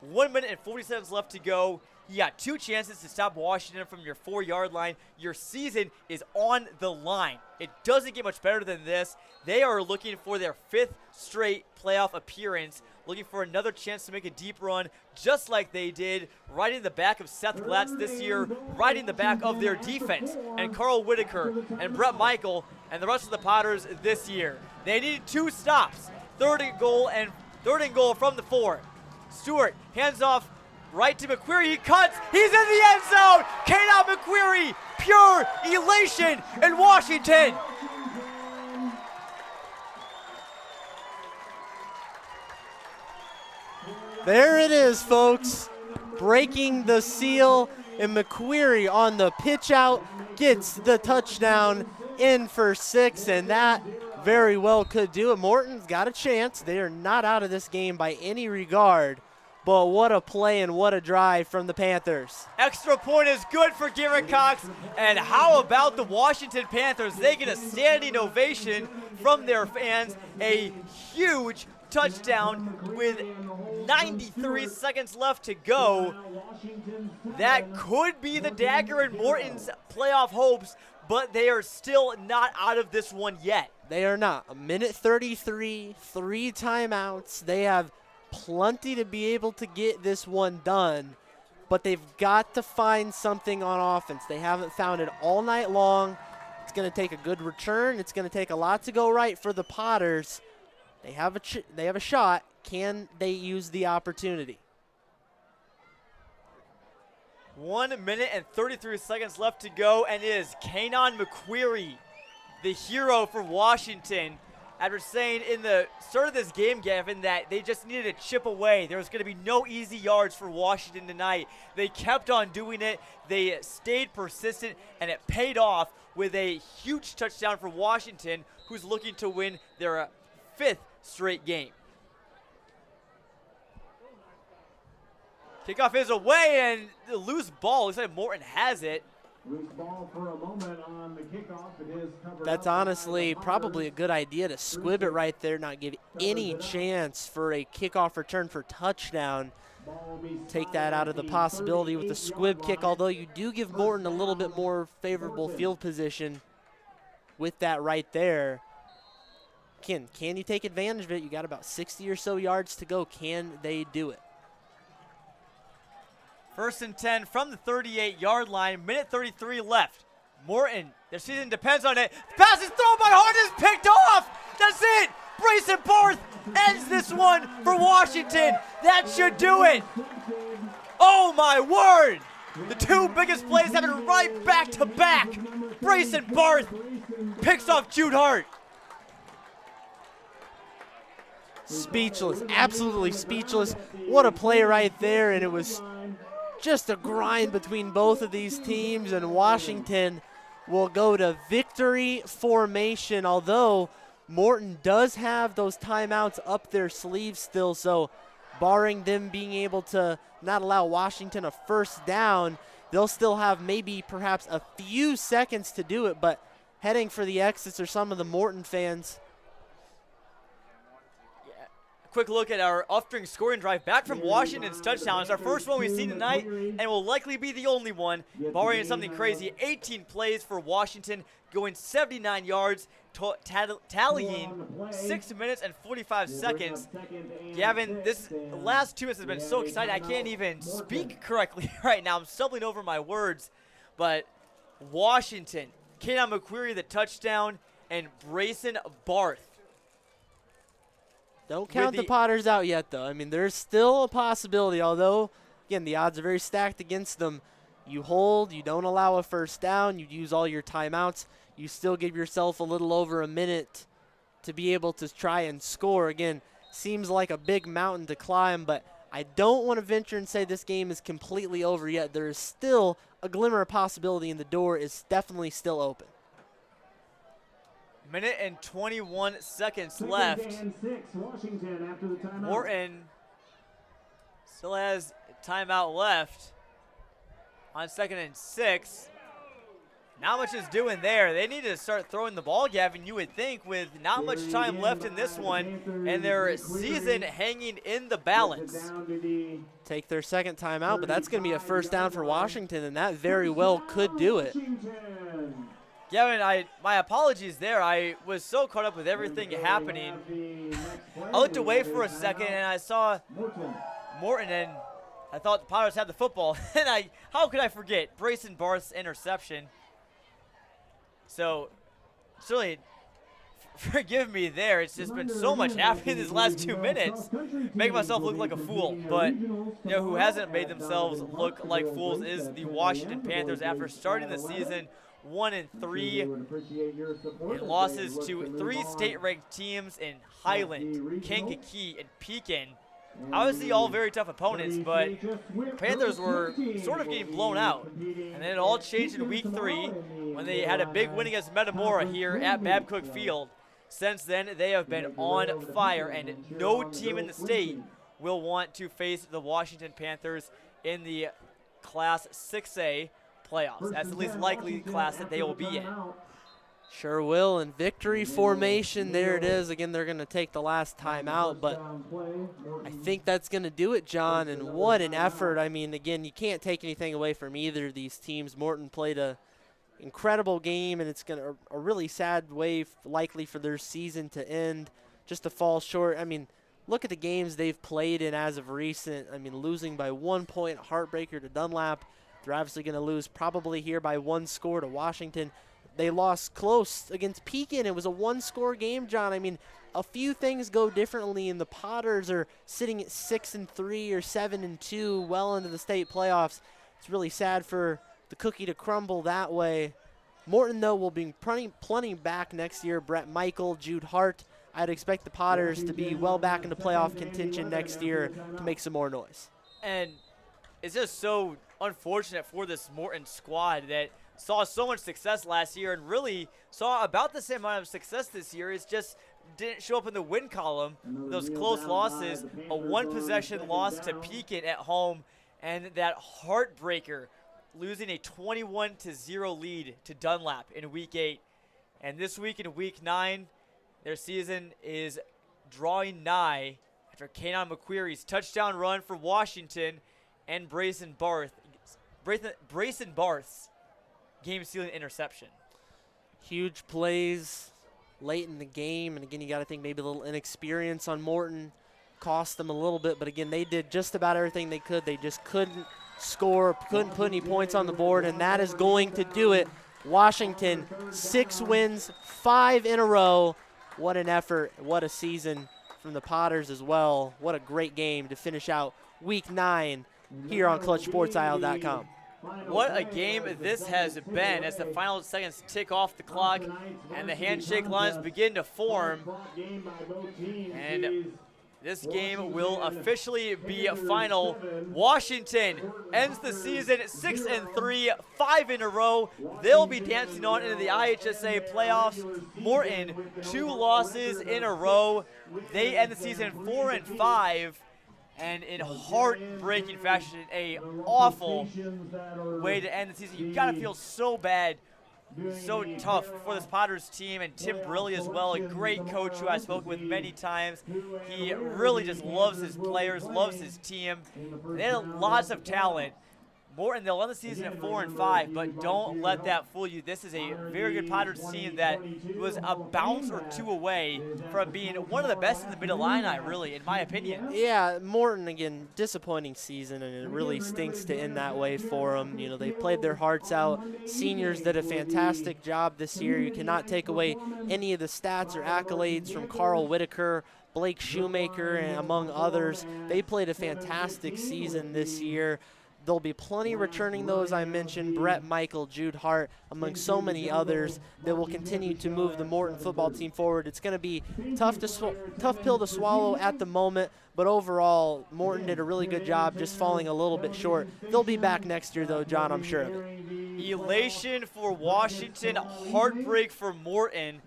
S2: 1 minute and 40 seconds left to go. You got 2 chances to stop Washington from your 4-yard line. Your season is on the line. It doesn't get much better than this. They are looking for their 5th straight playoff appearance, looking for another chance to make a deep run, just like they did, right in the back of Seth Glatz this year, right in the back of their defense, and Carl Whitaker and Brett Michael and the rest of the Potters this year. They needed 2 stops. 3rd and goal from the 4. Stewart hands off right to McQuarrie. He cuts. He's in the end zone. Kaden McQuarrie, pure elation in Washington.
S3: There it is, folks. Breaking the seal, and McQuarrie on the pitch out gets the touchdown in for 6, and that very well could do it. Morton's got a chance. They are not out of this game by any regard, but what a play and what a drive from the Panthers.
S2: Extra point is good for Garrett Cox, and how about the Washington Panthers? They get a standing ovation from their fans, a huge touchdown with 93 seconds left to go. That could be the dagger in Morton's playoff hopes, but they are still not out of this one yet.
S3: They are not. 1:33, 3 timeouts. They have plenty to be able to get this one done, but they've got to find something on offense. They haven't found it all night long. It's going to take a good return. It's going to take a lot to go right for the Potters. They have a shot. Can they use the opportunity?
S2: 1 minute and 33 seconds left to go, and it is Kaden McQuarrie, the hero for Washington. After saying in the start of this game, Gavin, that they just needed to chip away. There was going to be no easy yards for Washington tonight. They kept on doing it. They stayed persistent, and it paid off with a huge touchdown for Washington, who's looking to win their 5th straight game. Kickoff is away, and the loose ball, looks like Morton has it.
S1: Loose ball for a moment on the kickoff. It is covered.
S3: That's honestly probably a good idea to squib it right there, not give any chance for a kickoff return for touchdown. Take that out of the possibility with the squib kick, although you do give Morton a little bit more favorable field position with that right there. Can you take advantage of it? You got about 60 or so yards to go. Can they do it?
S2: 1st and 10 from the 38-yard line. Minute 33 left. Morton, their season depends on it. The pass is thrown by Hart, is picked off. That's it. Brayson Barth ends this one for Washington. That should do it. Oh, my word. The 2 biggest plays happen right back to back. Brayson Barth picks off Jude Hart.
S3: Speechless, absolutely speechless. What a play right there, and it was just a grind between both of these teams, and Washington will go to victory formation, although Morton does have those timeouts up their sleeves still, so barring them being able to not allow Washington a 1st down, they'll still have maybe perhaps a few seconds to do it, but heading for the exits are some of the Morton fans.
S2: quick look at our off-string scoring drive back from Washington's touchdown. It's our first one we've seen tonight and will likely be the only one, barring something crazy. 18 plays for Washington, going 79 yards, tallying 6 minutes and 45 seconds. Gavin, this last 2 minutes has been so exciting. I can't even speak correctly right now. I'm stumbling over my words. But Washington, Kanan McQuarrie the touchdown, and Brayson Barth.
S3: Don't count the Potters out yet, though. I mean, there's still a possibility, although, again, the odds are very stacked against them. You hold, you don't allow a first down, you use all your timeouts, you still give yourself a little over a minute to be able to try and score. Again, seems like a big mountain to climb, but I don't want to venture and say this game is completely over yet. There is still a glimmer of possibility, and the door is definitely still open.
S2: Minute and 21 seconds left.
S1: Washington after the timeout.
S2: Morton still has timeout left on 2nd and 6. Not much is doing there. They need to start throwing the ball, Gavin, you would think, with not much time left in this one and their season hanging in the balance.
S3: Take their second timeout, but that's going to be a first down for Washington, and that very well could do it.
S2: Gavin, my apologies there. I was so caught up with everything happening. I looked away for a second, and I saw Morton, and I thought the Potters had the football. And how could I forget? Brayson Barth's interception. So, certainly, forgive me there. It's just been so much happening these last 2 minutes. Making myself look like a fool. But, who hasn't made themselves look like fools is the Washington Panthers after starting the season 1-3 in losses to 3 state-ranked teams in Highland, Kankakee, and Pekin. Obviously all very tough opponents, but Panthers were sort of getting blown out. And then it all changed in week 3 when they had a big win against Metamora here at Babcock Field. Since then, they have been on fire, and no team in the state will want to face the Washington Panthers in the Class 6A playoffs. That's the least likely class that they will be in.
S3: Sure will, and victory formation, there it is. Again, they're going to take the last time out, but I think that's going to do it, John, and what an effort. I mean, again, you can't take anything away from either of these teams. Morton played a incredible game, and it's going to a really sad way likely for their season to end, just to fall short. I mean, look at the games they've played in as of recent. I mean, losing by 1 point, heartbreaker to Dunlap. They're obviously going to lose probably here by 1 score to Washington. They lost close against Pekin. It was a 1-score game, John. I mean, a few things go differently, and the Potters are sitting at 6-3 or 7-2 well into the state playoffs. It's really sad for the cookie to crumble that way. Morton, though, will be plenty back next year. Brett Michael, Jude Hart. I'd expect the Potters to be well back into playoff contention next year to make some more noise.
S2: And it's just so unfortunate for this Morton squad that saw so much success last year and really saw about the same amount of success this year. It's just didn't show up in the win column. Those close losses, a 1-possession loss to Pekin at home, and that heartbreaker, losing a 21-0 lead to Dunlap in Week 8. And this week in Week 9, their season is drawing nigh after Kanan McQuarrie's touchdown run for Washington and Brayson Barth's game-sealing interception.
S3: Huge plays late in the game, and again, you got to think maybe a little inexperience on Morton cost them a little bit, but again, they did just about everything they could. They just couldn't score, couldn't put any points on the board, and that is going to do it. Washington, 6 wins, 5 in a row. What an effort, what a season from the Potters as well. What a great game to finish out Week 9 here on ClutchSportsIsle.com.
S2: What a game this has been as the final seconds tick off the clock and the handshake lines begin to form. And this game will officially be final. Washington ends the season 6-3, 5 in a row. They'll be dancing on into the IHSA playoffs. Morton, 2 losses in a row. They end the season 4-5. And in heartbreaking fashion, a awful way to end the season. You gotta feel so bad so tough for this Potters team, and Tim Brilli as well, a great coach who I've spoken with many times. He really just loves his players, loves his team. They have lots of talent. Morton, they'll end the season at 4-5, but don't let that fool you. This is a very good Potters team that was a bounce or two away from being one of the best in the Mid-Illini, really, in my opinion.
S3: Yeah, Morton, again, disappointing season, and it really stinks to end that way for them. You know, they played their hearts out. Seniors did a fantastic job this year. You cannot take away any of the stats or accolades from Carl Whitaker, Blake Shoemaker, and among others. They played a fantastic season this year. There'll be plenty returning those I mentioned, Brett Michael, Jude Hart, among so many others that will continue to move the Morton football team forward. It's going to be tough pill to swallow at the moment, but overall, Morton did a really good job, just falling a little bit short. They'll be back next year, though, John, I'm sure of it.
S2: Elation for Washington, heartbreak for Morton,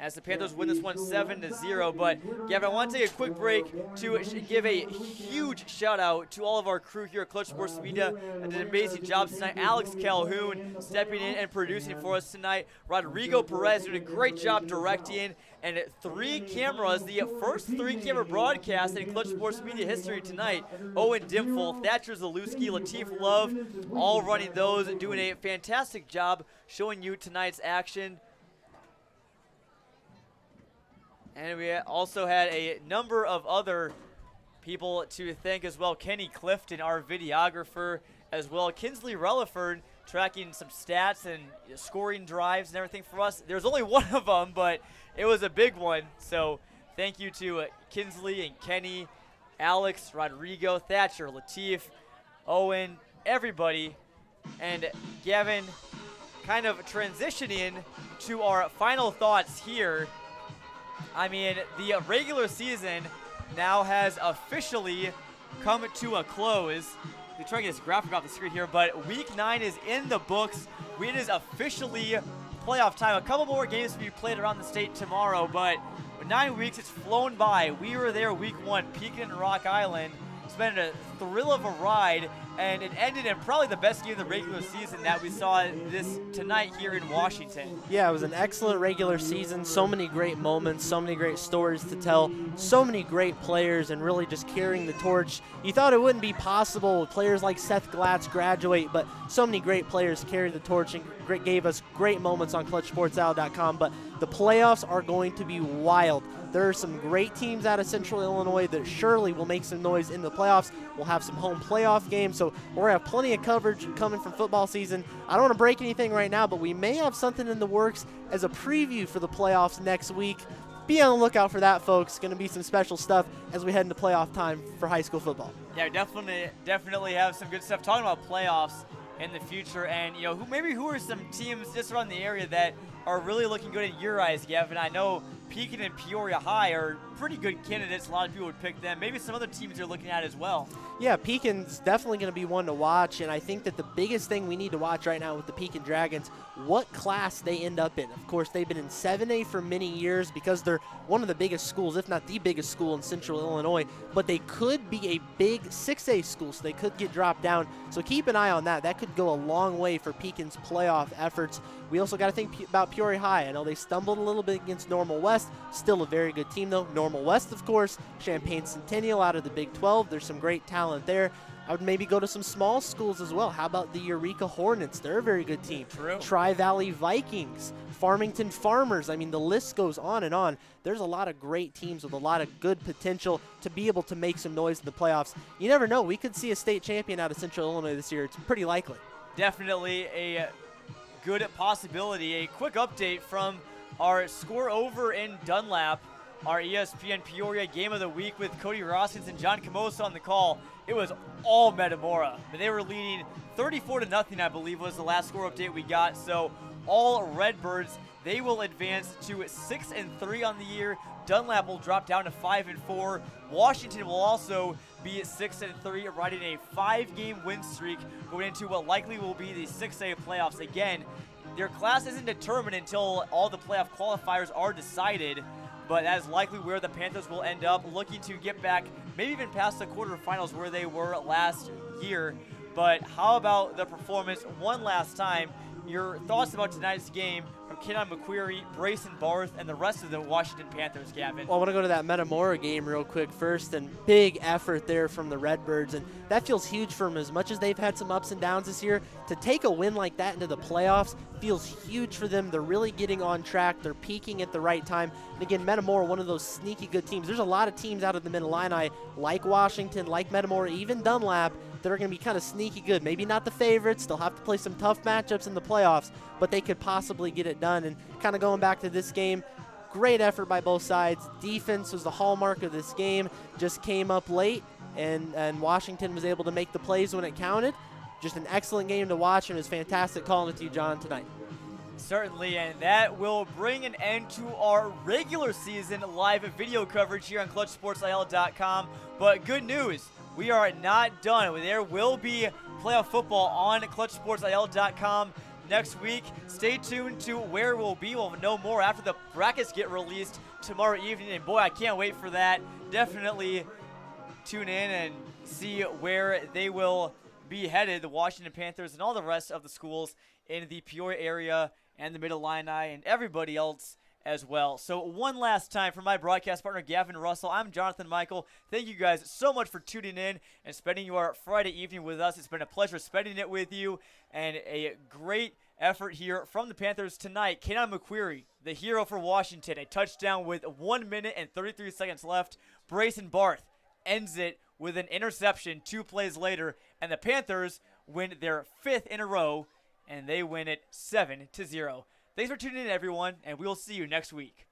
S2: as the Panthers win this one 7-0. But, Gavin, I want to take a quick break to give a huge shout-out to all of our crew here at Clutch Sports Media that did an amazing job tonight. Alex Calhoun stepping in and producing for us tonight. Rodrigo Perez doing a great job directing. And 3 cameras, the first 3-camera broadcast in Clutch Sports Media history tonight. Owen Dimful, Thatcher Zalewski, Latif Love, all running those and doing a fantastic job showing you tonight's action. And we also had a number of other people to thank as well. Kenny Clifton, our videographer, as well. Kinsley Relaford tracking some stats and scoring drives and everything for us. There's only one of them, but it was a big one. So thank you to Kinsley and Kenny, Alex, Rodrigo, Thatcher, Latif, Owen, everybody. And Gavin, kind of transitioning to our final thoughts here. I mean, the regular season now has officially come to a close. We're trying to get this graphic off the screen here, but Week 9 is in the books. It is officially playoff time. A couple more games to be played around the state tomorrow, but 9 weeks, it's flown by. We were there Week 1, Pekin and Rock Island. It's been a thrill of a ride, and it ended in probably the best game of the regular season that we saw this tonight here in Washington.
S3: Yeah, it was an excellent regular season. So many great moments, so many great stories to tell, so many great players, and really just carrying the torch. You thought it wouldn't be possible with players like Seth Glatz graduate, but so many great players carried the torch and gave us great moments on ClutchSportsOut.com. But the playoffs are going to be wild. There are some great teams out of Central Illinois that surely will make some noise in the playoffs. We'll have some home playoff games, so we're going to have plenty of coverage coming from football season. I don't want to break anything right now, but we may have something in the works as a preview for the playoffs next week. Be on the lookout for that, folks. Going to be some special stuff as we head into playoff time for high school football.
S2: Yeah, definitely have some good stuff talking about playoffs in the future, and who are some teams just around the area that are really looking good in your eyes, Gavin? I know Pekin and Peoria High are pretty good candidates. A lot of people would pick them. Maybe some other teams you're looking at as well. Yeah,
S3: Pekin's definitely going to be one to watch, and I think that the biggest thing we need to watch right now with the Pekin Dragons, what class they end up in. Of course, they've been in 7A for many years because they're one of the biggest schools, if not the biggest school in Central Illinois, but they could be a big 6A school, so they could get dropped down. So keep an eye on that. That could go a long way for Pekin's playoff efforts. We also got to think about Peoria High. I know they stumbled a little bit against Normal West. Still a very good team, though. Normal West, of course. Champaign Centennial out of the Big 12. There's some great talent there. I would maybe go to some small schools as well. How about the Eureka Hornets? They're a very good team.
S2: True.
S3: Tri-Valley Vikings, Farmington Farmers. I mean, the list goes on and on. There's a lot of great teams with a lot of good potential to be able to make some noise in the playoffs. You never know. We could see a state champion out of Central Illinois this year. It's pretty likely.
S2: Definitely a good possibility. A quick update from our score over in Dunlap, our ESPN Peoria Game of the Week with Cody Roskins and John Camosa on the call. It was all Metamora. They were leading 34-0, I believe, was the last score update we got. So all Redbirds, they will advance to 6-3 on the year. Dunlap will drop down to 5-4. Washington will also be at 6-3, riding a 5-game win streak going into what likely will be the 6A playoffs. Again, their class isn't determined until all the playoff qualifiers are decided, but that is likely where the Panthers will end up, looking to get back, maybe even past the quarterfinals where they were last year. But how about the performance one last time? your thoughts about tonight's game from Kenan McQuarrie, Brayson Barth, and the rest of the Washington Panthers, Gavin.
S3: Well, I want to go to that Metamora game real quick first, and big effort there from the Redbirds, and that feels huge for them. As much as they've had some ups and downs this year, to take a win like that into the playoffs feels huge for them. They're really getting on track. They're peaking at the right time. And again, Metamora, one of those sneaky good teams. There's a lot of teams out of the Mid-Illini, like Washington, like Metamora, even Dunlap, that are going to be kind of sneaky good. Maybe not the favorites. They'll have to play some tough matchups in the playoffs, but they could possibly get it done. And kind of going back to this game, great effort by both sides. Defense was the hallmark of this game. Just came up late, and Washington was able to make the plays when it counted. Just an excellent game to watch, and it was fantastic calling it to you, John, tonight.
S2: Certainly, and that will bring an end to our regular season live video coverage here on ClutchSportsIL.com. But good news, we are not done. There will be playoff football on ClutchSportsIL.com next week. Stay tuned to where we'll be. We'll know more after the brackets get released tomorrow evening. And boy, I can't wait for that. Definitely tune in and see where they will be headed, the Washington Panthers and all the rest of the schools in the Peoria area and the Mid-Illini and everybody else as well. So one last time for my broadcast partner, Gavin Russell, I'm Jonathan Michael. Thank you guys so much for tuning in and spending your Friday evening with us. It's been a pleasure spending it with you, and a great effort here from the Panthers tonight. Kenan McQuarrie, the hero for Washington, a touchdown with 1 minute and 33 seconds left. Brayson Barth ends it with an interception 2 plays later, and the Panthers win their 5th in a row, and they win it 7-0. Thanks for tuning in, everyone, and we'll see you next week.